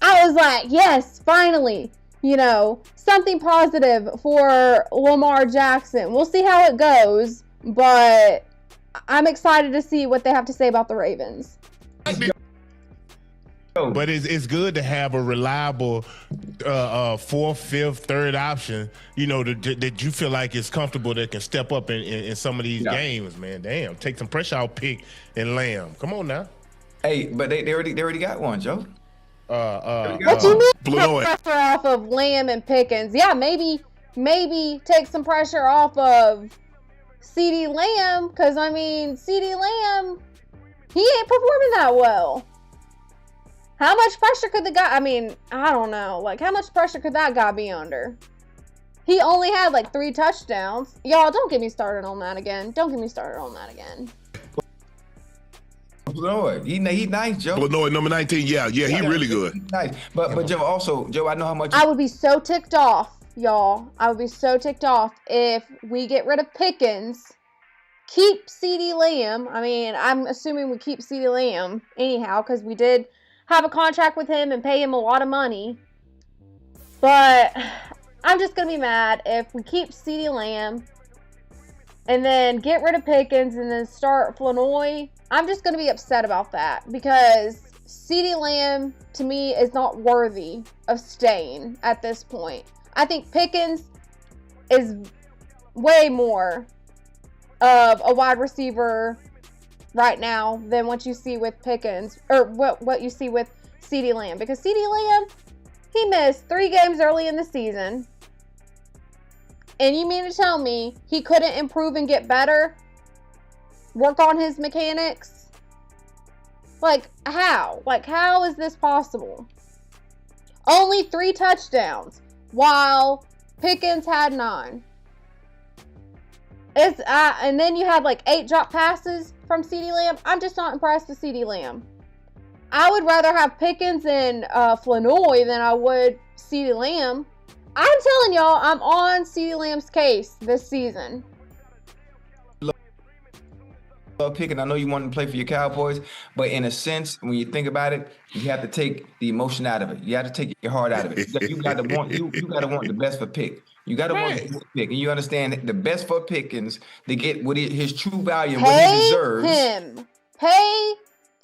I was like, yes, finally. You know, something positive for Lamar Jackson. We'll see how it goes, but I'm excited to see what they have to say about the Ravens. But it's good to have a reliable fourth, fifth, third option, you know, that you feel like is comfortable, that can step up in some of these games, man. Damn, take some pressure out Pick and Lamb. Come on now. Hey, but they already got one, Joe. What you mean? Take pressure off of Lamb and Pickens. Yeah, maybe take some pressure off of CeeDee Lamb, because I mean, CeeDee Lamb, he ain't performing that well. How much pressure could the guy, I mean, I don't know, like how much pressure could that guy be under? He only had like 3 touchdowns. Y'all, don't get me started on that again. Don't get me started on that again. Illinois, he's nice, Joe. Illinois, number 19, yeah, he really good. He's nice, but Joe, also, Joe, I know how much. I would be so ticked off, y'all. I would be so ticked off if we get rid of Pickens, keep CeeDee Lamb. I mean, I'm assuming we keep CeeDee Lamb anyhow, because we did have a contract with him and pay him a lot of money. But I'm just going to be mad if we keep CeeDee Lamb and then get rid of Pickens and then start Flanoy. I'm just going to be upset about that, because CeeDee Lamb, to me, is not worthy of staying at this point. I think Pickens is way more of a wide receiver right now than what you see with Pickens, or what you see with CeeDee Lamb. Because CeeDee Lamb, he missed 3 games early in the season. And you mean to tell me he couldn't improve and get better? Work on his mechanics? Like, how? Like, how is this possible? Only 3 touchdowns, while Pickens had 9. And then you had like 8 drop passes from CeeDee Lamb. I'm just not impressed with CeeDee Lamb. I would rather have Pickens and Flanoy than I would CeeDee Lamb. I'm telling y'all, I'm on CeeDee Lamb's case this season. Picking, I know you want to play for your Cowboys, but in a sense, when you think about it, you have to take the emotion out of it. You have to take your heart out of it. You got to want the best for Pick. You got to want the best for Pick, and you understand the best for Pickens to get what his true value and what he deserves. Pay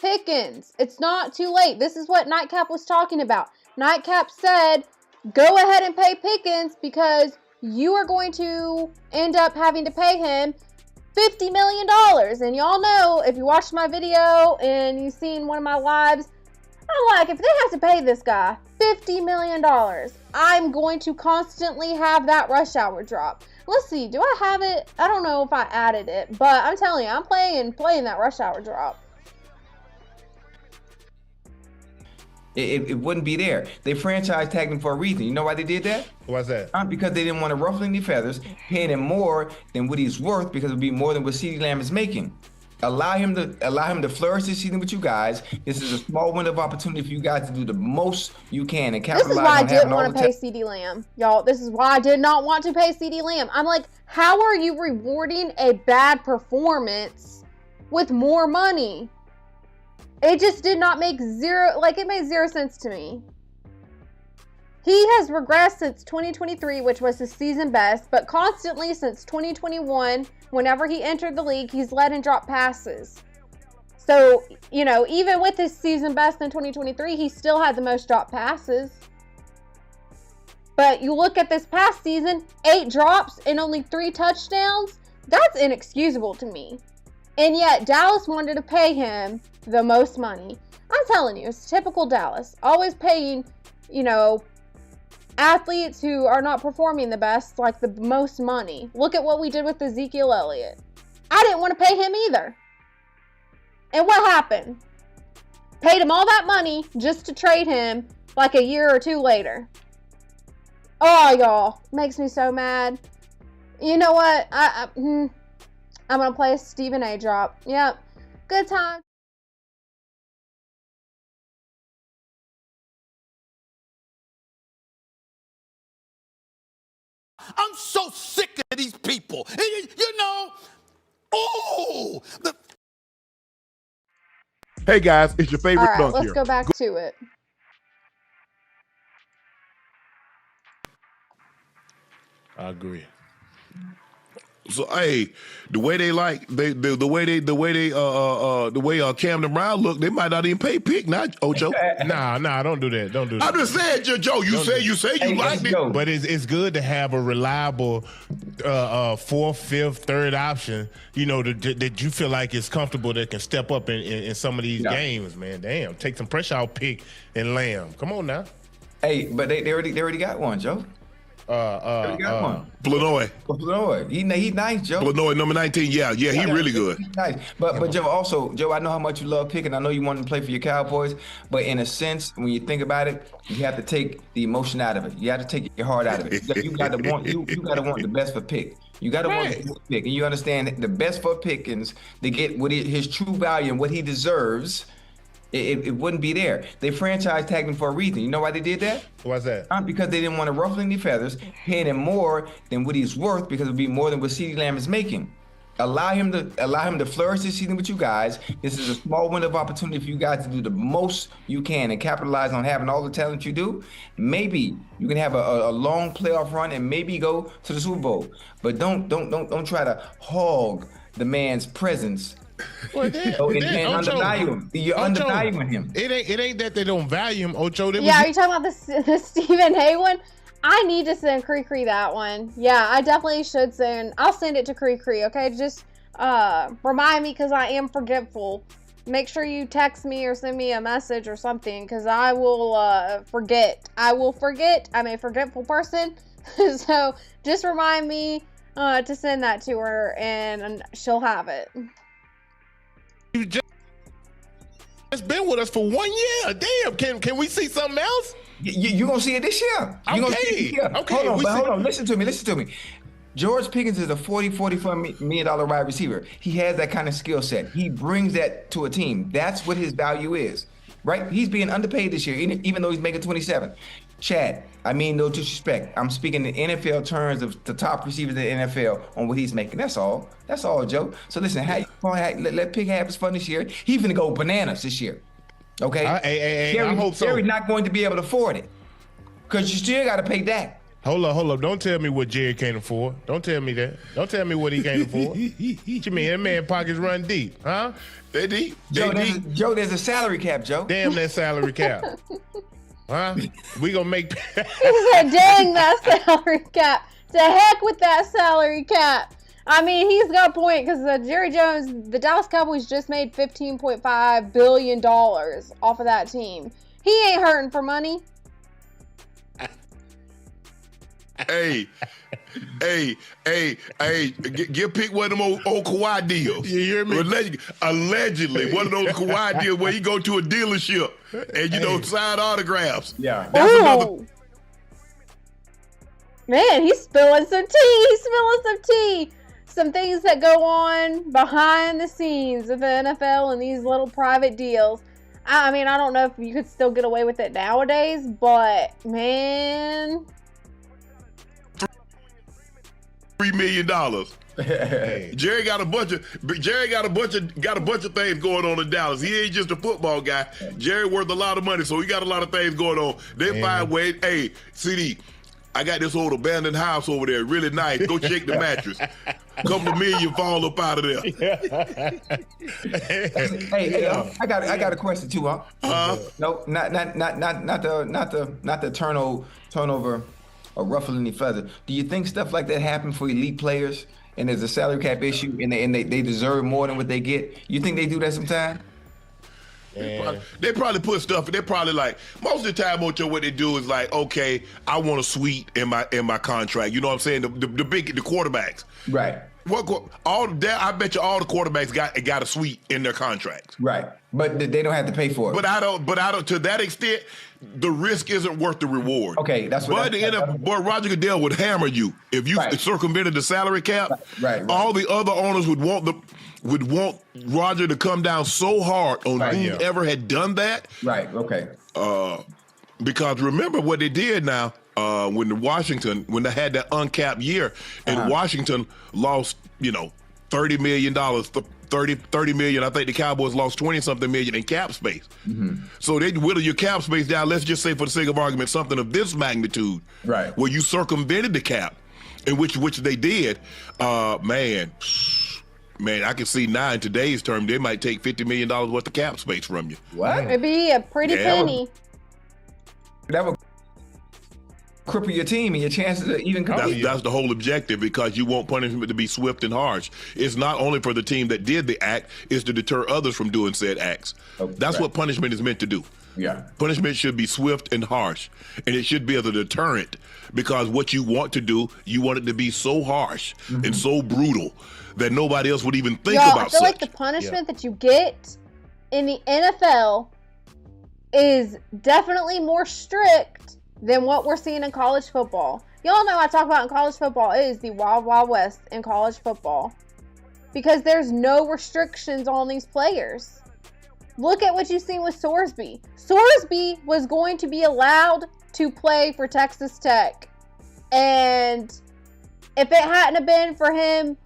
Pickens. It's not too late. This is what Nightcap was talking about. Nightcap said, go ahead and pay Pickens, because you are going to end up having to pay him $50 million. And y'all know, if you watched my video and you've seen one of my lives, I'm like, if they have to pay this guy $50 million. I'm going to constantly have that rush hour drop. Let's see, do I have it? I don't know if I added it, but I'm telling you, I'm playing that rush hour drop. It wouldn't be there. They franchise tagged him for a reason. You know why they did that? Why's that? Because they didn't want to ruffle any feathers, paying him more than what he's worth because it would be more than what CeeDee Lamb is making. Allow him to flourish this season with you guys. This is a small window of opportunity for you guys to do the most you can and capitalize on having all the This is why I didn't want to pay CeeDee Lamb. Y'all, this is why I did not want to pay CeeDee Lamb. I'm like, how are you rewarding a bad performance with more money? It just did not make it made zero sense to me. He has regressed since 2023, which was his season best, but constantly since 2021, whenever he entered the league, he's let him drop passes. So, you know, even with his season best in 2023, he still had the most drop passes. But you look at this past season, 8 drops and only 3 touchdowns. That's inexcusable to me. And yet, Dallas wanted to pay him the most money. I'm telling you, it's typical Dallas. Always paying, you know, athletes who are not performing the best, like the most money. Look at what we did with Ezekiel Elliott. I didn't want to pay him either. And what happened? Paid him all that money just to trade him like a year or 2 later. Oh, y'all. Makes me so mad. You know what? I'm going to play a Stephen A drop. Yep. Good time. I'm so sick of these people. You know, Hey guys, it's your favorite All right, dunk let's here. go back to it. I agree. So hey, the way Camden Brown look, they might not even pay pick, not Ocho. Nah, don't do that. Don't do that. I'm just saying, Joe. You say you liked it, but it's good to have a reliable 4th, 5th, 3rd option. You know that you feel like it's comfortable that can step up in some of these games, man. Damn, take some pressure out, Pick and Lamb. Come on now. Hey, but they already got one, Joe. Got one. Flanoy. He's nice, Joe. Flanoy, number 19. Yeah, he really good. He's nice. But Joe, I know how much you love Pickett. I know you want to play for your Cowboys, but in a sense, when you think about it, you have to take the emotion out of it. You have to take your heart out of it. You got to want the best for Pick. You got to want the best for Pick, and you understand that the best for Pickens to get what his true value and what he deserves. It wouldn't be there. They franchise tagged him for a reason. You know why they did that? Why's that? Because they didn't want to ruffle any feathers, paying him more than what he's worth because it would be more than what CeeDee Lamb is making. Allow him to flourish this season with you guys. This is a small window of opportunity for you guys to do the most you can and capitalize on having all the talent you do. Maybe you can have a long playoff run and maybe go to the Super Bowl. But don't try to hog the man's presence. Well, and undervalue him. You're undervaluing him. It ain't that they don't value him, Ocho. Are you talking about the Stephen A one? I need to send Cree that one. Yeah, I definitely should send. I'll send it to Cree, okay? Just remind me because I am forgetful. Make sure you text me or send me a message or something because I will forget. I will forget. I'm a forgetful person. So just remind me to send that to her and she'll have it. You just been with us for 1 year. Damn, can we see something else? You gonna see it this year. Okay. Hold on. Listen to me. George Pickens is a $45 million wide receiver. He has that kind of skill set. He brings that to a team. That's what his value is, right? He's being underpaid this year, even though he's making 27. Chad, I mean no disrespect. I'm speaking in NFL terms of the top receivers in the NFL on what he's making. That's all, Joe. So listen, let Pick have his fun this year. He's gonna go bananas this year. Okay? I hope so. Jerry's not going to be able to afford it because you still got to pay Dak. Hold up. Don't tell me what Jerry can't afford. Don't tell me that. Don't tell me what he can't afford. What you mean? That man pockets run deep, huh? They deep. Joe, there's a salary cap, Joe. Damn that salary cap. Huh? We gonna make. He said, "Dang that salary cap! To heck with that salary cap!" I mean, he's got a point because Jerry Jones, the Dallas Cowboys just made $15.5 billion off of that team. He ain't hurting for money. Pick one of them old Kawhi deals. You hear me? Allegedly, one of those Kawhi deals where you go to a dealership and sign autographs. Yeah, that's another. Man, he's spilling some tea. Some things that go on behind the scenes of the NFL and these little private deals. I mean, I don't know if you could still get away with it nowadays, but man, $3 million. Jerry got a bunch of things going on in Dallas. He ain't just a football guy. Jerry worth a lot of money, so he got a lot of things going on. They find ways. Hey, CD, I got this old abandoned house over there, really nice. Go shake the mattress. Couple of million fall up out of there. Hey, I got a question too, huh? No, not the turnover or ruffle any feather. Do you think stuff like that happen for elite players and there's a salary cap issue and they deserve more than what they get? You think they do that sometime? They probably put stuff. They probably like most of the time. Ocho, what they do is like, okay, I want a suite in my contract. You know what I'm saying? The quarterbacks. Right. I bet you all the quarterbacks got a suite in their contracts. Right. But they don't have to pay for it. But I don't. To that extent, the risk isn't worth the reward. Okay, that's what. Boy, Roger Goodell would hammer you if you circumvented the salary cap. Right. All the other owners would want Roger to come down so hard on whoever had done that. Right. Okay. Because remember what they did now when they had that uncapped year and Washington lost, $30 million. 30 million. I think the Cowboys lost 20-something million in cap space. Mm-hmm. So they whittle your cap space down. Let's just say, for the sake of argument, something of this magnitude, right? Where you circumvented the cap, in which they did. Man, I can see now in today's term they might take $50 million worth of cap space from you. What? It'd be a pretty penny. That would cripple your team and your chances of even competing. That's the whole objective, because you want punishment to be swift and harsh. It's not only for the team that did the act, it's to deter others from doing said acts. That's what punishment is meant to do. Yeah. Punishment should be swift and harsh, and it should be as a deterrent, because what you want to do, you want it to be so harsh and so brutal that nobody else would even think about. I feel like the punishment that you get in the NFL is definitely more strict than what we're seeing in college football. Y'all know I talk about in college football is the wild, wild west in college football, because there's no restrictions on these players. Look at what you've seen with Sorsby. Sorsby was going to be allowed to play for Texas Tech, and if it hadn't have been for him,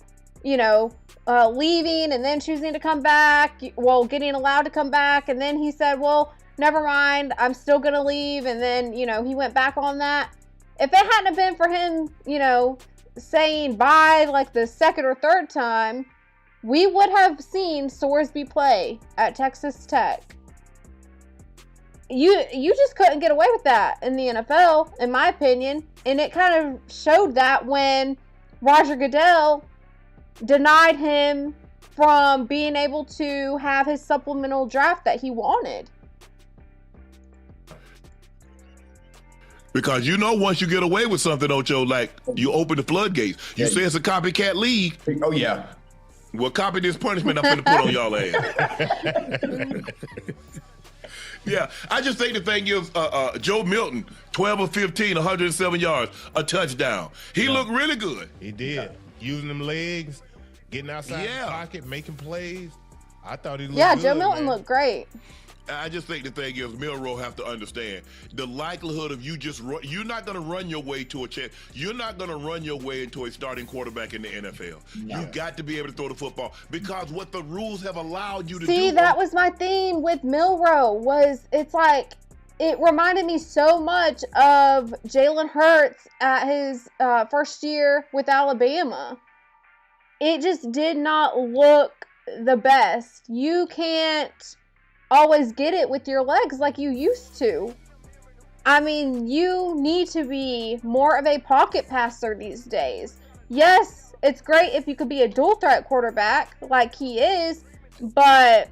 leaving and then choosing to come back, getting allowed to come back, and then he said, well, never mind, I'm still going to leave. And then, he went back on that. If it hadn't have been for him, saying bye like the second or third time, we would have seen Sorsby play at Texas Tech. You just couldn't get away with that in the NFL, in my opinion. And it kind of showed that when Roger Goodell denied him from being able to have his supplemental draft that he wanted. Because once you get away with something, Ocho, like you open the floodgates. You say it's a copycat league. Oh, yeah. Well, copy this punishment I'm going to put on y'all ass. Yeah, I just think the thing is, Joe Milton, 12 of 15, 107 yards, a touchdown. He looked really good. He did. Using them legs, getting outside the pocket, making plays. I thought he looked good. Joe Milton looked great. I just think the thing is, Milroe have to understand the likelihood of you're not going to run your way to a chance. You're not going to run your way into a starting quarterback in the NFL. No. You got to be able to throw the football, because what the rules have allowed you to do. See, that was my theme with Milroe. It's like, it reminded me so much of Jalen Hurts at his first year with Alabama. It just did not look the best. You can't always get it with your legs like you used to. I mean, you need to be more of a pocket passer these days. Yes, it's great if you could be a dual threat quarterback like he is, but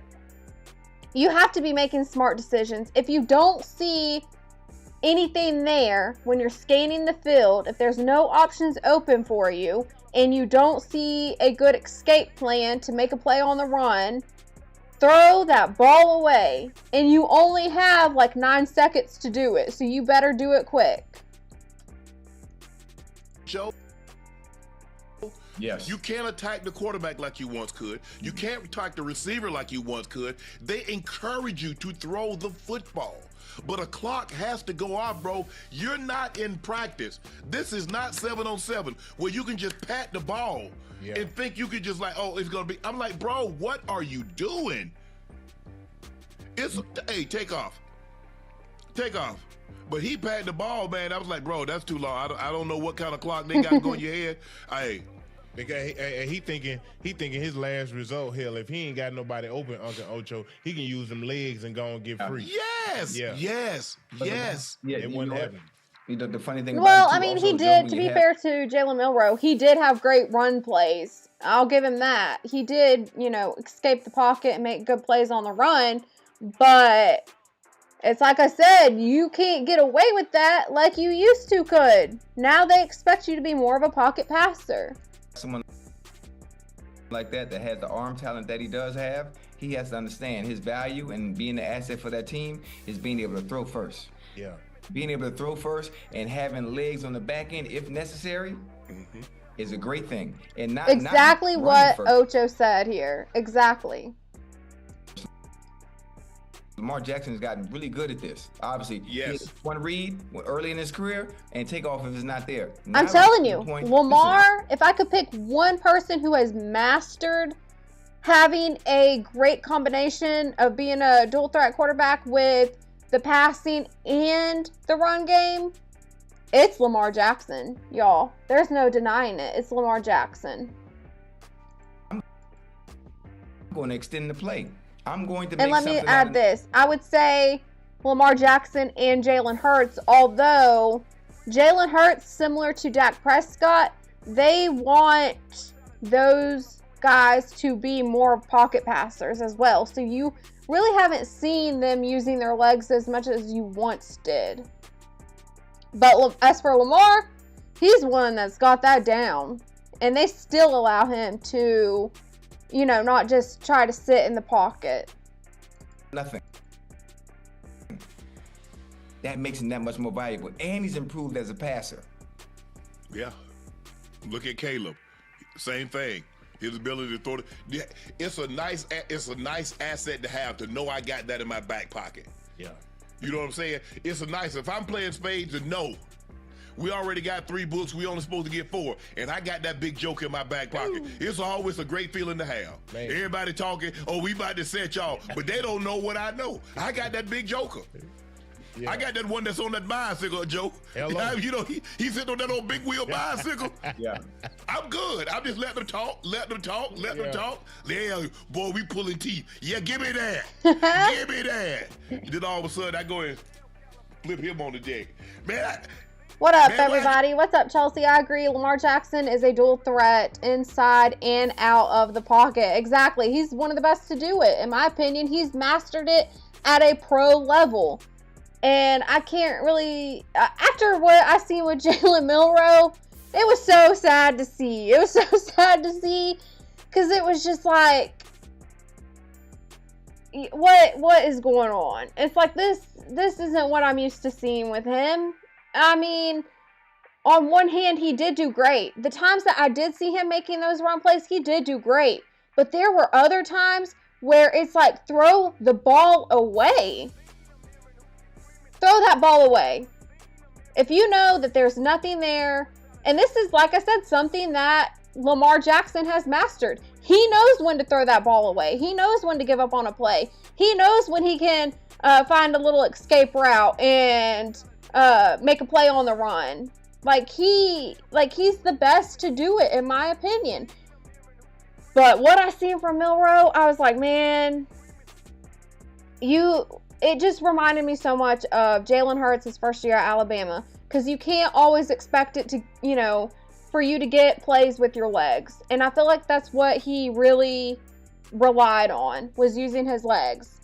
you have to be making smart decisions. If you don't see anything there when you're scanning the field, if there's no options open for you and you don't see a good escape plan to make a play on the run, throw that ball away. And you only have like 9 seconds to do it, so you better do it quick. Joe, yes, you can't attack the quarterback like you once could. You can't attack the receiver like you once could. They encourage you to throw the football. But a clock has to go off, bro. You're not in practice. This is not 7-on-7 where you can just pat the ball and think you could just like, oh, it's going to be. I'm like, bro, what are you doing? Hey, take off. Take off. But he patted the ball, man. I was like, bro, that's too long. I don't know what kind of clock they got going in your head. Hey. He thinking his last result, hell, if he ain't got nobody open, Uncle Ocho, he can use them legs and go and get free. Yes, yes. Yeah, it wouldn't happen. The funny thing Well, about I mean, he did, to be fair to Jalen Milroe, he did have great run plays. I'll give him that. He did, escape the pocket and make good plays on the run, but it's like I said, you can't get away with that like you used to could. Now they expect you to be more of a pocket passer. Someone like that has the arm talent that he does have, he has to understand his value and being the asset for that team is being able to throw first. Yeah. Being able to throw first and having legs on the back end if necessary is a great thing. And not exactly not what first. Ocho said here. Exactly. Lamar Jackson has gotten really good at this. Obviously, yes. One read early in his career and take off if it's not there. I'm telling you, Lamar, if I could pick one person who has mastered having a great combination of being a dual threat quarterback with the passing and the run game, it's Lamar Jackson, y'all. There's no denying it. It's Lamar Jackson. I'm going to extend the play. I'm going to make And let me something add this. I would say Lamar Jackson and Jalen Hurts, although Jalen Hurts, similar to Dak Prescott, they want those guys to be more pocket passers as well. So you really haven't seen them using their legs as much as you once did. But as for Lamar, he's one that's got that down. And they still allow him to, not just try to sit in the pocket. Nothing. That makes him that much more valuable. And he's improved as a passer. Yeah. Look at Caleb. Same thing. His ability to throw it's a nice asset to have, to know I got that in my back pocket. Yeah. You know what I'm saying? It's a nice, if I'm playing spades, to know we already got 3 books, we only supposed to get 4, and I got that big joke in my back pocket. Ooh. It's always a great feeling to have. Man. Everybody talking, oh, we about to set y'all, but they don't know what I know. I got that big joker. Yeah. I got that one that's on that bicycle, Joe. He sitting on that old big wheel bicycle. Yeah. I'm good. I'm just letting them talk. Yeah, boy, we pulling teeth. Yeah, give me that. Give me that. Then all of a sudden, I go and flip him on the deck. Man, what up, everybody? What's up, Chelsea? I agree. Lamar Jackson is a dual threat inside and out of the pocket. Exactly. He's one of the best to do it. In my opinion, he's mastered it at a pro level. And I can't really, after what I seen with Jalen Milroe, it was so sad to see. It was so sad to see because it was just like, what is going on? It's like this isn't what I'm used to seeing with him. I mean, on one hand, he did do great. The times that I did see him making those run plays, he did do great. But there were other times where it's like, throw the ball away. Throw that ball away. If you know that there's nothing there, and this is, like I said, something that Lamar Jackson has mastered. He knows when to throw that ball away. He knows when to give up on a play. He knows when he can find a little escape route and make a play on the run. He's the best to do it, in my opinion. But what I seen from Milroe, I was like, man, it just reminded me so much of Jalen Hurts' his first year at Alabama. Because you can't always expect it to, for you to get plays with your legs. And I feel like that's what he really relied on, was using his legs.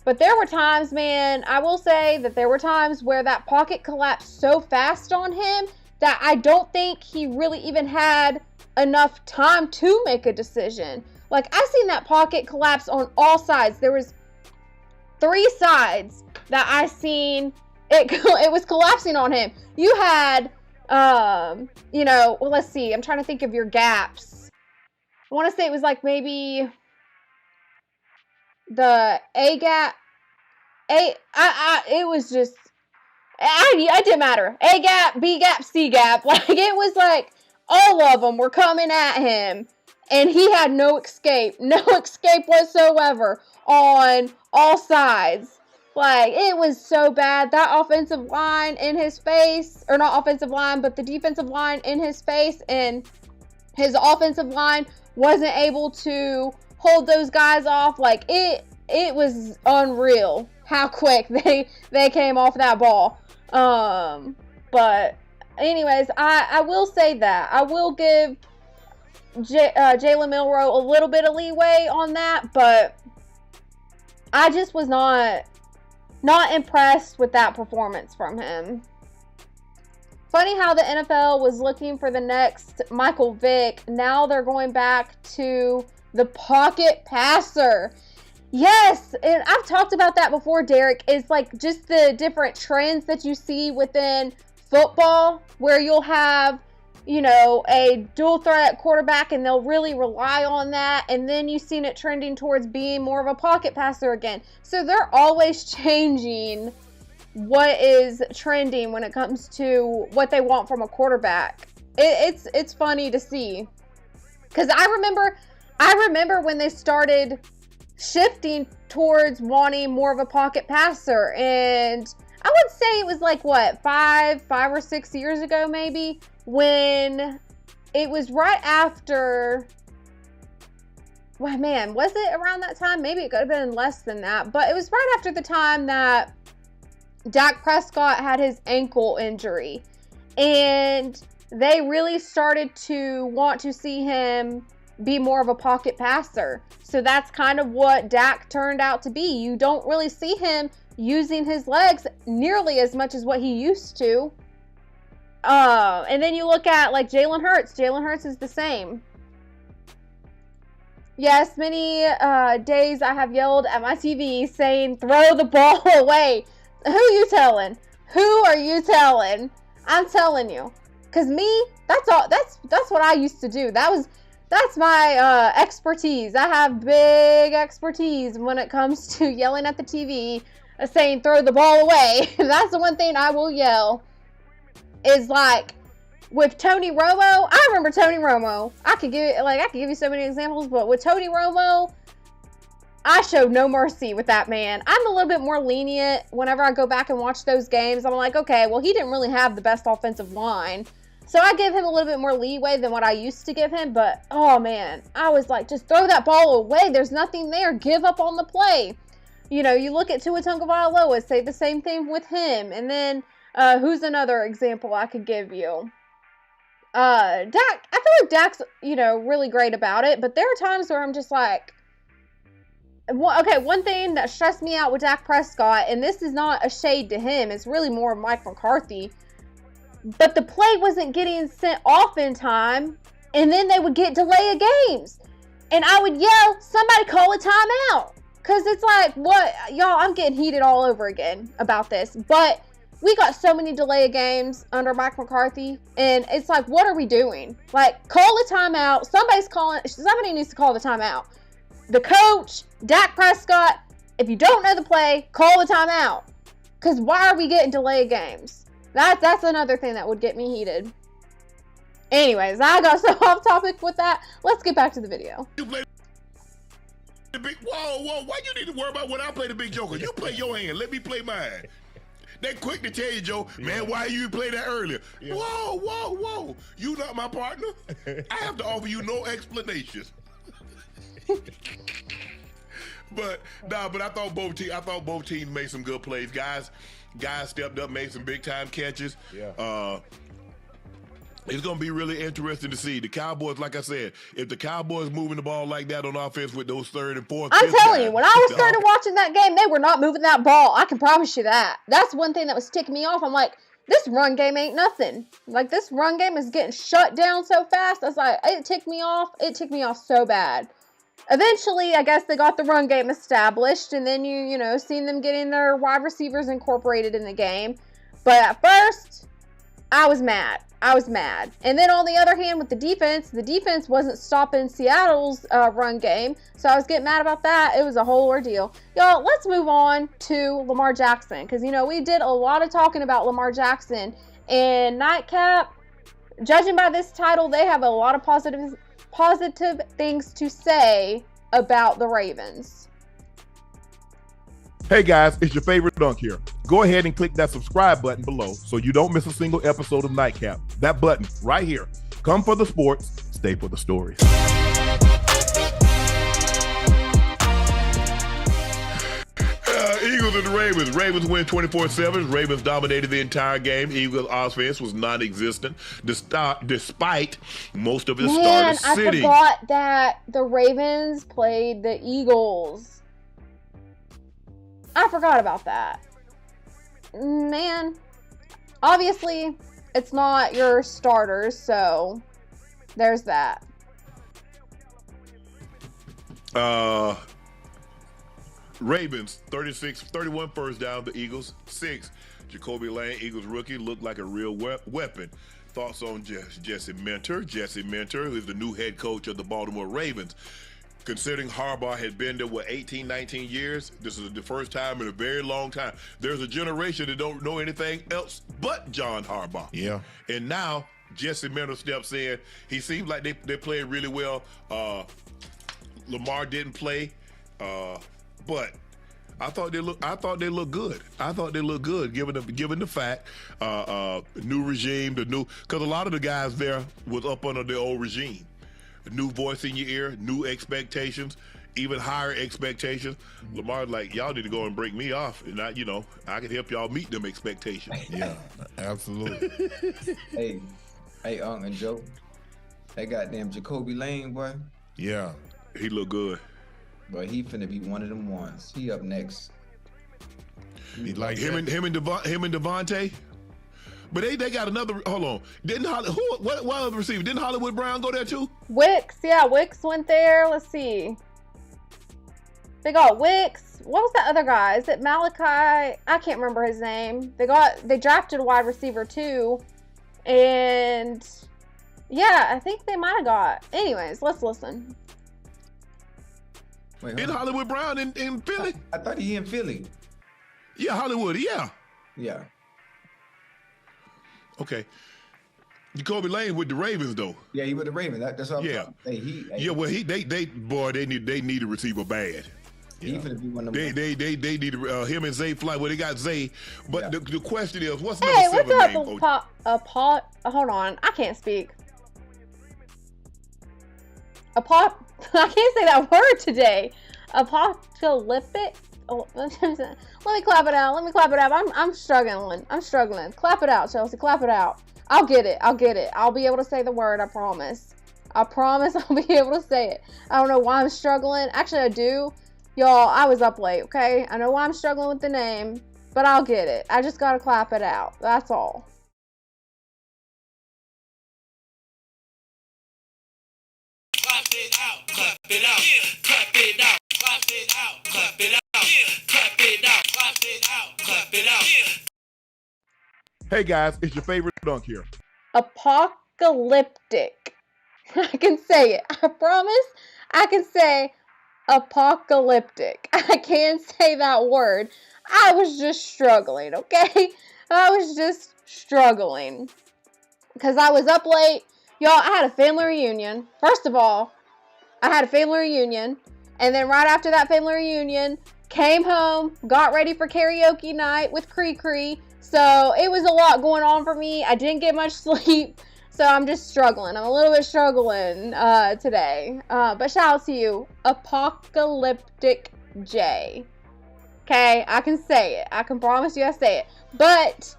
But there were times, man, I will say that there were times where that pocket collapsed so fast on him that I don't think he really even had enough time to make a decision. Like, I seen that pocket collapse on all sides. There was 3 sides that I seen it was collapsing on him. You had, you know, well, let's see. I'm trying to think of your gaps. I want to say it was like maybe the A gap. It was just, it didn't matter. A gap, B gap, C gap. Like, it was like all of them were coming at him. And he had no escape whatsoever on all sides. Like, it was so bad. That offensive line in his face, or not offensive line, but the defensive line in his face, and his offensive line wasn't able to hold those guys off. Like, it was unreal how quick they came off that ball. But anyways, I will say that. I will give Jalen Milroe a little bit of leeway on that, but I just was not impressed with that performance from him. Funny how the NFL was looking for the next Michael Vick. Now they're going back to the pocket passer. Yes, and I've talked about that before, Derek. It's like just the different trends that you see within football, where you'll have, you know, a dual threat quarterback and they'll really rely on that. And then you've seen it trending towards being more of a pocket passer again. So they're always changing what is trending when it comes to what they want from a quarterback. It's funny to see. Because I remember when they started shifting towards wanting more of a pocket passer. And I would say it was like, what, 5 or 6 years ago maybe, when it was right after, well, man, was it around that time? Maybe it could have been less than that, but it was right after the time that Dak Prescott had his ankle injury, and they really started to want to see him be more of a pocket passer. So that's kind of what Dak turned out to be. You don't really see him using his legs nearly as much as what he used to. And then you look at like Jalen Hurts. Jalen Hurts is the same. Yes, many days I have yelled at my TV saying, throw the ball away. Who you telling? Who are you telling? I'm telling you. Because me, that's what I used to do. That's my expertise. I have big expertise when it comes to yelling at the TV, saying throw the ball away. That's the one thing I will yell. Is like with Tony Romo. I remember Tony Romo. I could give you so many examples, but with Tony Romo, I showed no mercy with that man. I'm a little bit more lenient whenever I go back and watch those games. I'm like, okay, well, he didn't really have the best offensive line, so I give him a little bit more leeway than what I used to give him. But oh man, I was like, just throw that ball away. There's nothing there. Give up on the play. You know, you look at Tua Tagovailoa, say the same thing with him, and then. Who's another example I could give you? Dak. I feel like Dak's, you know, really great about it, but there are times where I'm just like, okay, one thing that stressed me out with Dak Prescott, and this is not a shade to him, it's really more of Mike McCarthy, but the play wasn't getting sent off in time, and then they would get delay of games, and I would yell, somebody call a timeout, because it's like, what, y'all, I'm getting heated all over again about this, but we got so many delay of games under Mike McCarthy, and it's like, what are we doing? Like, call a timeout. Somebody needs to call the timeout. The coach, Dak Prescott, if you don't know the play, call the timeout. Because why are we getting delay of games? That's another thing that would get me heated. Anyways, I got so off topic with that. Let's get back to the video. Whoa, why you need to worry about when I play the big joker? You play your hand, let me play mine. They quick to tell you, Joe, man, why you play that earlier? Yeah. Whoa. You not my partner. I have to offer you no explanations. But I thought both teams made some good plays. Guys stepped up, made some big time catches. Yeah. It's going to be really interesting to see. The Cowboys, like I said, if the Cowboys moving the ball like that on offense with those third and fourth. I'm telling you, when I was started watching that game, they were not moving that ball. I can promise you that. That's one thing that was ticking me off. I'm like, this run game ain't nothing. Like, this run game is getting shut down so fast. I was like, it ticked me off. It ticked me off so bad. Eventually, I guess they got the run game established, and then you know, seen them getting their wide receivers incorporated in the game. But at first, I was mad. And then on the other hand, with the defense wasn't stopping Seattle's run game. So I was getting mad about that. It was a whole ordeal. Y'all, let's move on to Lamar Jackson. Because, you know, we did a lot of talking about Lamar Jackson. And Nightcap, judging by this title, they have a lot of positive things to say about the Ravens. Hey guys, it's your favorite dunk here. Go ahead and click that subscribe button below so you don't miss a single episode of Nightcap. That button right here. Come for the sports, stay for the stories. Eagles and the Ravens. Ravens win 24-7. Ravens dominated the entire game. Eagles offense was non-existent despite most of the starters sitting. I forgot that the Ravens played the Eagles. I forgot about that. Man, obviously, it's not your starters, so there's that. Ravens, 31 first down, the Eagles, 6. Jacoby Lane, Eagles rookie, looked like a real weapon. Thoughts on Jesse Minter? Jesse Minter is the new head coach of the Baltimore Ravens. Considering Harbaugh had been there, 18, 19 years, this is the first time in a very long time. There's a generation that don't know anything else but John Harbaugh. Yeah. And now Jesse Minter steps in. He seems like they played really well. Lamar didn't play, but I thought they looked good. I thought they looked good, given the fact new regime, because a lot of the guys there was up under the old regime. New voice in your ear, new expectations, even higher expectations. Lamar's like, y'all need to go and break me off, and I can help y'all meet them expectations. Yeah, absolutely. Hey, and Joe, that goddamn Jacoby Lane, boy. Yeah, he look good. But he finna be one of them ones. He up next. He like him and Devontae. But they got another. Hold on. What other receiver? Didn't Hollywood Brown go there too? Wicks, yeah, Wicks went there. Let's see. They got Wicks. What was that other guy? Is it Malachi? I can't remember his name. They drafted a wide receiver too, and yeah, I think they might have got. Anyways, let's listen. Wait, in Hollywood Brown in Philly? I thought he in Philly. Yeah, Hollywood. Yeah. Yeah. Okay. Jacoby Lane with the Ravens though. Yeah, he with the Ravens. That's what I'm yeah. They need a receiver bad. He finna be one of them. They need him and Zay Fly. Well, they got Zay, but the question is, what's number 7 name? Hold on, I can't speak. I can't say that word today. Apocalyptic. Oh, let me clap it out. I'm struggling. Clap it out, Chelsea. Clap it out. I'll get it. I'll be able to say the word. I promise I'll be able to say it. I don't know why I'm struggling. Actually, I do. Y'all, I was up late, okay? I know why I'm struggling with the name, but I'll get it. I just gotta clap it out. That's all. Clap it out. Clap it out. Clap it out. Clap it out. Clap it out. Clap it out. Clap it out. Clap it out. Hey guys, it's your favorite dunk here. Apocalyptic. I can say it. I promise I can say apocalyptic. I can say that word. I was just struggling, okay? I was just struggling. Because I was up late. Y'all, I had a family reunion. First of all, I had a family reunion. And then right after that family reunion, came home, got ready for karaoke night with Cree. So it was a lot going on for me. I didn't get much sleep. So I'm just struggling. I'm a little bit struggling today. But shout out to you, Apocalyptic J. Okay, I can say it. I can promise you I say it. But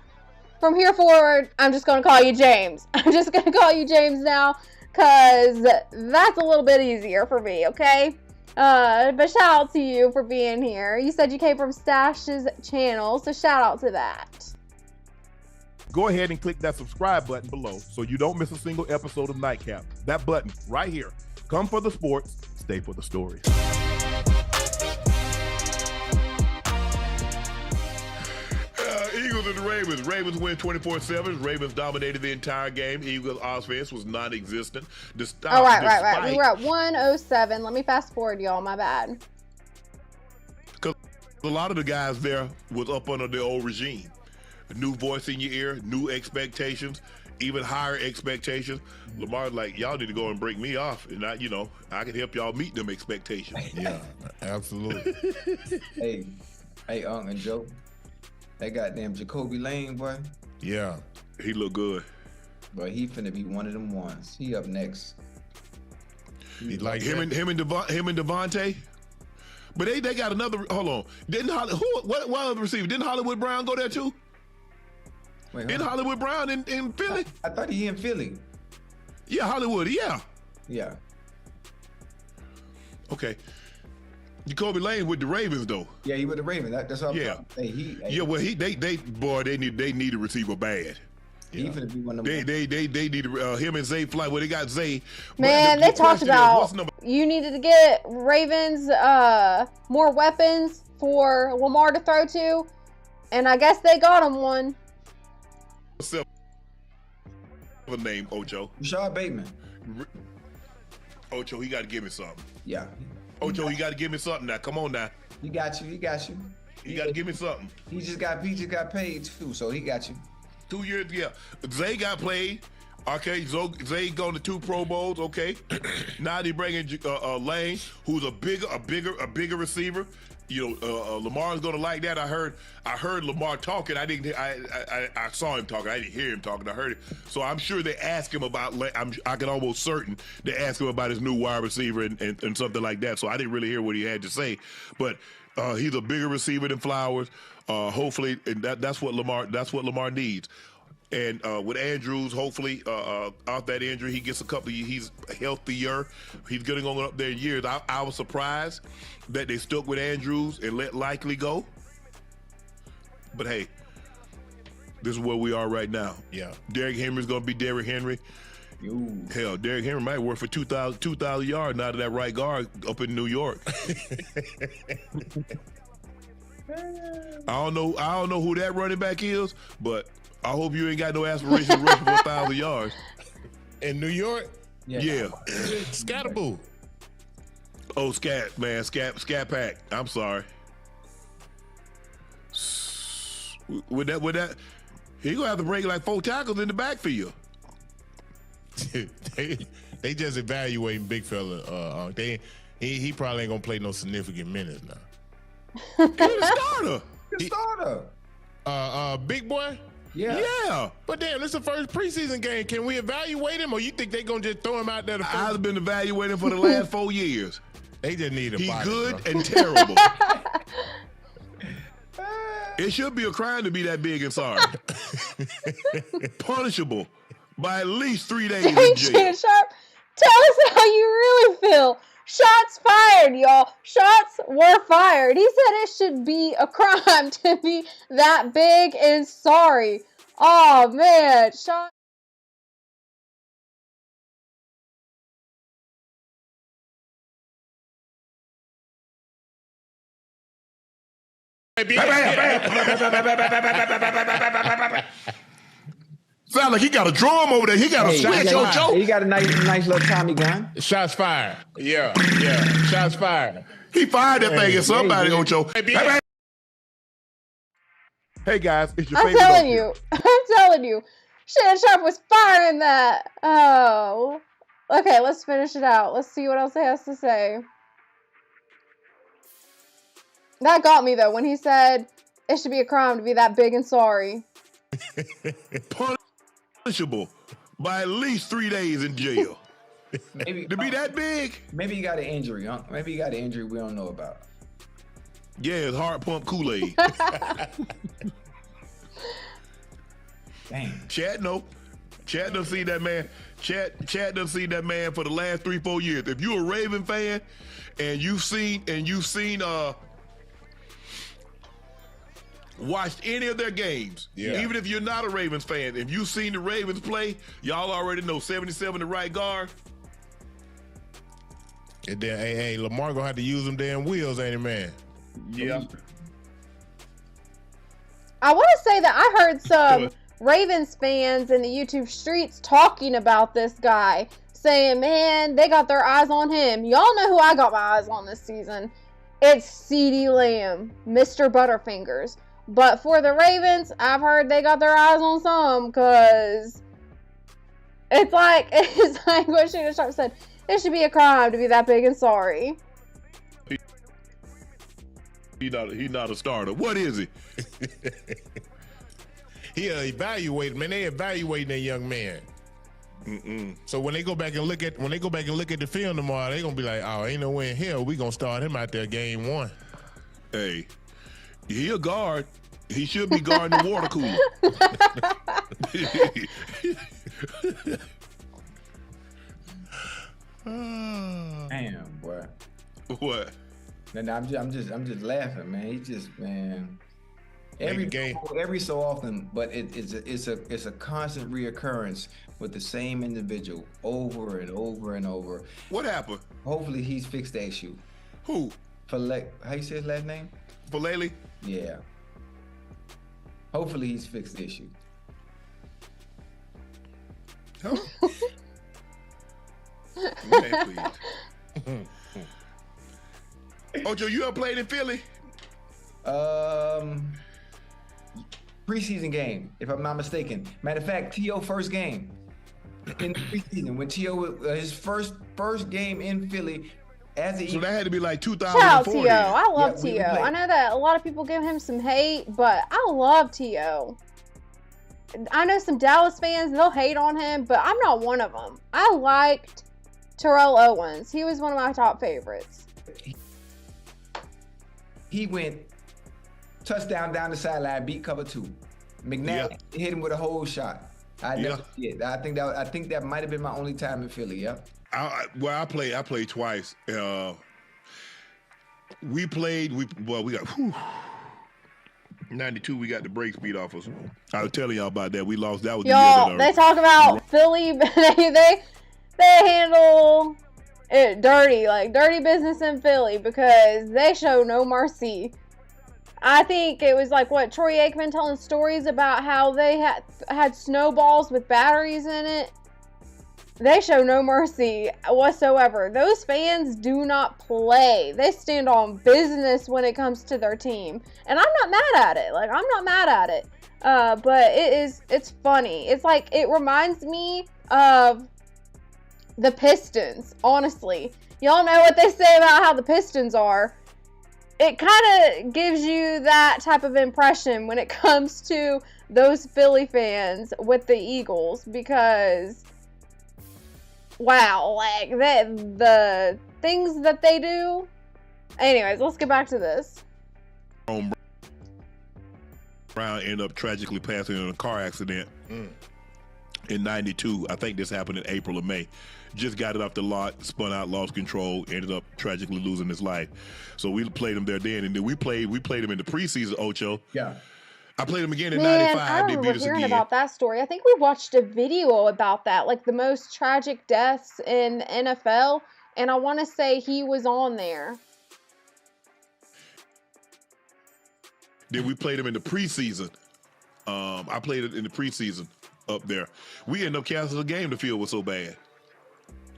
from here forward, I'm just going to call you James. I'm just going to call you James now because that's a little bit easier for me, okay? But shout out to you for being here. You said you came from Stash's channel, so shout out to that. Go ahead and click that subscribe button below so you don't miss a single episode of Nightcap. That button right here. Come for the sports, stay for the stories. Eagles and the Ravens. Ravens win 24-7. Ravens dominated the entire game. Eagles offense was non-existent. Oh, right. We were at 107. Let me fast forward, y'all. My bad. Because a lot of the guys there was up under the old regime. A new voice in your ear, new expectations, even higher expectations. Lamar's like, y'all need to go and break me off, and I can help y'all meet them expectations. Yeah, absolutely. Hey, Unc and Joe, that goddamn Jacoby Lane, boy. Yeah, he look good. But he finna be one of them ones. He up next. He like him and Devontae. But they got another. Hold on, what other receiver? Didn't Hollywood Brown go there too? Wait, in Hollywood Brown in Philly? I thought he in Philly. Yeah, Hollywood, yeah. Yeah. Okay. Jacoby Lane with the Ravens though. Yeah, he with the Ravens. That's what I'm yeah. Hey, They need a receiver bad. He finna be one of them. They need him and Zay Fly. Well, they got Zay. Man, they talked about you needed to get Ravens more weapons for Lamar to throw to, and I guess they got him one. Name Ocho. Rashad Bateman. Ocho, he got to give me something. Yeah. Ocho, he got to give me something now. Come on now. He got you. He got to give me something. He just got paid too, so he got you. 2 years, yeah. Zay got played. Okay, Zay going to 2 Pro Bowls. Okay, now they bringing Lane, who's a bigger receiver. Lamar's gonna like that. I heard Lamar talking. I saw him talking. I didn't hear him talking. I heard it. So I'm sure they asked him about. I can almost certain they asked him about his new wide receiver and something like that. So I didn't really hear what he had to say. But he's a bigger receiver than Flowers. Hopefully, and that's what Lamar needs. And with Andrews, hopefully, off that injury, he gets he's healthier. He's getting on up there in years. I was surprised that they stuck with Andrews and let Likely go. But hey, this is where we are right now. Yeah. Derrick Henry's going to be Derrick Henry. Ooh. Hell, Derrick Henry might work for 2,000 yards now to that right guard up in New York. I don't know who that running back is, but I hope you ain't got no aspirations to rush for 1,000 yards. In New York? Yeah. Scatterboo. Oh, Scat Pack. I'm sorry. With that, he gonna have to break like 4 tackles in the backfield. they just evaluating big fella. He probably ain't gonna play no significant minutes now. He's a starter. Big boy. Yeah. But damn, this is the first preseason game. Can we evaluate him, or you think they gonna just throw him out there? I've been evaluating for the last 4 years. They just need a He's body, good bro. and terrible. It should be a crime to be that big and sorry. Punishable by at least 3 days in jail. Sharp, tell us how you really feel. Shots fired, y'all. Shots were fired. He said it should be a crime to be that big and sorry. Oh, man. Shot. Sound like he got a drum over there. He got a switch, Ocho. He got a nice little Tommy gun. Shots fired. Yeah. Shots fired. He fired that thing at somebody, Ocho. Hey guys, it's your favorite. I'm telling you. Shannon Sharp was firing that. Oh. Okay, let's finish it out. Let's see what else he has to say. That got me though when he said it should be a crime to be that big and sorry. Punishable by at least 3 days in jail. Maybe, to be that big? Maybe he got an injury, huh? Maybe he got an injury we don't know about. Yeah, it's hard pump Kool-Aid. Damn. Chad done seen that man. Chad done seen that man for the last 3-4 years. If you a Raven fan and you've seen watched any of their games, even if you're not a Ravens fan, if you've seen the Ravens play, y'all already know 77 the right guard. And then, hey, Lamar gonna have to use them damn wheels, ain't he, man? Yeah. I want to say that I heard some Ravens fans in the YouTube streets talking about this guy, saying, man, they got their eyes on him. Y'all know who I got my eyes on this season. It's CeeDee Lamb, Mr. Butterfingers. But for the Ravens, I've heard they got their eyes on some, because it's like what Shooter Sharp said. It should be a crime to be that big and sorry. He not a starter. What is he? He evaluated, man. They evaluating that young man. So when they go back and look at the film tomorrow, they gonna be like, oh, ain't no way in hell we gonna start him out there game 1. Hey, he a guard. He should be guarding the water cooler. Damn, boy. What? And I'm just laughing, man. He just, man. Every so often, but it's a constant reoccurrence with the same individual over and over and over. What happened? Hopefully he's fixed the issue. Who? How you say his last name? Falele? Yeah. Hopefully he's fixed the issue. Huh? Man, please. Ocho, you ever played in Philly? Preseason game, if I'm not mistaken. Matter of fact, T.O. first game in the preseason when T.O. his first game in Philly. So that had to be like 2004. Shout out T.O. I love T.O. I know that a lot of people give him some hate, but I love T.O. I know some Dallas fans, they'll hate on him, but I'm not one of them. I liked Terrell Owens. He was one of my top favorites. He went touchdown down the sideline, beat cover 2. McNabb hit him with a whole shot. I never forget. I think that might have been my only time in Philly. Yeah. I played twice. We got 92. We got the brake speed off us. I was telling y'all about that. We lost. That was y'all. They talk about Philly. they handle it dirty, like dirty business in Philly, because they show no mercy. I think it was like Troy Aikman telling stories about how they had snowballs with batteries in it. They show no mercy whatsoever. Those fans do not play. They stand on business when it comes to their team. And I'm not mad at it. I'm not mad at it. But it's funny. It's like, it reminds me of the Pistons, honestly. Y'all know what they say about how the Pistons are. It kind of gives you that type of impression when it comes to those Philly fans with the Eagles, because wow, the things that they do. Anyways, let's get back to this. Brown ended up tragically passing in a car accident in 92. I think this happened in April or May. Just got it off the lot, spun out, lost control, ended up tragically losing his life. So we played him there then, and then we played him in the preseason, Ocho. Yeah. I played him again in 95. I remember they beat us hearing again. about that story. I think we watched a video about that, like the most tragic deaths in the NFL, and I want to say he was on there. Then we played him in the preseason. I played it in the preseason up there. We ended up canceling the game. The field was so bad.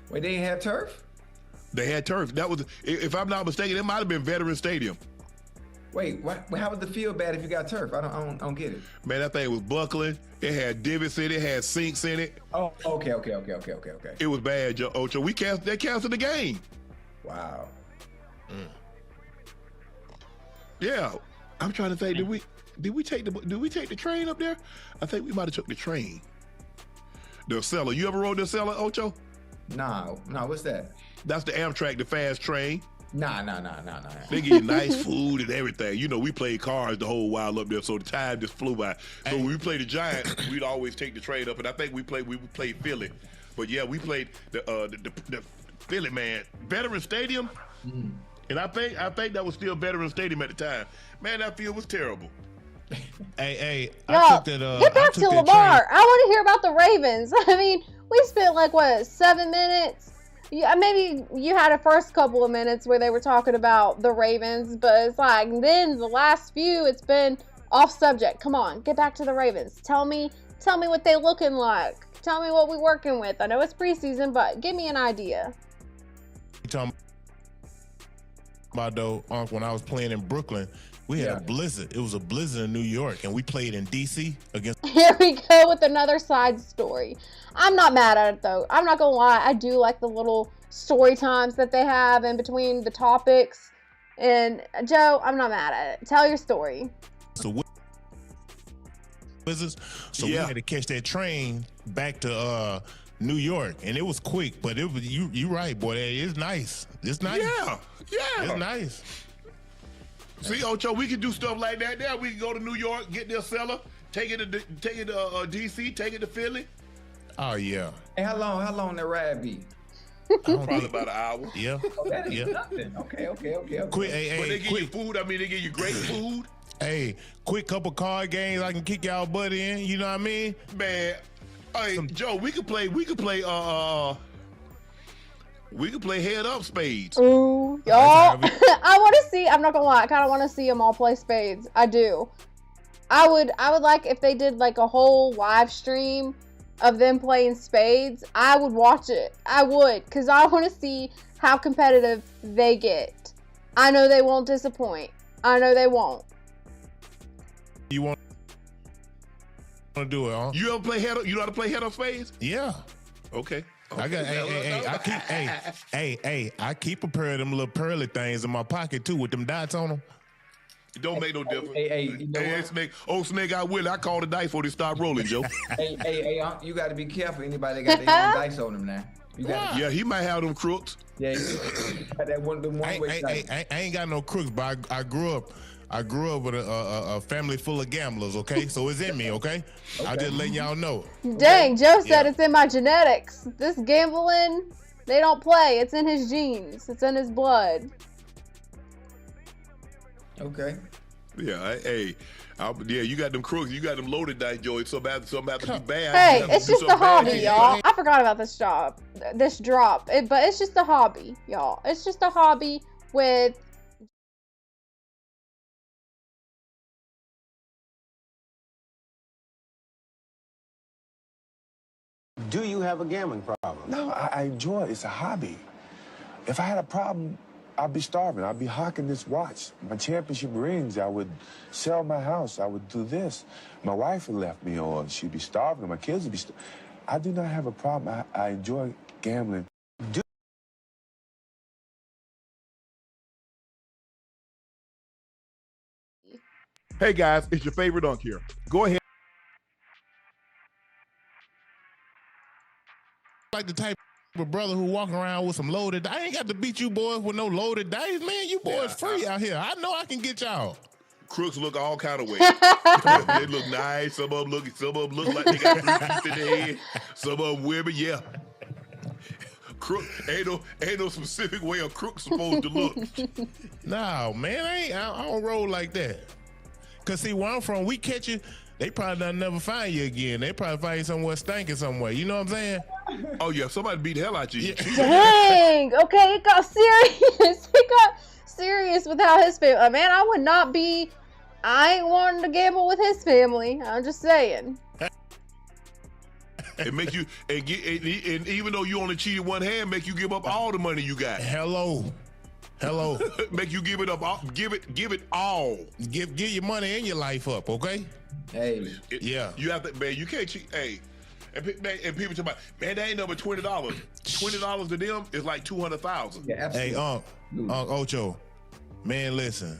Wait, they didn't have turf? They had turf. That was, if I'm not mistaken, it might have been Veterans Stadium. Wait, how was the field bad if you got turf? I don't get it. Man, that thing was buckling. It had divots in it. It had sinks in it. Oh, okay. It was bad, Ocho. They canceled the game. Wow. Yeah, I'm trying to think. Did we take the train up there? I think we might have took the train. The Acela. You ever rode the Acela, Ocho? No. What's that? That's the Amtrak, the fast train. Nah. They give you nice food and everything. You know, we played cards the whole while up there, so the time just flew by. So when we played the Giants, we'd always take the train up, and I think we played Philly. But yeah, we played the Philly, man. Veteran Stadium. And I think that was still Veteran Stadium at the time. Man, that field was terrible. Hey, Yo, I took that. get back to Lamar. I want to hear about the Ravens. I mean, we spent like, what, 7 minutes? Yeah, maybe you had a first couple of minutes where they were talking about the Ravens, but it's like, then the last few, it's been off subject. Come on, get back to the Ravens. Tell me what they looking like. Tell me what we working with. I know it's preseason, but give me an idea. You talking about though, when I was playing in Brooklyn, we had a blizzard. It was a blizzard in New York, and we played in DC against. Here we go with another side story. I'm not mad at it though. I'm not gonna lie. I do like the little story times that they have in between the topics. And Joe, I'm not mad at it. Tell your story. So we had to catch that train back to New York, and it was quick, but it was you right, boy. It's nice. It's nice. Yeah. It's nice. See, Ocho, we can do stuff like that there. We can go to New York, get their cellar, take it to DC, take it to Philly. Oh yeah. Hey, how long that ride be? Probably about an hour. Yeah. Oh, that is nothing. Okay. Quick, But they give you food. I mean, they give you great food. Hey, quick couple card games I can kick y'all butt in. You know what I mean? Man, hey, Joe, we could play head up spades. Ooh, y'all. I want to see. I'm not gonna lie. I kind of want to see them all play spades. I do. I would like if they did like a whole live stream of them playing spades. I would watch it. I would, because I want to see how competitive they get. I know they won't disappoint. I know they won't. You want to do it, huh? You ever play head up? You know how to play head up spades? Yeah. Okay. I got I keep a pair of them little pearly things in my pocket too with them dots on them. It don't make no difference. Hey, you know what? Snake out Willie. I called the dice before they start rolling, Joe. hey, you got to be careful. Anybody that got their own dice on them now. Yeah, he might have them crooks. Yeah, got that one way dice. I ain't got no crooks, but I grew up with a family full of gamblers, okay? So it's in me, okay? I'm just letting y'all know. Dang, Joe said it's in my genetics. This gambling, they don't play. It's in his genes. It's in his blood. Okay. Yeah, you got them crooks. You got them loaded dice, Joey. Something about to be bad. Hey, it's just a hobby, y'all. I forgot about this drop. But it's just a hobby, y'all. It's just a hobby with... Do you have a gambling problem? No, I enjoy it. It's a hobby. If I had a problem, I'd be starving. I'd be hawking this watch. My championship rings, I would sell my house. I would do this. My wife had left me, or she'd be starving, or my kids would be starving. I do not have a problem. I enjoy gambling. Hey, guys, it's your favorite unk here. Go ahead. Like the type of brother who walking around with some loaded. I ain't got to beat you boys with no loaded dice, man. You boys free out here. I know I can get y'all. Crooks look all kind of ways. They look nice. Some of them look like they got 3 teeth in their head. Some of them women, yeah. Crook ain't no specific way a crook's supposed to look. No, man, I don't roll like that. Cause see, where I'm from, we catch you. They probably never find you again. They probably find you somewhere stinking somewhere. You know what I'm saying? Oh yeah, somebody beat the hell out you. Dang. Okay, it got serious. It got serious with how his family. Man, I would not be. I ain't wanting to gamble with his family. I'm just saying. It makes you, and even though you only cheated one hand, make you give up all the money you got. Hello. Make you give it up. Give it all. Give your money and your life up, okay? Hey. Yeah. You have to, man. You can't cheat. Hey. And people talk about, man, that ain't number $20. $20 to them is like 200,000. Yeah, absolutely. Hey, Ocho, man, listen.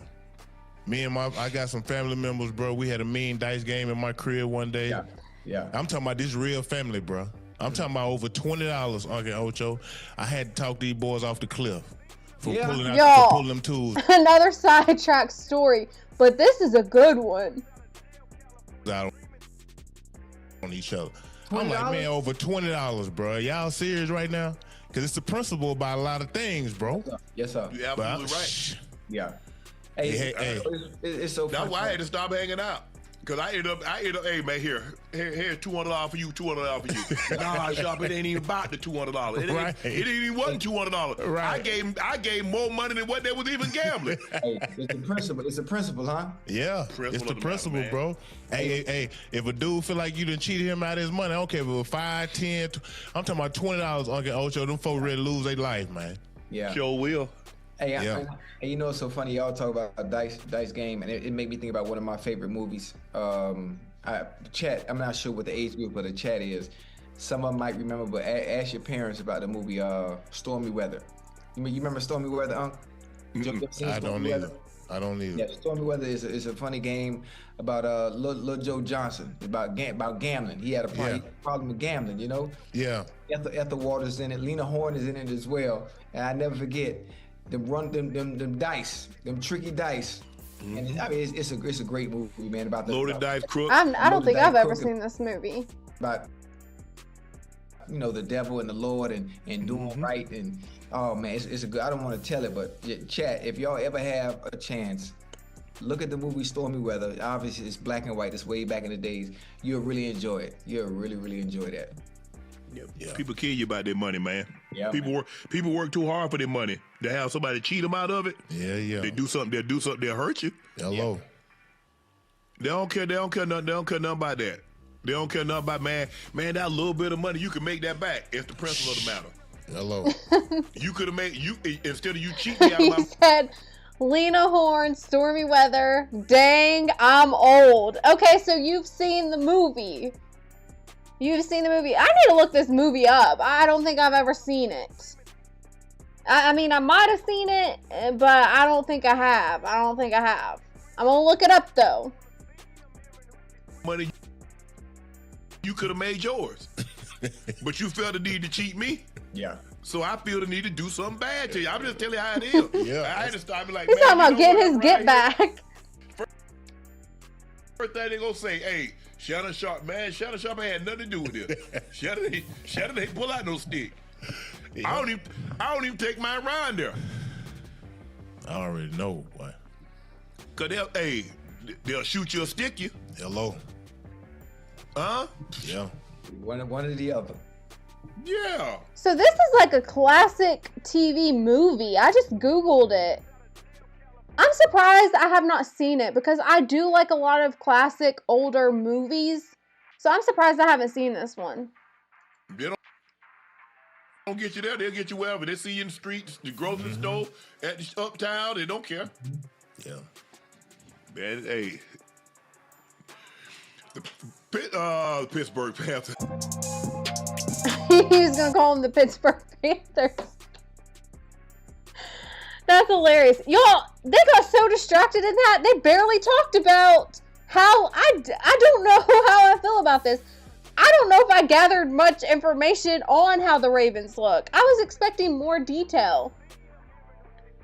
I got some family members, bro. We had a mean dice game in my crib one day. Yeah. I'm talking about this real family, bro. I'm talking about over $20, Uncle Ocho. I had to talk these boys off the cliff. for Yeah. pulling out, Y'all. for pulling them tools Another sidetrack story, but this is a good one. out on each other. I'm like, $20? man, over $20, bro. Y'all serious right now? Because it's the principle about a lot of things, bro. Yes, sir. You're absolutely right. Yeah. Hey. It's so That's funny. why I had to stop hanging out. Cause I ended up, hey man, here's $200 for you, $200 for you. Nah, shop, it ain't even about the $200. It ain't, Right. it ain't even wasn't $200. Right. I gave more money than what they was even gambling. Hey, it's the principle. It's a principle, huh? Yeah, Principle it's the of the principle, matter, bro. Hey, if a dude feel like you done cheated him out of his money, I don't care if it was 5, 10, I'm talking about $20, Uncle Ocho, them folks ready to lose their life, man. Yeah. Sure will. Hey, Yeah. and you know it's so funny. Y'all talk about a dice game, and it made me think about one of my favorite movies. Chat. I'm not sure what the age group of the chat is. Some of them might remember, but ask your parents about the movie Stormy Weather. You remember Stormy Weather, Unc? I don't either. Yeah, Stormy Weather is a funny game about Lil Joe Johnson, about gambling. He had a problem with gambling, you know? Yeah. Ethel Waters in it, Lena Horne is in it as well. And I never forget them dice, them tricky dice. And I mean it's a great movie, man, about the Loaded Dice Crook. I don't think I've ever Crook, seen this movie. about the devil and the Lord and doing right, and oh man, it's a good. I don't want to tell it, but chat, if y'all ever have a chance, look at the movie Stormy Weather. Obviously it's black and white, it's way back in the days. You'll really enjoy it. You'll really enjoy that. Yeah. People kill you about their money, man. Yeah, people work too hard for their money. They have somebody cheat them out of it. Yeah. They do something, they'll hurt you. Hello. They don't care nothing about that. They don't care nothing about man, that little bit of money, you can make that back. It's the principle of the matter. Hello. You could have made instead of you cheating me out of He my said, Lena Horne, Stormy Weather. Dang, I'm old. Okay, so you've seen the movie. You've seen the movie. I need to look this movie up. I don't think I've ever seen it. I mean, I might have seen it, but I don't think I have. I'm gonna look it up though. money you could have made yours. But you felt the need to cheat me. Yeah. So I feel the need to do something bad to you. I'm just telling you how it is. Yeah. I had to stop and like, He's talking about getting his what? get back. First thing they gonna say, hey, Shannon Sharp had nothing to do with this. Shannon ain't pull out no stick. Yeah. I don't even take mine around there. I already know, boy. Cause they'll shoot you or stick you. Hello. Huh? Yeah. One or the other. Yeah. So this is like a classic TV movie. I just Googled it. I'm surprised I have not seen it because I do like a lot of classic older movies. So I'm surprised I haven't seen this one. They don't get you there. They'll get you wherever. They see you in the streets, the grocery store, at the uptown. They don't care. Yeah. Man, hey. The Pittsburgh Panthers. He was gonna call them the Pittsburgh Panthers. That's hilarious. Y'all, they got so distracted in that, they barely talked about how, I don't know how I feel about this. I don't know if I gathered much information on how the Ravens look. I was expecting more detail.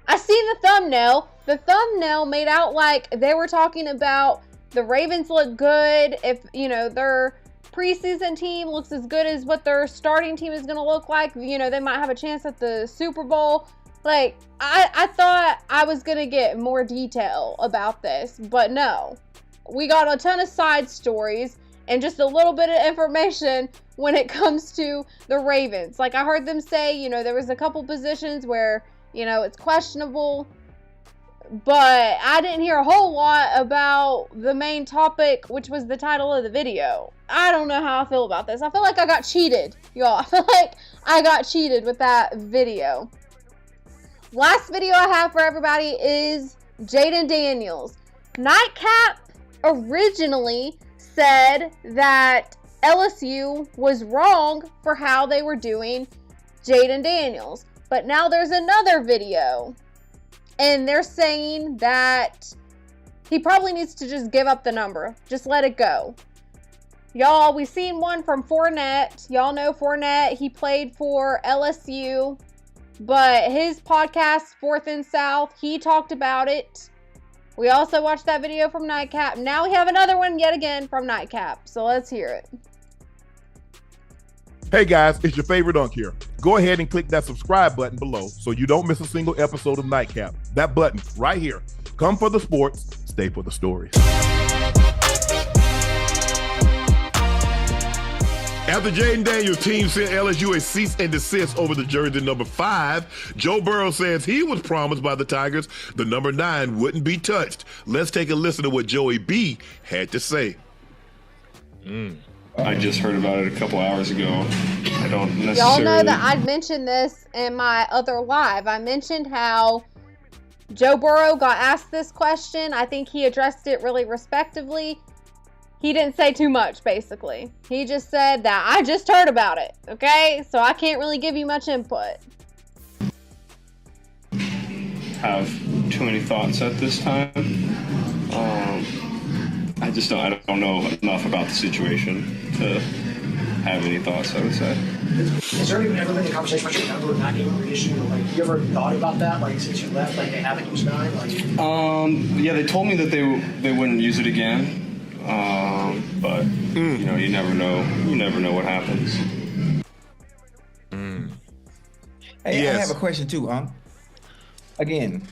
I seen the thumbnail. The thumbnail made out like they were talking about the Ravens look good. If, their preseason team looks as good as what their starting team is going to look like, they might have a chance at the Super Bowl. Like, I thought I was going to get more detail about this, but no. We got a ton of side stories and just a little bit of information when it comes to the Ravens. Like, I heard them say, there was a couple positions where, it's questionable, but I didn't hear a whole lot about the main topic, which was the title of the video. I don't know how I feel about this. I feel like I got cheated, y'all. I feel like I got cheated with that video. Last video I have for everybody is Jayden Daniels. Nightcap originally said that LSU was wrong for how they were doing Jayden Daniels. But now there's another video. And they're saying that he probably needs to just give up the number. Just let it go. Y'all, we've seen one from Fournette. Y'all know Fournette. He played for LSU. But his podcast, Fourth and South, he talked about it. We also watched that video from Nightcap. Now we have another one yet again from Nightcap. So let's hear it. Hey guys, it's your favorite Unk here. Go ahead and click that subscribe button below so you don't miss a single episode of Nightcap. That button right here. Come for the sports, stay for the stories. After Jayden Daniels' team sent LSU a cease and desist over the jersey number 5, Joe Burrow says he was promised by the Tigers the number 9 wouldn't be touched. Let's take a listen to what Joey B had to say. I just heard about it a couple hours ago. I don't necessarily... Y'all know that I mentioned this in my other live. I mentioned how Joe Burrow got asked this question. I think he addressed it really respectively. He didn't say too much, basically. He just said that I just heard about it, okay? So I can't really give you much input. Have too many thoughts at this time. I don't know enough about the situation to have any thoughts, I would say. Has there ever been a conversation with your number not getting reissued? Like, you ever thought about that? Like, since you left, like, they haven't used 9? Like, yeah, they told me that they wouldn't use it again. But you know, you never know. You never know what happens. Hey, Yes. I have a question too, Again,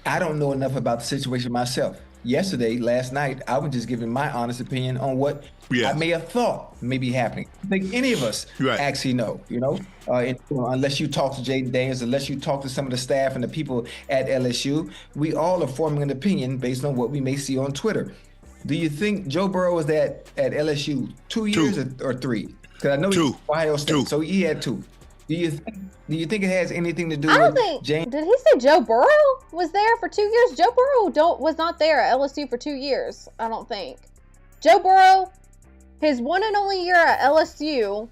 I don't know enough about the situation myself. Last night, I was just giving my honest opinion on what I may have thought may be happening. I think any of us actually know, unless you talk to Jayden Daniels, unless you talk to some of the staff and the people at LSU, we all are forming an opinion based on what we may see on Twitter. Do you think Joe Burrow was at LSU 2 years or 3? Because I know he's Ohio State, so he had 2. Do you think it has anything to do with James? Did he say Joe Burrow was there for 2 years? Joe Burrow was not there at LSU for 2 years, I don't think. Joe Burrow, his one and only year at LSU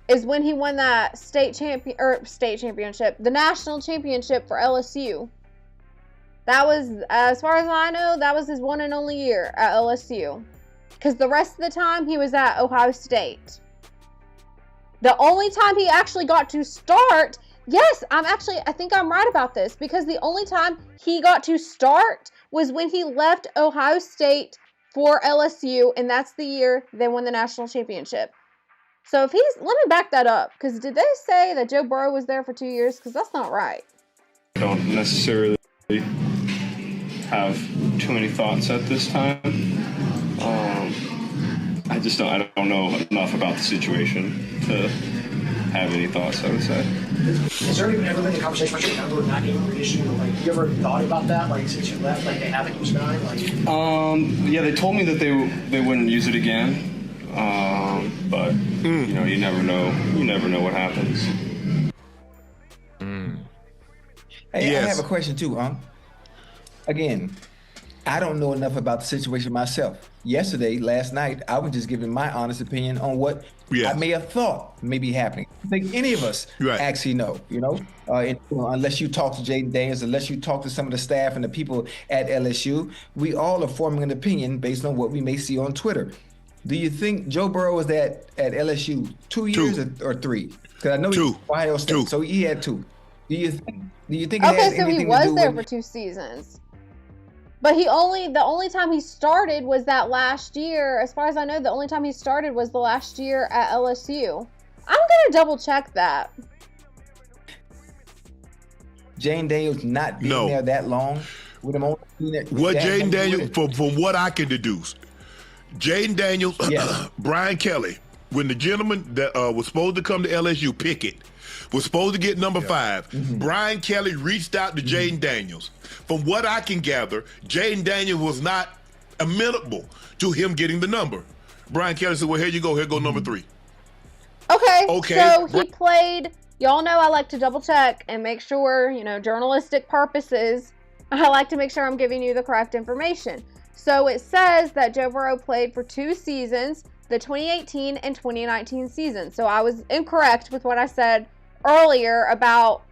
is when he won that the national championship for LSU. That was, as far as I know, that was his one and only year at LSU. Because the rest of the time, he was at Ohio State. The only time he actually got to start, I think I'm right about this, because the only time he got to start was when he left Ohio State for LSU, and that's the year they won the national championship. So let me back that up, because did they say that Joe Burrow was there for 2 years? Because that's not right. I don't necessarily have too many thoughts at this time. I don't know enough about the situation to have any thoughts, I would say. has there ever been a conversation with your number not getting reissued? Like, you ever thought about that? Like, since you left, like, they haven't used 9? Like, yeah, they told me that they wouldn't use it again. But you know, you never know. You never know what happens. Hey, I have a question too, Again, I don't know enough about the situation myself. Last night, I was just giving my honest opinion on what I may have thought may be happening. I think any of us actually know, unless you talk to Jayden Daniels, unless you talk to some of the staff and the people at LSU, we all are forming an opinion based on what we may see on Twitter. Do you think Joe Burrow was at LSU 2 years or 3? Because I know he's Ohio State, so he had 2. Do you think it has anything to do with... Okay, so he was there for 2 seasons. But the only time he started was that last year. As far as I know, the only time he started was the last year at LSU. I'm going to double check that. Jayden Daniels not being there that long with him on. What Jayden Daniels, from what I can deduce, Jayden Daniels, Brian Kelly, when the gentleman that was supposed to come to LSU, Pickett, was supposed to get number 5. Brian Kelly reached out to Jayden Daniels. From what I can gather, Jayden Daniels was not amenable to him getting the number. Brian Kelly said, well, here you go. Here go number 3. Okay. So he played, y'all know I like to double check and make sure, journalistic purposes, I like to make sure I'm giving you the correct information. So it says that Joe Burrow played for 2 seasons, the 2018 and 2019 season. So I was incorrect with what I said earlier about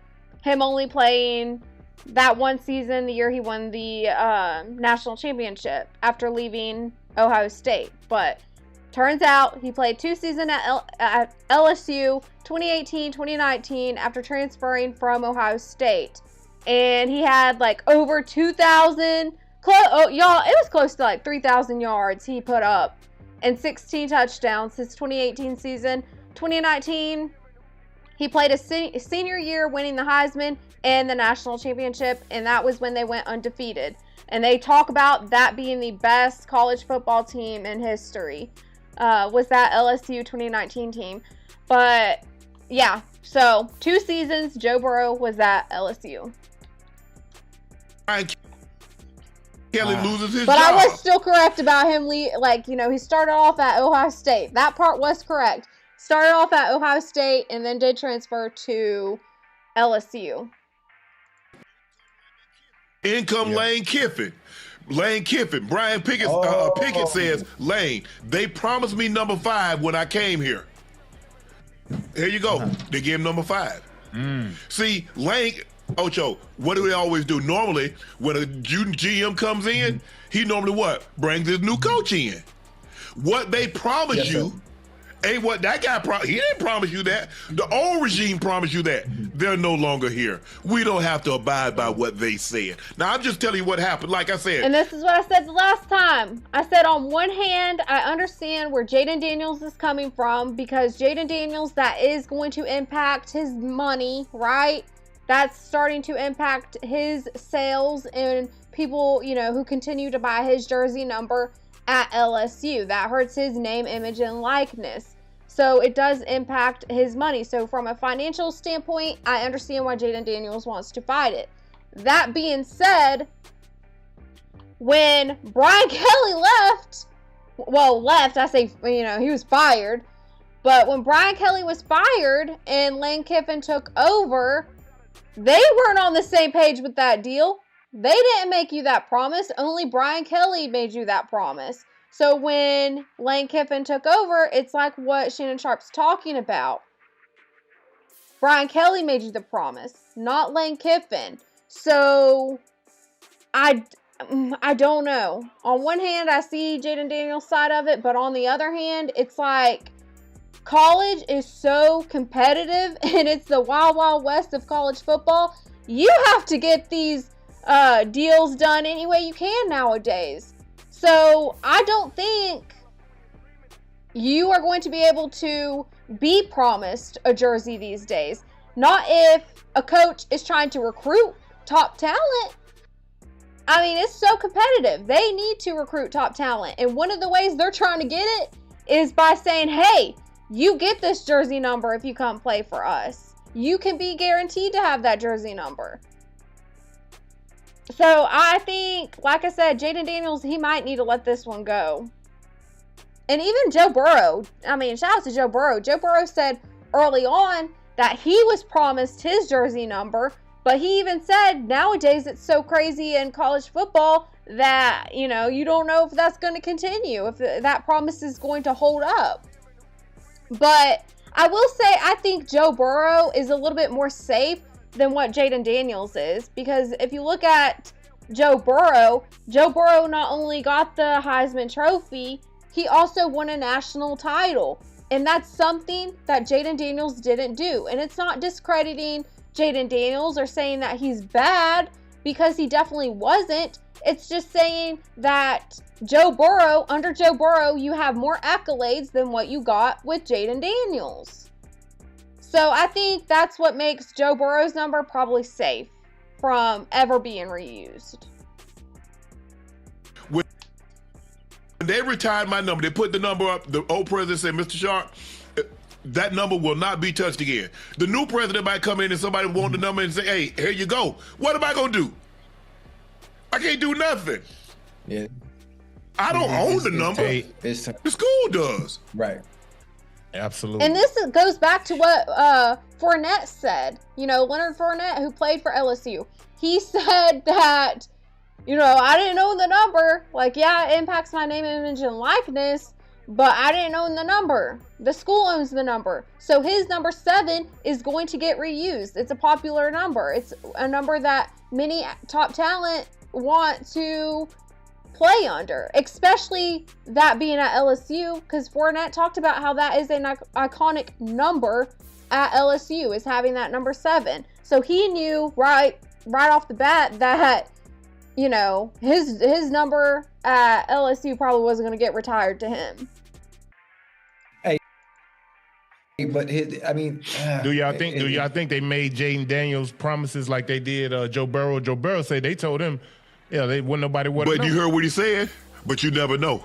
him only playing that one season, the year he won the national championship after leaving Ohio State. But Turns out he played 2 seasons at LSU, 2018, 2019, after transferring from Ohio State. And he had like over 2,000, y'all, it was close to like 3,000 yards he put up and 16 touchdowns his 2018 season. 2019, he played a senior year, winning the Heisman and the national championship, and that was when they went undefeated. And they talk about that being the best college football team in history, was that LSU 2019 team. But yeah, so 2 seasons Joe Burrow was at LSU. Kelly loses his But job. I was still correct about him. He started off at Ohio State. That part was correct. Started off at Ohio State and then did transfer to LSU. Lane Kiffin. Lane Kiffin. Brian Pickett, Pickett says, Lane, they promised me number 5 when I came here. Here you go. They gave him number 5. See, Lane, Ocho, what do they always do? Normally, when a GM comes in, he normally what? Brings his new coach in. What they promise you ain't what that guy he didn't promise you that. The old regime promised you that. They're no longer here. We don't have to abide by what they said. Now, I'm just telling you what happened. Like I said. And this is what I said the last time. I said on one hand, I understand where Jayden Daniels is coming from, because Jayden Daniels, that is going to impact his money, right? That's starting to impact his sales and people, who continue to buy his jersey number at LSU. That hurts his name, image, and likeness. So it does impact his money. So from a financial standpoint, I understand why Jayden Daniels wants to fight it. That being said, when Brian Kelly left, I say, he was fired. But when Brian Kelly was fired and Lane Kiffin took over, they weren't on the same page with that deal. They didn't make you that promise. Only Brian Kelly made you that promise. So when Lane Kiffin took over, it's like what Shannon Sharp's talking about. Brian Kelly made you the promise, not Lane Kiffin. So I don't know. On one hand, I see Jayden Daniels' side of it, but on the other hand, it's like college is so competitive and it's the wild, wild west of college football. You have to get these deals done any way you can nowadays. So I don't think you are going to be able to be promised a jersey these days. Not if a coach is trying to recruit top talent. I mean, it's so competitive. They need to recruit top talent. And one of the ways they're trying to get it is by saying, hey, you get this jersey number if you come play for us. You can be guaranteed to have that jersey number. So I think, like I said, Jayden Daniels, he might need to let this one go. And even Joe Burrow, shout out to Joe Burrow. Joe Burrow said early on that he was promised his jersey number, but he even said nowadays it's so crazy in college football that, you don't know if that's going to continue, if that promise is going to hold up. But I will say, I think Joe Burrow is a little bit more safe than what Jayden Daniels is, because if you look at Joe Burrow not only got the Heisman Trophy, he also won a national title, and that's something that Jayden Daniels didn't do. And it's not discrediting Jayden Daniels or saying that he's bad, because he definitely wasn't. It's just saying that under Joe Burrow, you have more accolades than what you got with Jayden Daniels. So I think that's what makes Joe Burrow's number probably safe from ever being reused. When they retired my number, they put the number up, the old president said, Mr. Sharp, that number will not be touched again. The new president might come in and somebody want the number and say, hey, here you go. What am I going to do? I can't do nothing. Yeah. I don't own the number. The school does. Right. Absolutely. And this goes back to what Fournette said. Leonard Fournette, who played for LSU. He said that, I didn't own the number. Like, yeah, it impacts my name, image, and likeness, but I didn't own the number. The school owns the number. So his number 7 is going to get reused. It's a popular number. It's a number that many top talent want to play under, especially that being at LSU, because Fournette talked about how that is an iconic number at LSU, is having that number 7. So he knew right off the bat that, you know, his number at LSU probably wasn't going to get retired to him. But do y'all think they made Jayden Daniels promises like they did Joe Burrow? Joe Burrow said they told him, they wouldn't nobody would. But you heard what he said. But you never know.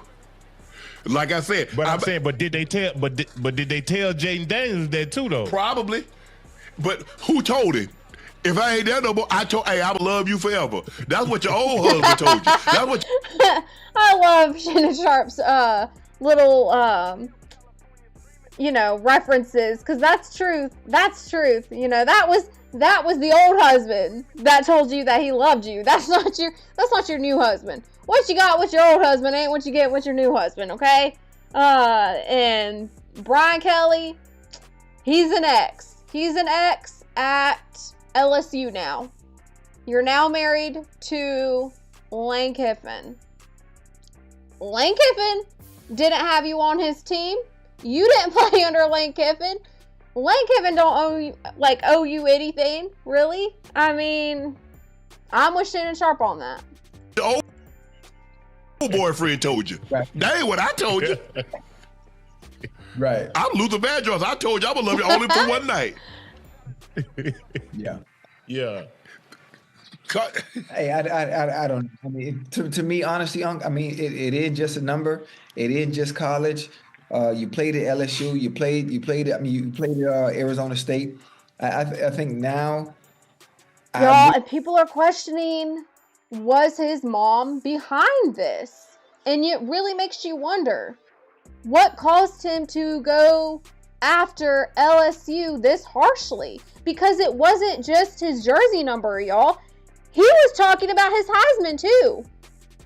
Like I said, but did they tell? But did they tell Jayden Daniels that too though? Probably. But who told him? If I ain't there no more, I told, hey, I will love you forever. That's what your old husband told you. That's what. I love Shannon Sharp's little references, because that's truth. That's truth. You know, that was the old husband that told you that he loved you. That's not your new husband. What you got with your old husband ain't what you get with your new husband, okay? And Brian Kelly, he's an ex. He's an ex at LSU now. You're now married to Lane Kiffin. Lane Kiffin didn't have you on his team. You didn't play under Lane Kiffin. Lane Kiffin don't owe you anything, really. I mean, I'm with Shannon Sharp on that. The old boyfriend told you. Right. That ain't what I told you. Right. I'm Luther Vandross. I told you I would love you only for one night. Yeah. Yeah. Hey, I don't. I mean, to me, honestly, I mean, it is just a number. It is just college. You played at LSU. You played. I mean, you played at Arizona State. I think now. Y'all, and people are questioning, was his mom behind this? And it really makes you wonder, what caused him to go after LSU this harshly? Because it wasn't just his jersey number, y'all. He was talking about his Heisman too.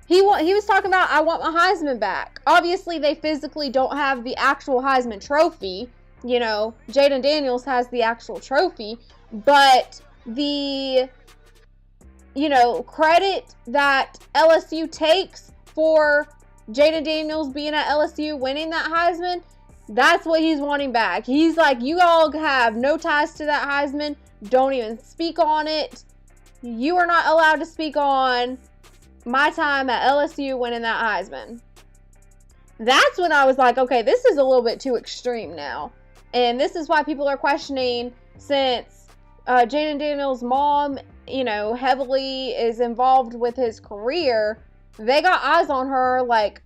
He was talking about, I want my Heisman back. Obviously, they physically don't have the actual Heisman trophy. You know, Jayden Daniels has the actual trophy. But the, credit that LSU takes for Jayden Daniels being at LSU, winning that Heisman, that's what he's wanting back. He's like, you all have no ties to that Heisman. Don't even speak on it. You are not allowed to speak on my time at LSU winning that Heisman. That's when I was like, okay, this is a little bit too extreme now. And this is why people are questioning, since Jayden Daniels' mom, heavily is involved with his career, they got eyes on her, like,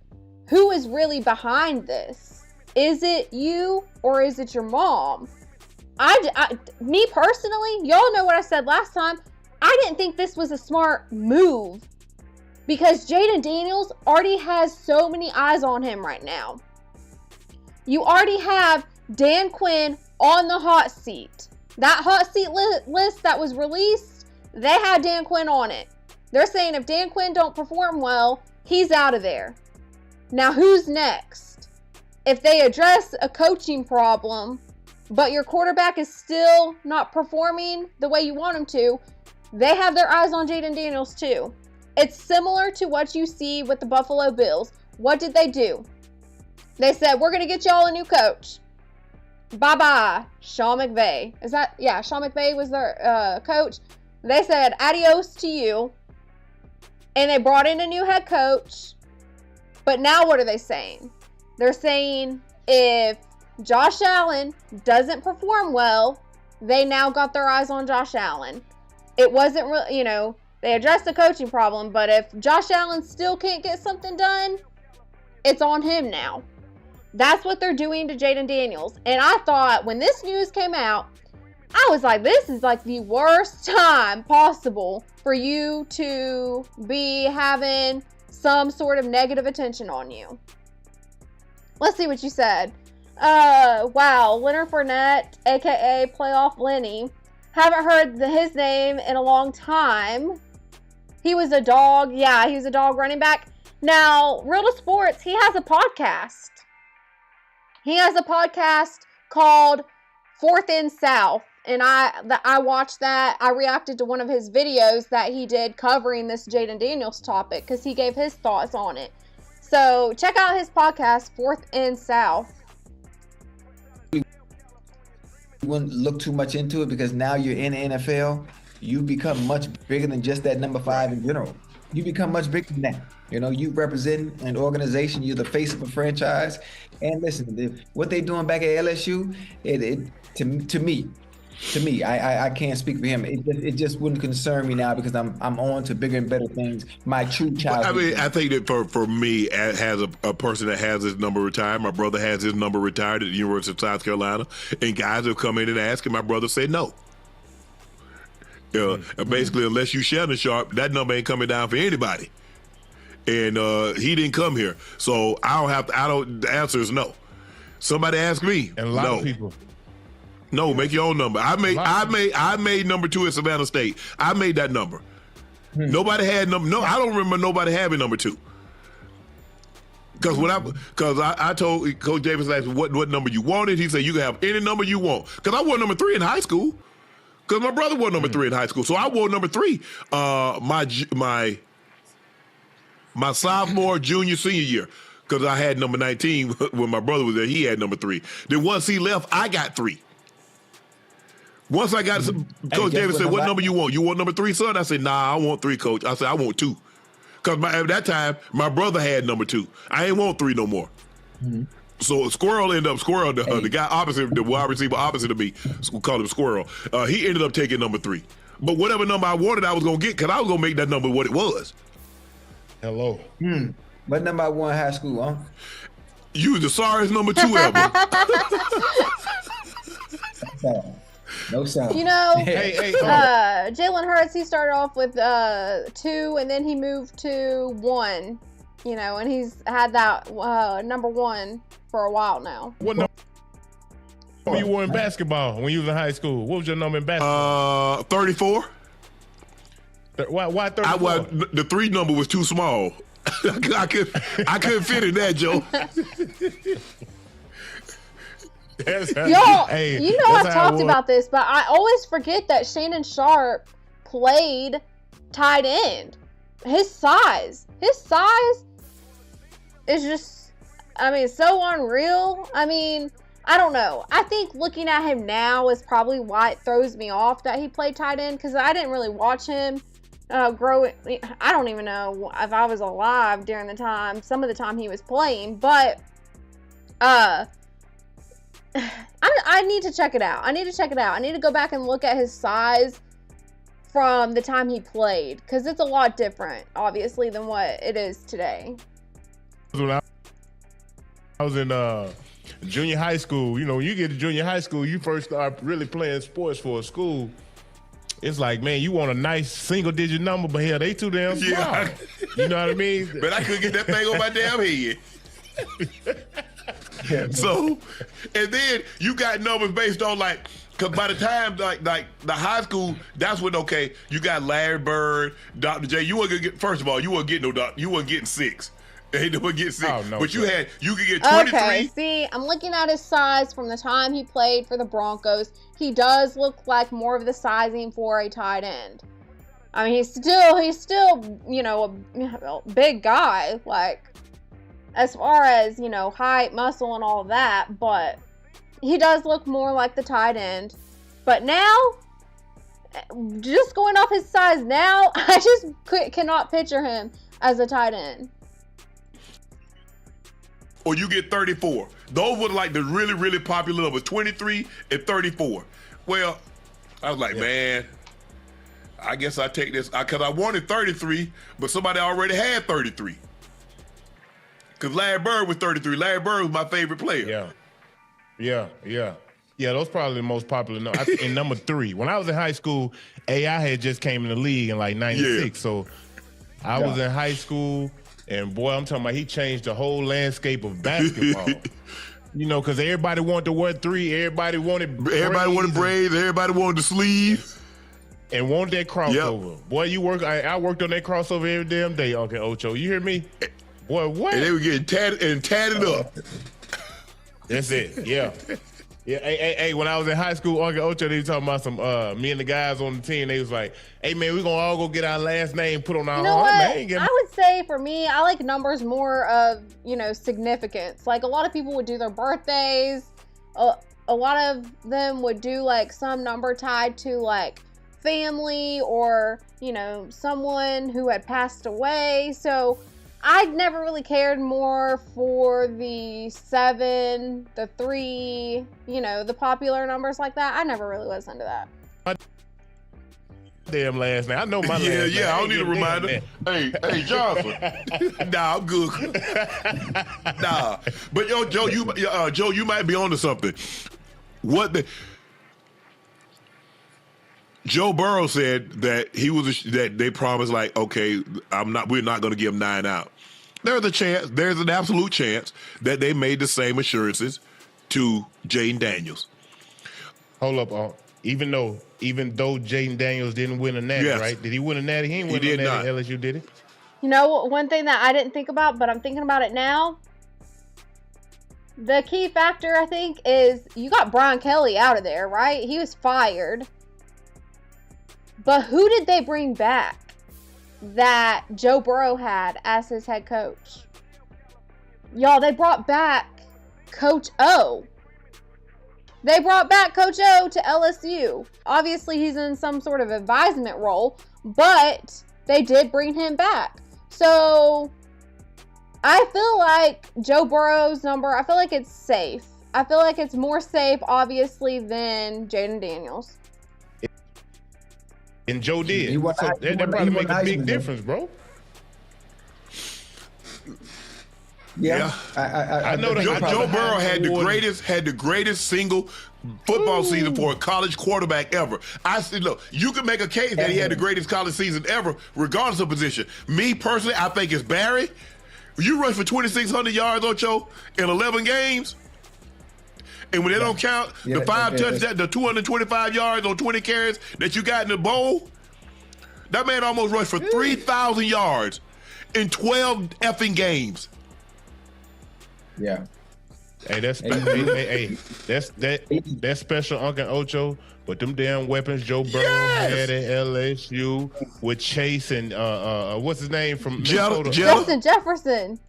who is really behind this? Is it you or is it your mom? Me personally, y'all know what I said last time. I didn't think this was a smart move because Jayden Daniels already has so many eyes on him right now. You already have Dan Quinn on the hot seat. That hot seat list that was released, they had Dan Quinn on it. They're saying if Dan Quinn don't perform well, he's out of there. Now who's next? If they address a coaching problem, but your quarterback is still not performing the way you want him to, they have their eyes on Jayden Daniels too. It's similar to what you see with the Buffalo Bills. What did they do? They said, we're going to get y'all a new coach. Bye-bye, Sean McVay. Sean McVay was their coach. They said, adios to you. And they brought in a new head coach. But now what are they saying? They're saying if Josh Allen doesn't perform well, they now got their eyes on Josh Allen. It wasn't really, they addressed the coaching problem, but if Josh Allen still can't get something done, it's on him now. That's what they're doing to Jayden Daniels. And I thought when this news came out, I was like, this is like the worst time possible for you to be having some sort of negative attention on you. Let's see what you said. Wow, Leonard Fournette, aka Playoff Lenny. Haven't heard his name in a long time. He was a dog. Yeah, he was a dog running back. Now, Real to Sports, he has a podcast. He has a podcast called Fourth and South. and I watched that. I reacted to one of his videos that he did covering this Jayden Daniels topic because he gave his thoughts on it. So check out his podcast, 4th and South. You wouldn't look too much into it because now you're in the NFL. You become much bigger than just that number 5 in general. You become much bigger than that. You know, you represent an organization. You're the face of a franchise. And listen, what they doing back at LSU, to me, I can't speak for him. It just wouldn't concern me now because I'm on to bigger and better things. My true child. I mean, I think that for me, as a person that has his number retired, my brother has his number retired at the University of South Carolina, and guys have come in and asked, and my brother said no. Basically, unless you Shannon Sharp, that number ain't coming down for anybody. And he didn't come here, so the answer is no. Somebody asked me, and a lot of people. No, make your own number. I made number 2 at Savannah State. I made that number. Nobody had number. No, I don't remember nobody having number 2. Because I told Coach Davis asked me what number you wanted. He said you can have any number you want. Because I wore number 3 in high school. Because my brother wore number 3 in high school, so I wore number 3. My sophomore, junior, senior year. Because I had number 19 when my brother was there. He had number 3. Then once he left, I got 3. Once I got Coach Davis said, what number you want? You want number 3, son? I said, nah, I want 3, Coach. I said, I want 2. Because at that time, my brother had number 2. I ain't want 3 no more. So Squirrel ended up the guy opposite, the wide receiver opposite of me, we call him Squirrel. He ended up taking number 3. But whatever number I wanted, I was going to get because I was going to make that number what it was. Hello. What number I won in high school, huh? You was the sorriest number 2 ever. No sound. You know, Jalen Hurts, he started off with 2, and then he moved to 1. You know, and he's had that number 1 for a while now. What number you wore in basketball when you was in high school? What was your number in basketball? 34. Why 34? The 3 number was too small. I couldn't fit in that, Joe. Y'all, you know I've talked about this, but I always forget that Shannon Sharp played tight end. His size is just, I mean, so unreal. I mean, I don't know. I think looking at him now is probably why it throws me off that he played tight end, because I didn't really watch him grow. I don't even know if I was alive during some of the time he was playing, but I need to check it out. I need to go back and look at his size from the time he played, because it's a lot different, obviously, than what it is today. When I was in junior high school, you know, when you get to junior high school, you first start really playing sports for a school. It's like, man, you want a nice single-digit number, but hell, they too damn small. Yeah. You know what I mean? But I couldn't get that thing on my damn head. So, and then you got numbers based on because by the time like the high school, that's when you got Larry Bird, Dr. J. You weren't gonna get, first of all, you weren't getting no doctor. You weren't getting 6. They would get 6. Oh, no, but sir. you could get 23. Okay, see, I'm looking at his size from the time he played for the Broncos. He does look like more of the sizing for a tight end. I mean, he's still, you know, a big guy, like, as far as, you know, height, muscle, and all of that, but he does look more like the tight end. But now, just going off his size now, I just cannot picture him as a tight end. Or you get 34. Those were like the really, really popular numbers, 23 and 34. Well, I was like, man, I guess I take this, because I wanted 33, but somebody already had 33. Because Larry Bird was 33. Larry Bird was my favorite player. Yeah, those probably the most popular numbers. In number 3. When I was in high school, AI had just came in the league in like 96. So I was in high school, and boy, I'm talking about he changed the whole landscape of basketball. You know, because everybody wanted to wear 3. Everybody wanted braids. Everybody wanted the sleeve. And wanted that crossover. Yep. Boy, I worked on that crossover every damn day. Okay, Ocho, you hear me? Boy, what? And they were getting tatted up. That's it, yeah. Yeah, hey, when I was in high school, Uncle Ocho, they was talking about some, me and the guys on the team, they was like, hey, man, we gonna all go get our last name put on our You know arm. what? Man, I would say for me, I like numbers more of, significance. Like a lot of people would do their birthdays. A lot of them would do like some number tied to like family or, someone who had passed away. So I never really cared more for the 7, the 3, the popular numbers like that. I never really was into that. Damn last name. I know my last name. Yeah, I don't need a reminder. Hey, Johnson. Nah, I'm good. Nah. But Joe, you might be onto something. Joe Burrow said that that they promised, like, okay, we're not going to give 9 out. There's an absolute chance that they made the same assurances to Jayden Daniels. Hold up, even though Jayden Daniels didn't win a natty, right? Did he win a natty? He didn't win a natty at LSU, did he? One thing that I didn't think about, but I'm thinking about it now. The key factor, I think, is you got Brian Kelly out of there, right? He was fired. But who did they bring back that Joe Burrow had as his head coach? Y'all, they brought back Coach O. They brought back Coach O to LSU. Obviously, he's in some sort of advisement role, but they did bring him back. So I feel like Joe Burrow's number, I feel like it's safe. I feel like it's more safe, obviously, than Jayden Daniels. And Joe did. So that probably make a big difference, bro. Yeah. I know that Joe Burrow had the greatest single football season for a college quarterback ever. I said, look, you can make a case that he had the greatest college season ever, regardless of position. Me personally, I think it's Barry. You rush for 2,600 yards, Ocho, in 11 games. And when they don't count the 5 touchdowns, the 225 yards on 20 carries that you got in the bowl, that man almost rushed for 3,000 yards in 12 effing games. Yeah. Hey, that's that's special, Uncle Ocho. But them damn weapons Joe Burrow had at LSU with Chase and what's his name from Minnesota? Justin Jefferson.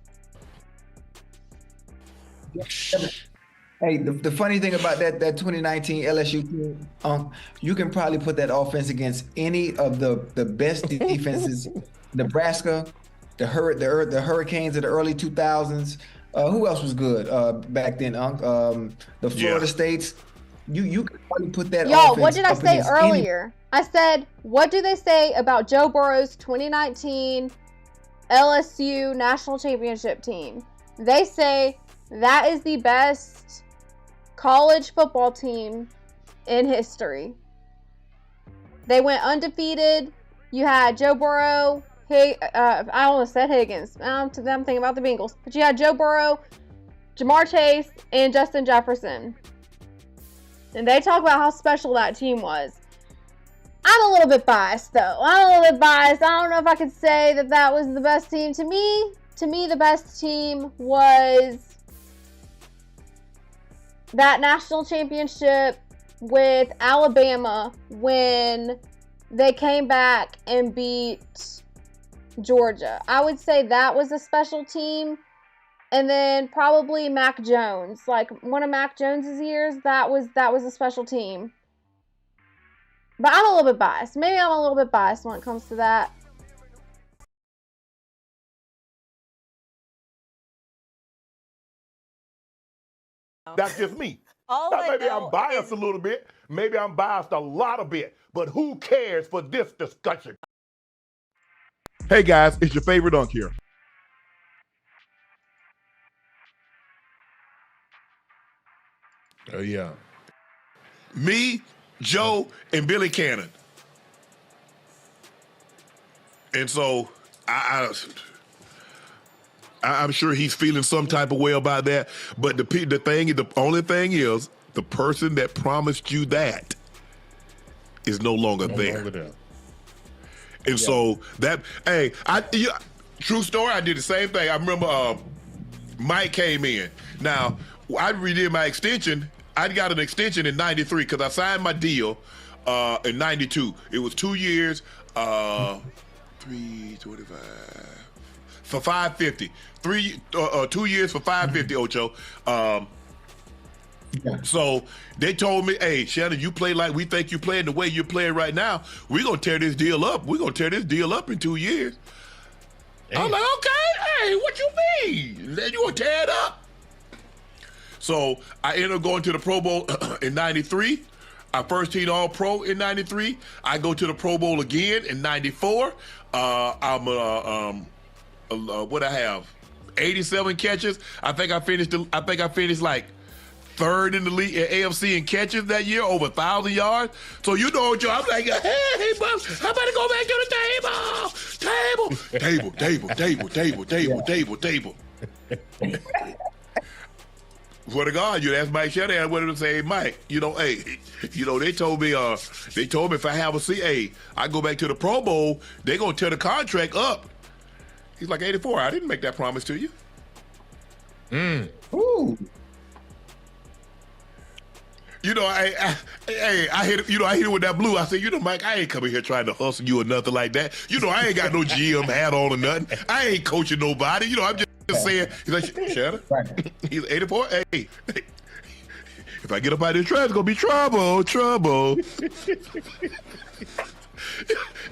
Hey, the funny thing about that 2019 LSU team, you can probably put that offense against any of the best defenses. Nebraska, the Hurricanes of the early 2000s. Who else was good back then, the Florida States. You could probably put that offense. Y'all, what did I say earlier? I said, what do they say about Joe Burrow's 2019 LSU national championship team? They say that is the best college football team in history. They went undefeated. You had Joe Burrow. I almost said Higgins. I'm thinking about the Bengals. But you had Joe Burrow, Jamar Chase, and Justin Jefferson. And they talk about how special that team was. I'm a little bit biased, though. I don't know if I could say that was the best team. To me, the best team was that national championship with Alabama when they came back and beat Georgia. I would say that was a special team. And then probably Mac Jones. Like one of Mac Jones's years, that was a special team. But I'm a little bit biased. Maybe I'm a little bit biased when it comes to that. That's just me. Maybe I'm biased a little bit. Maybe I'm biased a lot of bit. But who cares for this discussion? Hey guys, it's your favorite Unk here. Oh yeah. Me, Joe, and Billy Cannon. And so I'm sure he's feeling some type of way about that. But the only thing is, the person that promised you that is no longer there. And so true story, I did the same thing. I remember Mike came in. Now, I redid my extension I got an extension in 93 because I signed my deal in 92. It was 2 years, 325 for $550. 2 years for $550, Ocho. So they told me, hey, Shannon, you play like we think you playing the way you're playing right now. We're going to tear this deal up. We're going to tear this deal up in 2 years. Damn. I'm like, okay, hey, what you mean? Then you going to tear it up? So I ended up going to the Pro Bowl in 93. I first team All-Pro in 93. I go to the Pro Bowl again in 94. I'm what I have, 87 catches. I think I finished like third in the league at AFC in catches that year, over 1,000 yards. So you know, Joe, I'm like, hey, Bucks, how about to go back to the table. Swear to God, you ask Mike Shannon, I wanted to say, hey, Mike, hey, they told me if I have a CA, I go back to the Pro Bowl, they gonna tear the contract up. He's like, 84, I didn't make that promise to you. Ooh. I hit it with that blue. I said, Mike, I ain't coming here trying to hustle you or nothing like that. I ain't got no GM hat on or nothing. I ain't coaching nobody. I'm just saying. He's like, Shannon. Right. He's 84. Hey, if I get up out of this trash, it's gonna be trouble.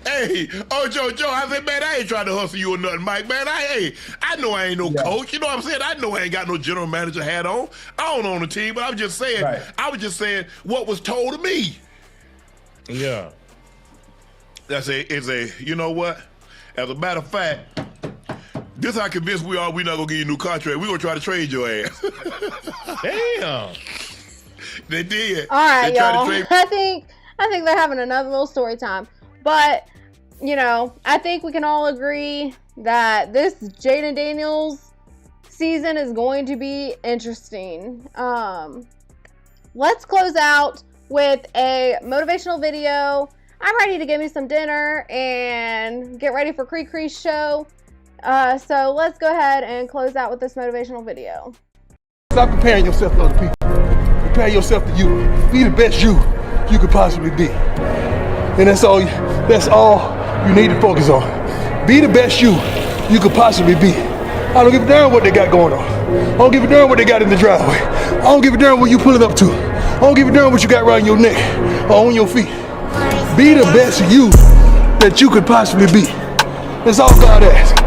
Hey, Joe, I said, man, I ain't trying to hustle you or nothing, Mike. Man, I know I ain't no coach. You know what I'm saying? I know I ain't got no general manager hat on. I don't own the team, but I'm just saying, I was just saying what was told to me. Yeah. You know what? As a matter of fact, this how convinced we are we're not gonna give you a new contract. We're gonna try to trade your ass. Damn. They did. All right, y'all. I think they're having another little story time. But, I think we can all agree that this Jayden Daniels season is going to be interesting. Let's close out with a motivational video. I'm ready to get me some dinner and get ready for Cree's show. So let's go ahead and close out with this motivational video. Stop comparing yourself to other people. Compare yourself to you. Be the best you could possibly be. And that's all you need to focus on. Be the best you could possibly be. I don't give a damn what they got going on. I don't give a damn what they got in the driveway. I don't give a damn what you pulling up to. I don't give a damn what you got around your neck or on your feet. Be the best you that you could possibly be. That's all God asks.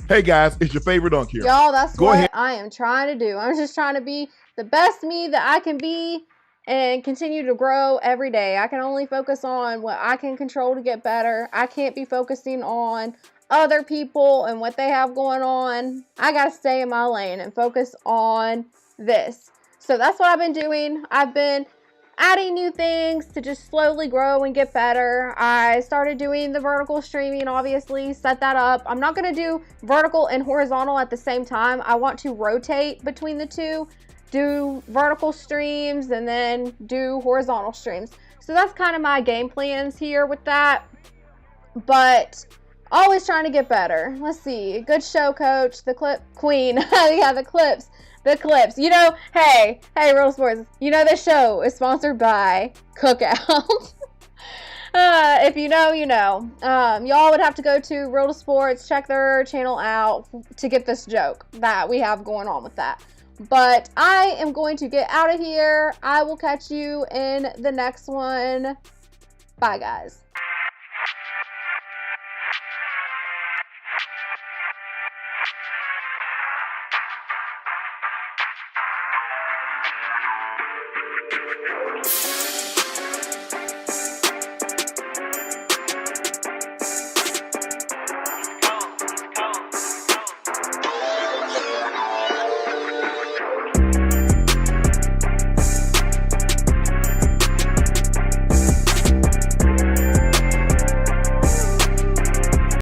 Hey guys, it's your favorite dunk here. Y'all, that's what I am trying to do. I'm just trying to be the best me that I can be and continue to grow every day. I can only focus on what I can control to get better. I can't be focusing on other people and what they have going on. I got to stay in my lane and focus on this. So that's what I've been doing. I've been adding new things to just slowly grow and get better. I started doing the vertical streaming, obviously, set that up. I'm not going to do vertical and horizontal at the same time. I want to rotate between the two, do vertical streams and then do horizontal streams. So that's kind of my game plans here with that, but always trying to get better. Let's see. Good show, coach. The clip queen. Yeah, the clips. Hey, Real Sports. This show is sponsored by Cookout. If you know, you know. Y'all would have to go to Real Sports, check their channel out to get this joke that we have going on with that. But I am going to get out of here. I will catch you in the next one. Bye, guys.